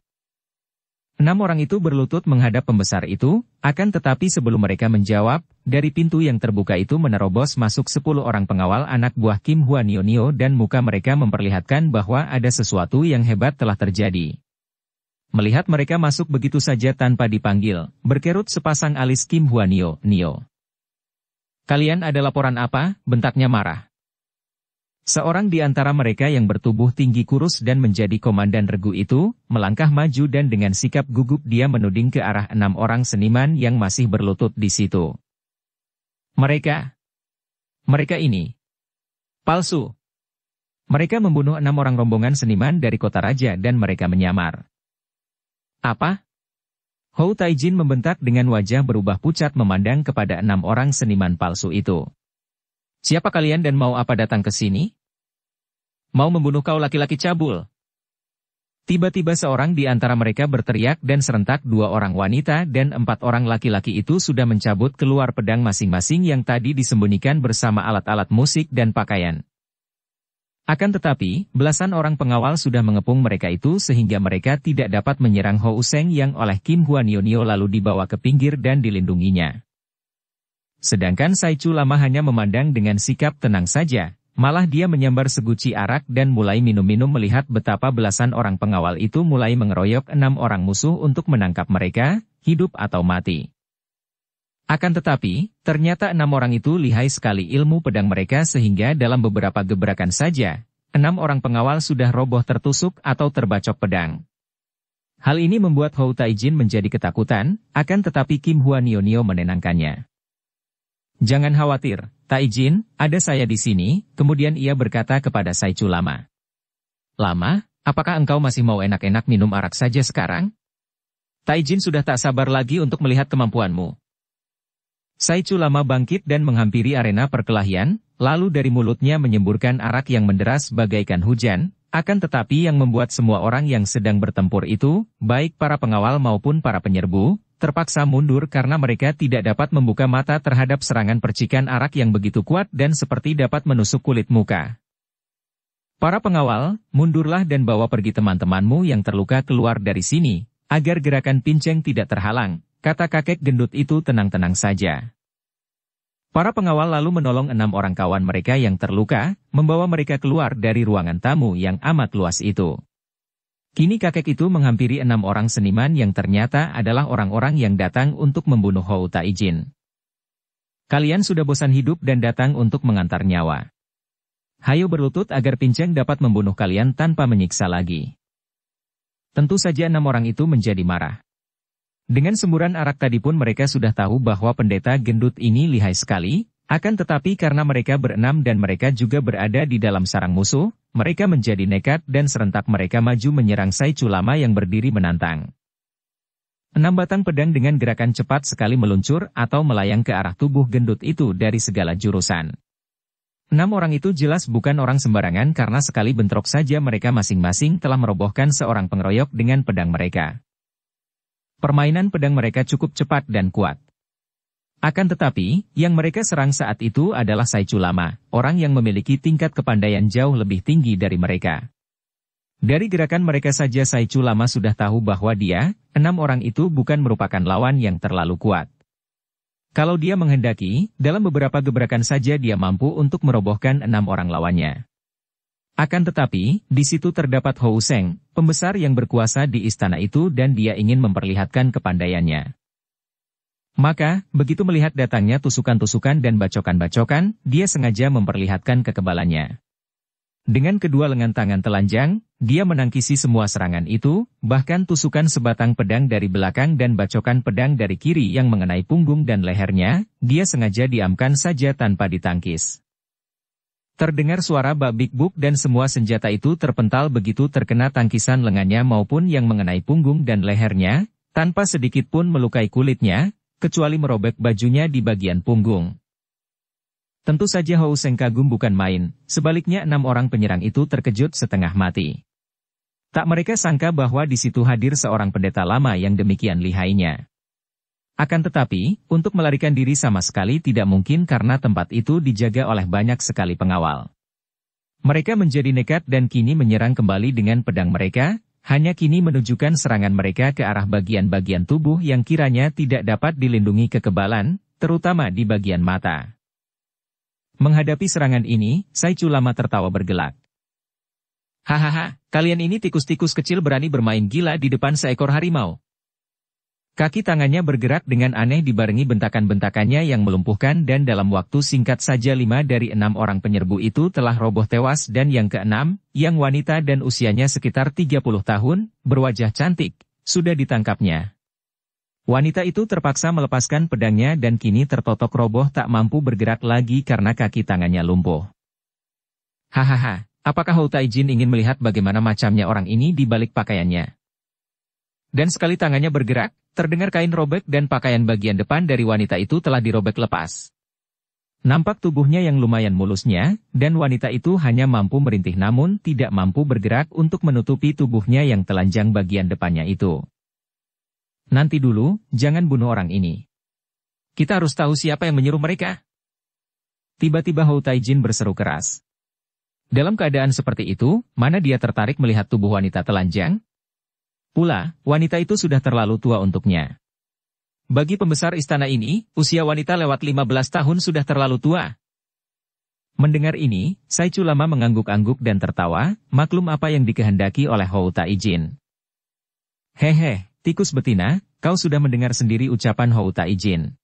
6 orang itu berlutut menghadap pembesar itu, akan tetapi sebelum mereka menjawab, dari pintu yang terbuka itu menerobos masuk 10 orang pengawal anak buah Kim Huanionio dan muka mereka memperlihatkan bahwa ada sesuatu yang hebat telah terjadi. Melihat mereka masuk begitu saja tanpa dipanggil, berkerut sepasang alis Kim Huanionio. Kalian ada laporan apa? Bentaknya marah. Seorang di antara mereka yang bertubuh tinggi kurus dan menjadi komandan regu itu, melangkah maju dan dengan sikap gugup dia menuding ke arah 6 orang seniman yang masih berlutut di situ. Mereka ini palsu. Mereka membunuh 6 orang rombongan seniman dari kota raja dan mereka menyamar. Apa? Hou Taijin membentak dengan wajah berubah pucat memandang kepada 6 orang seniman palsu itu. Siapa kalian dan mau apa datang ke sini? Mau membunuh kau laki-laki cabul. Tiba-tiba seorang di antara mereka berteriak dan serentak 2 orang wanita dan 4 orang laki-laki itu sudah mencabut keluar pedang masing-masing yang tadi disembunyikan bersama alat-alat musik dan pakaian. Akan tetapi, belasan orang pengawal sudah mengepung mereka itu sehingga mereka tidak dapat menyerang Housen yang oleh Kim Huanionio lalu dibawa ke pinggir dan dilindunginya. Sedangkan Saicu Lama hanya memandang dengan sikap tenang saja. Malah dia menyambar seguci arak dan mulai minum-minum melihat betapa belasan orang pengawal itu mulai mengeroyok 6 orang musuh untuk menangkap mereka, hidup atau mati. Akan tetapi, ternyata 6 orang itu lihai sekali ilmu pedang mereka sehingga dalam beberapa gebrakan saja, 6 orang pengawal sudah roboh tertusuk atau terbacok pedang. Hal ini membuat Hou Taijin menjadi ketakutan, akan tetapi Kim Huanionio menenangkannya. Jangan khawatir, Taijin, ada saya di sini, kemudian ia berkata kepada Saicu Lama. Lama, apakah engkau masih mau enak-enak minum arak saja sekarang? Taijin sudah tak sabar lagi untuk melihat kemampuanmu. Saicu Lama bangkit dan menghampiri arena perkelahian, lalu dari mulutnya menyemburkan arak yang menderas bagaikan hujan, akan tetapi yang membuat semua orang yang sedang bertempur itu, baik para pengawal maupun para penyerbu, terpaksa mundur karena mereka tidak dapat membuka mata terhadap serangan percikan arak yang begitu kuat dan seperti dapat menusuk kulit muka. Para pengawal, mundurlah dan bawa pergi teman-temanmu yang terluka keluar dari sini, agar gerakan Pinceng tidak terhalang, kata kakek gendut itu tenang-tenang saja. Para pengawal lalu menolong 6 orang kawan mereka yang terluka, membawa mereka keluar dari ruangan tamu yang amat luas itu. Kini kakek itu menghampiri 6 orang seniman yang ternyata adalah orang-orang yang datang untuk membunuh Hou Taijin. Kalian sudah bosan hidup dan datang untuk mengantar nyawa. Hayo berlutut agar Pinceng dapat membunuh kalian tanpa menyiksa lagi. Tentu saja 6 orang itu menjadi marah. Dengan semburan arak tadi pun mereka sudah tahu bahwa pendeta gendut ini lihai sekali, akan tetapi karena mereka berenam dan mereka juga berada di dalam sarang musuh, mereka menjadi nekat dan serentak mereka maju menyerang Sai Chu Lama yang berdiri menantang. 6 batang pedang dengan gerakan cepat sekali meluncur atau melayang ke arah tubuh gendut itu dari segala jurusan. 6 orang itu jelas bukan orang sembarangan karena sekali bentrok saja mereka masing-masing telah merobohkan seorang pengeroyok dengan pedang mereka. Permainan pedang mereka cukup cepat dan kuat. Akan tetapi, yang mereka serang saat itu adalah Sai Chu Lama, orang yang memiliki tingkat kepandaian jauh lebih tinggi dari mereka. Dari gerakan mereka saja Sai Chu Lama sudah tahu bahwa dia, 6 orang itu bukan merupakan lawan yang terlalu kuat. Kalau dia menghendaki, dalam beberapa gebrakan saja dia mampu untuk merobohkan 6 orang lawannya. Akan tetapi, di situ terdapat Hou Seng, pembesar yang berkuasa di istana itu dan dia ingin memperlihatkan kepandaiannya. Maka, begitu melihat datangnya tusukan-tusukan dan bacokan-bacokan, dia sengaja memperlihatkan kekebalannya. Dengan kedua lengan tangan telanjang, dia menangkisi semua serangan itu, bahkan tusukan sebatang pedang dari belakang dan bacokan pedang dari kiri yang mengenai punggung dan lehernya, dia sengaja diamkan saja tanpa ditangkis. Terdengar suara babik-buk dan semua senjata itu terpental begitu terkena tangkisan lengannya maupun yang mengenai punggung dan lehernya, tanpa sedikit pun melukai kulitnya, kecuali merobek bajunya di bagian punggung. Tentu saja Hou Seng kagum bukan main, sebaliknya 6 orang penyerang itu terkejut setengah mati. Tak mereka sangka bahwa di situ hadir seorang pendeta lama yang demikian lihainya. Akan tetapi, untuk melarikan diri sama sekali tidak mungkin karena tempat itu dijaga oleh banyak sekali pengawal. Mereka menjadi nekat dan kini menyerang kembali dengan pedang mereka, hanya kini menunjukkan serangan mereka ke arah bagian-bagian tubuh yang kiranya tidak dapat dilindungi kekebalan, terutama di bagian mata. Menghadapi serangan ini, Sai Chu Lama tertawa bergelak. Hahaha, kalian ini tikus-tikus kecil berani bermain gila di depan seekor harimau. Kaki tangannya bergerak dengan aneh dibarengi bentakan-bentakannya yang melumpuhkan dan dalam waktu singkat saja 5 dari 6 orang penyerbu itu telah roboh tewas dan yang ke-6, yang wanita dan usianya sekitar 30 tahun, berwajah cantik, sudah ditangkapnya. Wanita itu terpaksa melepaskan pedangnya dan kini tertotok roboh tak mampu bergerak lagi karena kaki tangannya lumpuh. Hahaha, apakah Hou Taijin ingin melihat bagaimana macamnya orang ini di balik pakaiannya? Dan sekali tangannya bergerak, terdengar kain robek dan pakaian bagian depan dari wanita itu telah dirobek lepas. Nampak tubuhnya yang lumayan mulusnya, dan wanita itu hanya mampu merintih namun tidak mampu bergerak untuk menutupi tubuhnya yang telanjang bagian depannya itu. Nanti dulu, jangan bunuh orang ini. Kita harus tahu siapa yang menyuruh mereka. Tiba-tiba Hou Taijin berseru keras. Dalam keadaan seperti itu, mana dia tertarik melihat tubuh wanita telanjang? Pula, wanita itu sudah terlalu tua untuknya. Bagi pembesar istana ini, usia wanita lewat 15 tahun sudah terlalu tua. Mendengar ini, Sai Chu Lama mengangguk-angguk dan tertawa, maklum apa yang dikehendaki oleh Hou Taijin. Hehe, tikus betina, kau sudah mendengar sendiri ucapan Hou Taijin.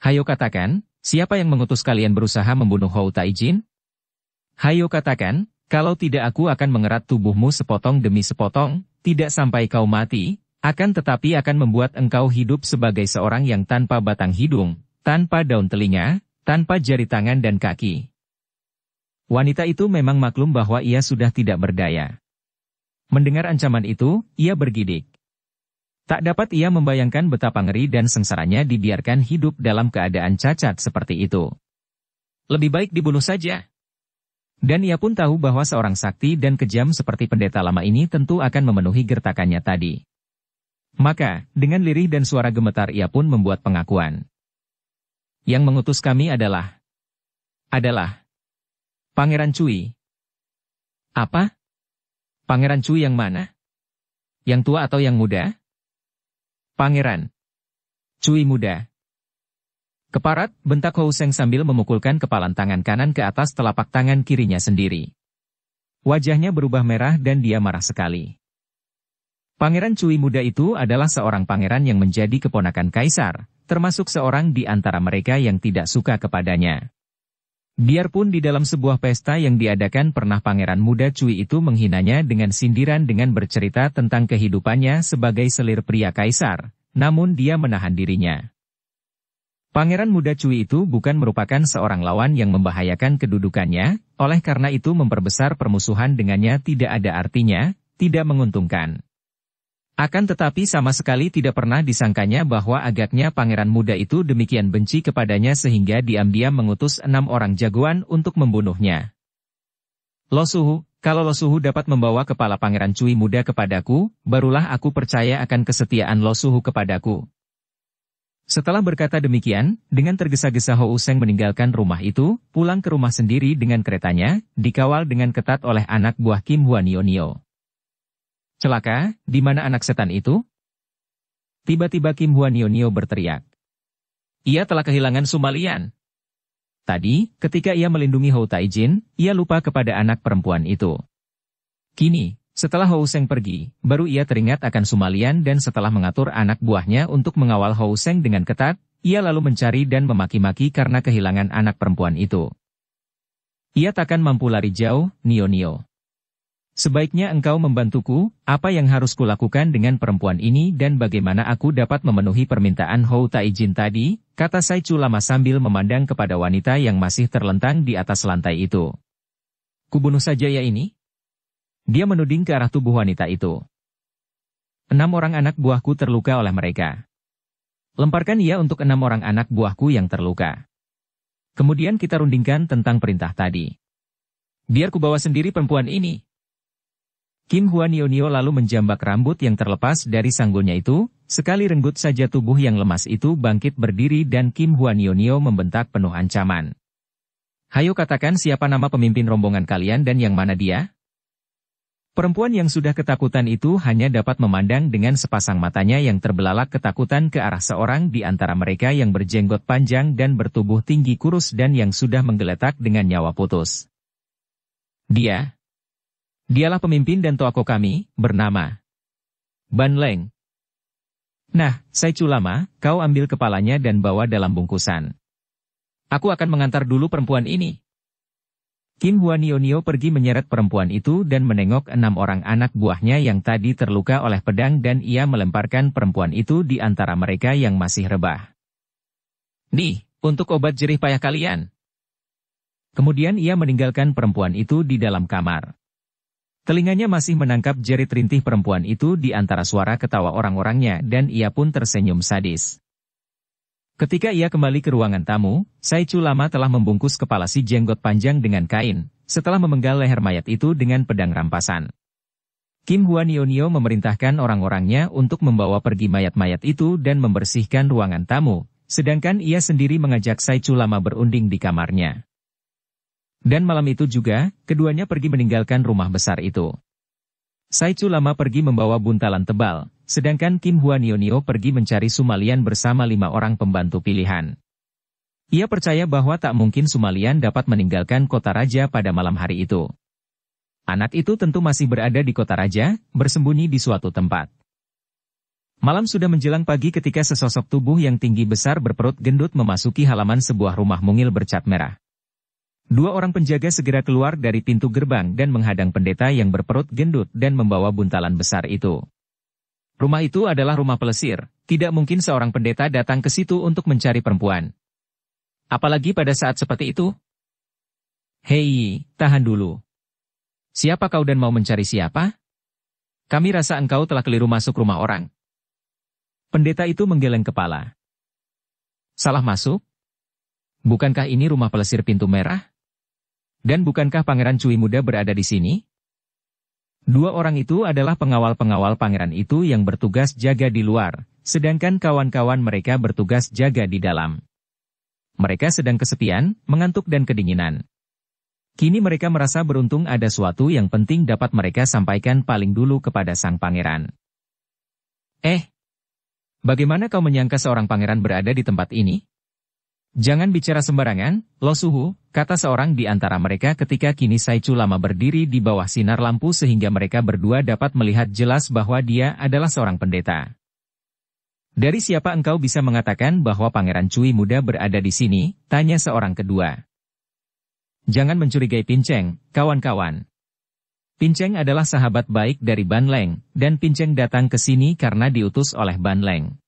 Hayo katakan, siapa yang mengutus kalian berusaha membunuh Hou Taijin? Hayo katakan, kalau tidak aku akan mengerat tubuhmu sepotong demi sepotong, tidak sampai kau mati, akan tetapi akan membuat engkau hidup sebagai seorang yang tanpa batang hidung, tanpa daun telinga, tanpa jari tangan dan kaki. Wanita itu memang maklum bahwa ia sudah tidak berdaya. Mendengar ancaman itu, ia bergidik. Tak dapat ia membayangkan betapa ngeri dan sengsaranya dibiarkan hidup dalam keadaan cacat seperti itu. Lebih baik dibunuh saja. Dan ia pun tahu bahwa seorang sakti dan kejam seperti pendeta lama ini tentu akan memenuhi gertakannya tadi. Maka, dengan lirih dan suara gemetar ia pun membuat pengakuan. Yang mengutus kami adalah Pangeran Cui. Apa? Pangeran Cui yang mana? Yang tua atau yang muda? Pangeran Cui muda. Keparat, bentak Hou Seng sambil memukulkan kepalan tangan kanan ke atas telapak tangan kirinya sendiri. Wajahnya berubah merah dan dia marah sekali. Pangeran Cui muda itu adalah seorang pangeran yang menjadi keponakan kaisar, termasuk seorang di antara mereka yang tidak suka kepadanya. Biarpun di dalam sebuah pesta yang diadakan pernah pangeran muda Cui itu menghinanya dengan sindiran dengan bercerita tentang kehidupannya sebagai selir pria kaisar, namun dia menahan dirinya. Pangeran muda Cui itu bukan merupakan seorang lawan yang membahayakan kedudukannya, oleh karena itu memperbesar permusuhan dengannya tidak ada artinya, tidak menguntungkan. Akan tetapi sama sekali tidak pernah disangkanya bahwa agaknya pangeran muda itu demikian benci kepadanya sehingga diam-diam mengutus 6 orang jagoan untuk membunuhnya. Lo Suhu, kalau Lo Suhu dapat membawa kepala pangeran Cui muda kepadaku, barulah aku percaya akan kesetiaan Lo Suhu kepadaku. Setelah berkata demikian, dengan tergesa-gesa Hou Seng meninggalkan rumah itu, pulang ke rumah sendiri dengan keretanya, dikawal dengan ketat oleh anak buah Kim Huanionio. Celaka, di mana anak setan itu? Tiba-tiba Kim Huanionio berteriak. Ia telah kehilangan Sumalian. Tadi, ketika ia melindungi Hou Taijin, ia lupa kepada anak perempuan itu. Kini, setelah Hou Seng pergi, baru ia teringat akan Sumalian dan setelah mengatur anak buahnya untuk mengawal Hou Seng dengan ketat, ia lalu mencari dan memaki-maki karena kehilangan anak perempuan itu. Ia takkan mampu lari jauh, Nio. Sebaiknya engkau membantuku, apa yang harus kulakukan dengan perempuan ini dan bagaimana aku dapat memenuhi permintaan Hou Taijin tadi, kata Sai Chu Lama sambil memandang kepada wanita yang masih terlentang di atas lantai itu. Kubunuh saja ya ini? Dia menuding ke arah tubuh wanita itu. 6 orang anak buahku terluka oleh mereka. Lemparkan ia untuk 6 orang anak buahku yang terluka. Kemudian kita rundingkan tentang perintah tadi. Biar ku bawa sendiri perempuan ini. Kim Huanionio lalu menjambak rambut yang terlepas dari sanggulnya itu, sekali renggut saja tubuh yang lemas itu bangkit berdiri dan Kim Huanionio membentak penuh ancaman. Hayo katakan siapa nama pemimpin rombongan kalian dan yang mana dia? Perempuan yang sudah ketakutan itu hanya dapat memandang dengan sepasang matanya yang terbelalak ketakutan ke arah seorang di antara mereka yang berjenggot panjang dan bertubuh tinggi kurus dan yang sudah menggeletak dengan nyawa putus. Dialah pemimpin dan tokoh kami, bernama Ban Leng. Nah, Sai Chu Lama, kau ambil kepalanya dan bawa dalam bungkusan. Aku akan mengantar dulu perempuan ini. Kim Huanionio pergi menyeret perempuan itu dan menengok 6 orang anak buahnya yang tadi terluka oleh pedang dan ia melemparkan perempuan itu di antara mereka yang masih rebah. Nih, untuk obat jerih payah kalian. Kemudian ia meninggalkan perempuan itu di dalam kamar. Telinganya masih menangkap jerit rintih perempuan itu di antara suara ketawa orang-orangnya dan ia pun tersenyum sadis. Ketika ia kembali ke ruangan tamu, Sai Chu Lama telah membungkus kepala si jenggot panjang dengan kain, setelah memenggal leher mayat itu dengan pedang rampasan. Kim Huanionio memerintahkan orang-orangnya untuk membawa pergi mayat-mayat itu dan membersihkan ruangan tamu, sedangkan ia sendiri mengajak Sai Chu Lama berunding di kamarnya. Dan malam itu juga, keduanya pergi meninggalkan rumah besar itu. Sai Chu Lama pergi membawa buntalan tebal, sedangkan Kim Huanionio pergi mencari Sumalian bersama 5 orang pembantu pilihan. Ia percaya bahwa tak mungkin Sumalian dapat meninggalkan kota raja pada malam hari itu. Anak itu tentu masih berada di kota raja, bersembunyi di suatu tempat. Malam sudah menjelang pagi ketika sesosok tubuh yang tinggi besar berperut gendut memasuki halaman sebuah rumah mungil bercat merah. 2 orang penjaga segera keluar dari pintu gerbang dan menghadang pendeta yang berperut gendut dan membawa buntalan besar itu. Rumah itu adalah rumah pelesir, tidak mungkin seorang pendeta datang ke situ untuk mencari perempuan. Apalagi pada saat seperti itu. Hei, tahan dulu. Siapa kau dan mau mencari siapa? Kami rasa engkau telah keliru masuk rumah orang. Pendeta itu menggeleng kepala. Salah masuk? Bukankah ini rumah pelesir pintu merah? Dan bukankah Pangeran Cui Muda berada di sini? Dua orang itu adalah pengawal-pengawal pangeran itu yang bertugas jaga di luar, sedangkan kawan-kawan mereka bertugas jaga di dalam. Mereka sedang kesepian, mengantuk dan kedinginan. Kini mereka merasa beruntung ada suatu yang penting dapat mereka sampaikan paling dulu kepada sang pangeran. Bagaimana kau menyangka seorang pangeran berada di tempat ini? Jangan bicara sembarangan, Lo Suhu, kata seorang di antara mereka ketika kini Saichu lama berdiri di bawah sinar lampu sehingga mereka berdua dapat melihat jelas bahwa dia adalah seorang pendeta. Dari siapa engkau bisa mengatakan bahwa Pangeran Cui Muda berada di sini? Tanya seorang kedua. Jangan mencurigai Pinceng, kawan-kawan. Pinceng adalah sahabat baik dari Ban Leng, dan Pinceng datang ke sini karena diutus oleh Ban Leng.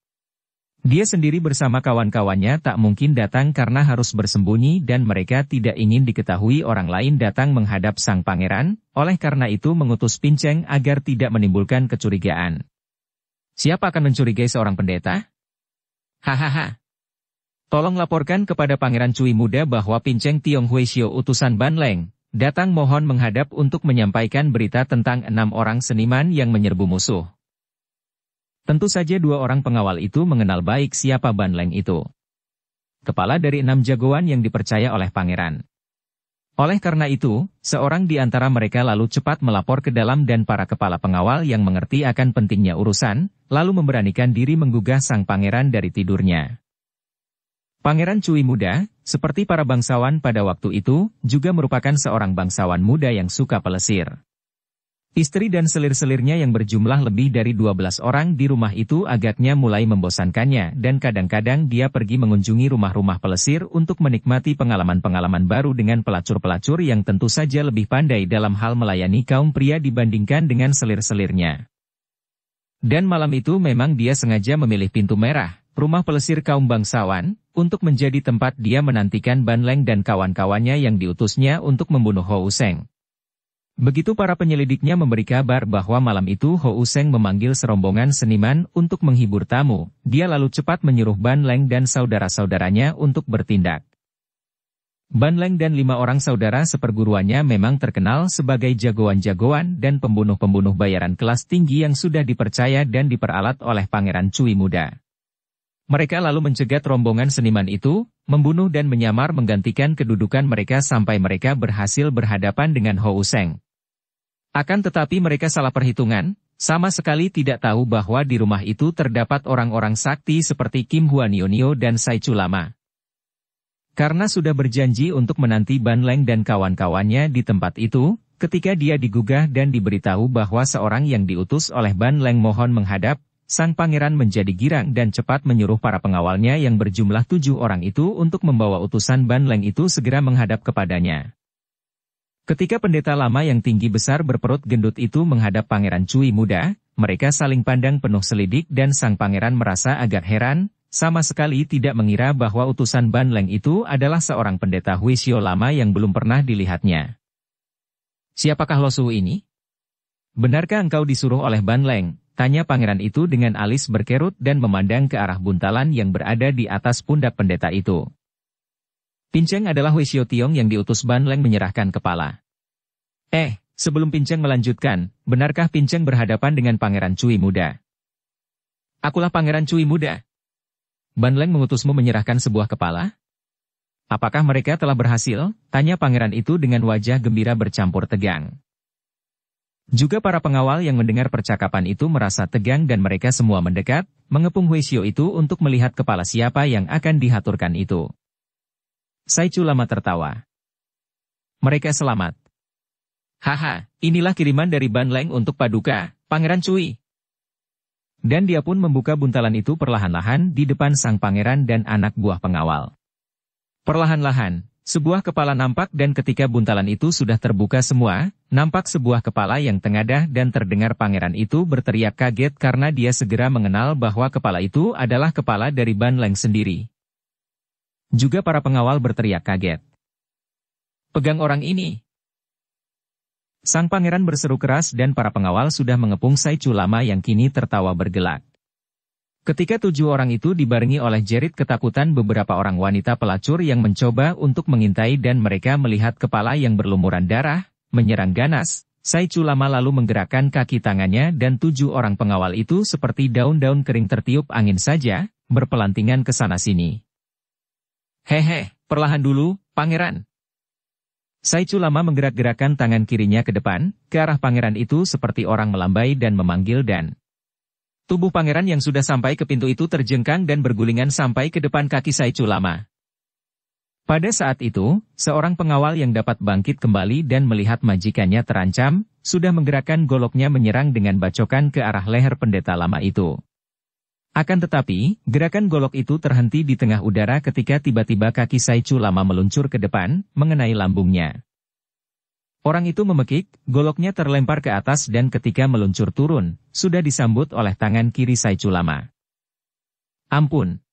Dia sendiri bersama kawan-kawannya tak mungkin datang karena harus bersembunyi dan mereka tidak ingin diketahui orang lain datang menghadap sang pangeran, oleh karena itu mengutus Pinceng agar tidak menimbulkan kecurigaan. Siapa akan mencurigai seorang pendeta? Hahaha. Tolong laporkan kepada Pangeran Cui Muda bahwa Pinceng Tiong Huishio utusan Ban Leng, datang mohon menghadap untuk menyampaikan berita tentang 6 orang seniman yang menyerbu musuh. Tentu saja dua orang pengawal itu mengenal baik siapa Ban Leng itu. Kepala dari 6 jagoan yang dipercaya oleh pangeran. Oleh karena itu, seorang di antara mereka lalu cepat melapor ke dalam dan para kepala pengawal yang mengerti akan pentingnya urusan, lalu memberanikan diri menggugah sang pangeran dari tidurnya. Pangeran Cui Muda, seperti para bangsawan pada waktu itu, juga merupakan seorang bangsawan muda yang suka pelesir. Istri dan selir-selirnya yang berjumlah lebih dari 12 orang di rumah itu agaknya mulai membosankannya dan kadang-kadang dia pergi mengunjungi rumah-rumah pelesir untuk menikmati pengalaman-pengalaman baru dengan pelacur-pelacur yang tentu saja lebih pandai dalam hal melayani kaum pria dibandingkan dengan selir-selirnya. Dan malam itu memang dia sengaja memilih pintu merah, rumah pelesir kaum bangsawan, untuk menjadi tempat dia menantikan Ban Leng dan kawan-kawannya yang diutusnya untuk membunuh Hou Seng. Begitu para penyelidiknya memberi kabar bahwa malam itu Hou Seng memanggil serombongan seniman untuk menghibur tamu, dia lalu cepat menyuruh Ban Leng dan saudara-saudaranya untuk bertindak. Ban Leng dan 5 orang saudara seperguruannya memang terkenal sebagai jagoan-jagoan dan pembunuh-pembunuh bayaran kelas tinggi yang sudah dipercaya dan diperalat oleh Pangeran Cui Muda. Mereka lalu mencegat rombongan seniman itu, membunuh dan menyamar menggantikan kedudukan mereka sampai mereka berhasil berhadapan dengan Hou Seng. Akan tetapi mereka salah perhitungan, sama sekali tidak tahu bahwa di rumah itu terdapat orang-orang sakti seperti Kim Huanionio dan Saichu Lama. Karena sudah berjanji untuk menanti Ban Leng dan kawan-kawannya di tempat itu, ketika dia digugah dan diberitahu bahwa seorang yang diutus oleh Ban Leng mohon menghadap, sang pangeran menjadi girang dan cepat menyuruh para pengawalnya yang berjumlah 7 orang itu untuk membawa utusan Ban Leng itu segera menghadap kepadanya. Ketika pendeta lama yang tinggi besar berperut gendut itu menghadap Pangeran Cui Muda, mereka saling pandang penuh selidik dan sang pangeran merasa agak heran, sama sekali tidak mengira bahwa utusan Ban Leng itu adalah seorang pendeta Huishio lama yang belum pernah dilihatnya. Siapakah Lo Suhu ini? Benarkah engkau disuruh oleh Ban Leng? Tanya pangeran itu dengan alis berkerut dan memandang ke arah buntalan yang berada di atas pundak pendeta itu. Pinceng adalah Huishio Tiong yang diutus Ban Leng menyerahkan kepala. Sebelum Pinceng melanjutkan, benarkah Pinceng berhadapan dengan Pangeran Cui Muda? Akulah Pangeran Cui Muda. Ban Leng mengutusmu menyerahkan sebuah kepala? Apakah mereka telah berhasil? Tanya pangeran itu dengan wajah gembira bercampur tegang. Juga para pengawal yang mendengar percakapan itu merasa tegang dan mereka semua mendekat, mengepung Huishio itu untuk melihat kepala siapa yang akan dihaturkan itu. Saichu Lama tertawa. Mereka selamat. Haha, inilah kiriman dari Ban Leng untuk Paduka, Pangeran Cui. Dan dia pun membuka buntalan itu perlahan-lahan di depan sang pangeran dan anak buah pengawal. Perlahan-lahan, sebuah kepala nampak dan ketika buntalan itu sudah terbuka semua, nampak sebuah kepala yang tengadah dan terdengar pangeran itu berteriak kaget karena dia segera mengenal bahwa kepala itu adalah kepala dari Ban Leng sendiri. Juga para pengawal berteriak kaget. Pegang orang ini. Sang pangeran berseru keras dan para pengawal sudah mengepung Saichu Lama yang kini tertawa bergelak. Ketika 7 orang itu dibarengi oleh jerit ketakutan beberapa orang wanita pelacur yang mencoba untuk mengintai dan mereka melihat kepala yang berlumuran darah, menyerang ganas, Saichu Lama lalu menggerakkan kaki tangannya dan 7 orang pengawal itu seperti daun-daun kering tertiup angin saja, berpelantingan ke sana-sini. Hehe, perlahan dulu, pangeran. Saichu Lama menggerak-gerakkan tangan kirinya ke depan, ke arah pangeran itu seperti orang melambai dan memanggil dan tubuh pangeran yang sudah sampai ke pintu itu terjengkang dan bergulingan sampai ke depan kaki Saichu Lama. Pada saat itu, seorang pengawal yang dapat bangkit kembali dan melihat majikannya terancam, sudah menggerakkan goloknya menyerang dengan bacokan ke arah leher pendeta lama itu. Akan tetapi, gerakan golok itu terhenti di tengah udara ketika tiba-tiba kaki Saichu Lama meluncur ke depan, mengenai lambungnya. Orang itu memekik, goloknya terlempar ke atas dan ketika meluncur turun, sudah disambut oleh tangan kiri Saichu Lama. Ampun.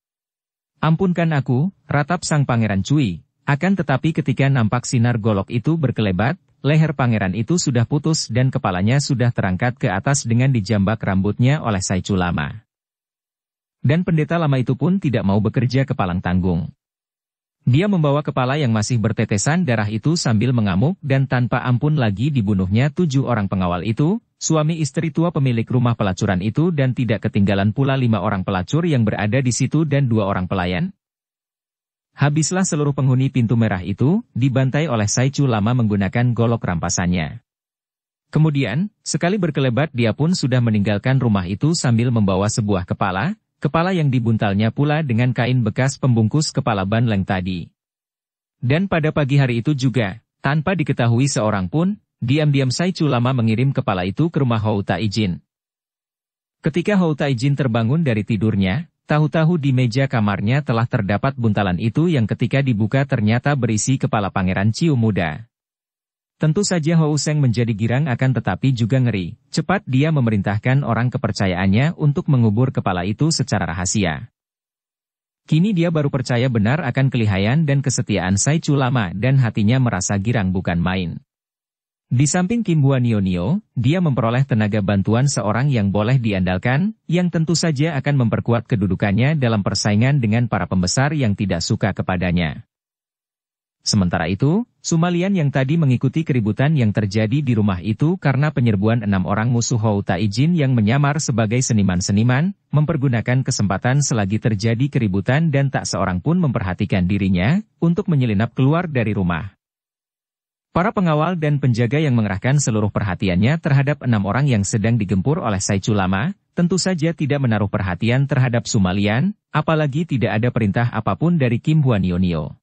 Ampunkan aku, ratap sang pangeran Cui. Akan tetapi ketika nampak sinar golok itu berkelebat, leher pangeran itu sudah putus dan kepalanya sudah terangkat ke atas dengan dijambak rambutnya oleh Saichu Lama. Dan pendeta lama itu pun tidak mau bekerja kepalang tanggung. Dia membawa kepala yang masih bertetesan darah itu sambil mengamuk dan tanpa ampun lagi dibunuhnya 7 orang pengawal itu, suami istri tua pemilik rumah pelacuran itu dan tidak ketinggalan pula 5 orang pelacur yang berada di situ dan 2 orang pelayan. Habislah seluruh penghuni pintu merah itu, dibantai oleh Saichu Lama menggunakan golok rampasannya. Kemudian, sekali berkelebat dia pun sudah meninggalkan rumah itu sambil membawa sebuah kepala yang dibuntalnya pula dengan kain bekas pembungkus kepala banleng tadi. Dan pada pagi hari itu juga, tanpa diketahui seorang pun, diam-diam Saichu Lama mengirim kepala itu ke rumah Hou Taijin. Ketika Hou Taijin terbangun dari tidurnya, tahu-tahu di meja kamarnya telah terdapat buntalan itu yang ketika dibuka ternyata berisi kepala Pangeran Ciu muda. Tentu saja Hou Seng menjadi girang akan tetapi juga ngeri. Cepat dia memerintahkan orang kepercayaannya untuk mengubur kepala itu secara rahasia. Kini dia baru percaya benar akan kelihayan dan kesetiaan Saichu Lama dan hatinya merasa girang bukan main. Di samping Kim Hua Nio, dia memperoleh tenaga bantuan seorang yang boleh diandalkan, yang tentu saja akan memperkuat kedudukannya dalam persaingan dengan para pembesar yang tidak suka kepadanya. Sementara itu, Sumalian yang tadi mengikuti keributan yang terjadi di rumah itu karena penyerbuan 6 orang musuh Hou Taijin yang menyamar sebagai seniman-seniman, mempergunakan kesempatan selagi terjadi keributan dan tak seorang pun memperhatikan dirinya, untuk menyelinap keluar dari rumah. Para pengawal dan penjaga yang mengerahkan seluruh perhatiannya terhadap 6 orang yang sedang digempur oleh Saichu Lama, tentu saja tidak menaruh perhatian terhadap Sumalian, apalagi tidak ada perintah apapun dari Kim Hua Nio.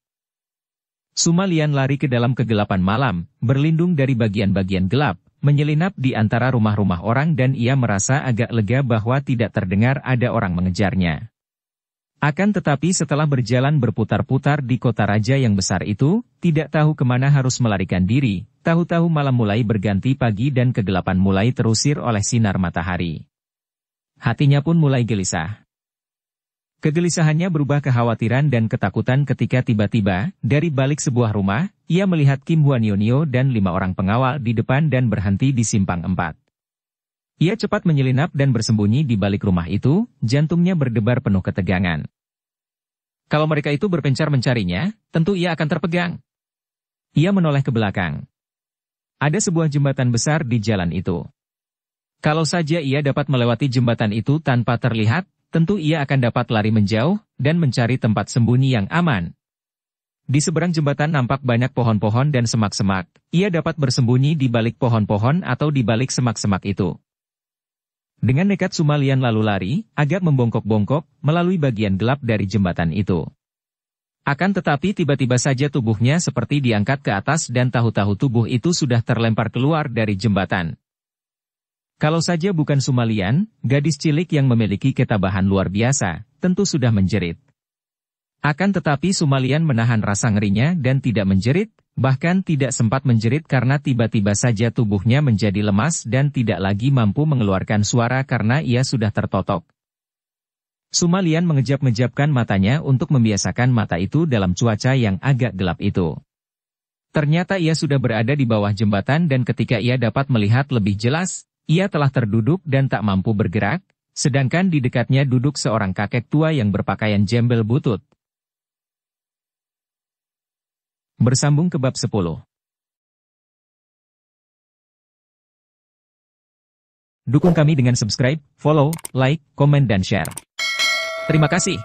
Sumalian lari ke dalam kegelapan malam, berlindung dari bagian-bagian gelap, menyelinap di antara rumah-rumah orang dan ia merasa agak lega bahwa tidak terdengar ada orang mengejarnya. Akan tetapi setelah berjalan berputar-putar di kota raja yang besar itu, tidak tahu kemana harus melarikan diri, tahu-tahu malam mulai berganti pagi dan kegelapan mulai terusir oleh sinar matahari. Hatinya pun mulai gelisah. Kegelisahannya berubah kekhawatiran dan ketakutan ketika tiba-tiba, dari balik sebuah rumah, ia melihat Kim Hua Nio dan 5 orang pengawal di depan dan berhenti di simpang 4. Ia cepat menyelinap dan bersembunyi di balik rumah itu, jantungnya berdebar penuh ketegangan. Kalau mereka itu berpencar mencarinya, tentu ia akan terpegang. Ia menoleh ke belakang. Ada sebuah jembatan besar di jalan itu. Kalau saja ia dapat melewati jembatan itu tanpa terlihat, tentu ia akan dapat lari menjauh, dan mencari tempat sembunyi yang aman. Di seberang jembatan nampak banyak pohon-pohon dan semak-semak, ia dapat bersembunyi di balik pohon-pohon atau di balik semak-semak itu. Dengan nekat Sumalian lalu lari, agak membongkok-bongkok, melalui bagian gelap dari jembatan itu. Akan tetapi tiba-tiba saja tubuhnya seperti diangkat ke atas dan tahu-tahu tubuh itu sudah terlempar keluar dari jembatan. Kalau saja bukan Sumalian, gadis cilik yang memiliki ketabahan luar biasa, tentu sudah menjerit. Akan tetapi Sumalian menahan rasa ngerinya dan tidak menjerit, bahkan tidak sempat menjerit karena tiba-tiba saja tubuhnya menjadi lemas dan tidak lagi mampu mengeluarkan suara karena ia sudah tertotok. Sumalian mengejap-ngejapkan matanya untuk membiasakan mata itu dalam cuaca yang agak gelap itu. Ternyata ia sudah berada di bawah jembatan dan ketika ia dapat melihat lebih jelas, ia telah terduduk dan tak mampu bergerak, Sedangkan di dekatnya duduk seorang kakek tua yang berpakaian jembel butut. Bersambung ke bab 10. Dukung kami dengan subscribe, follow, like, komen dan share. Terima kasih.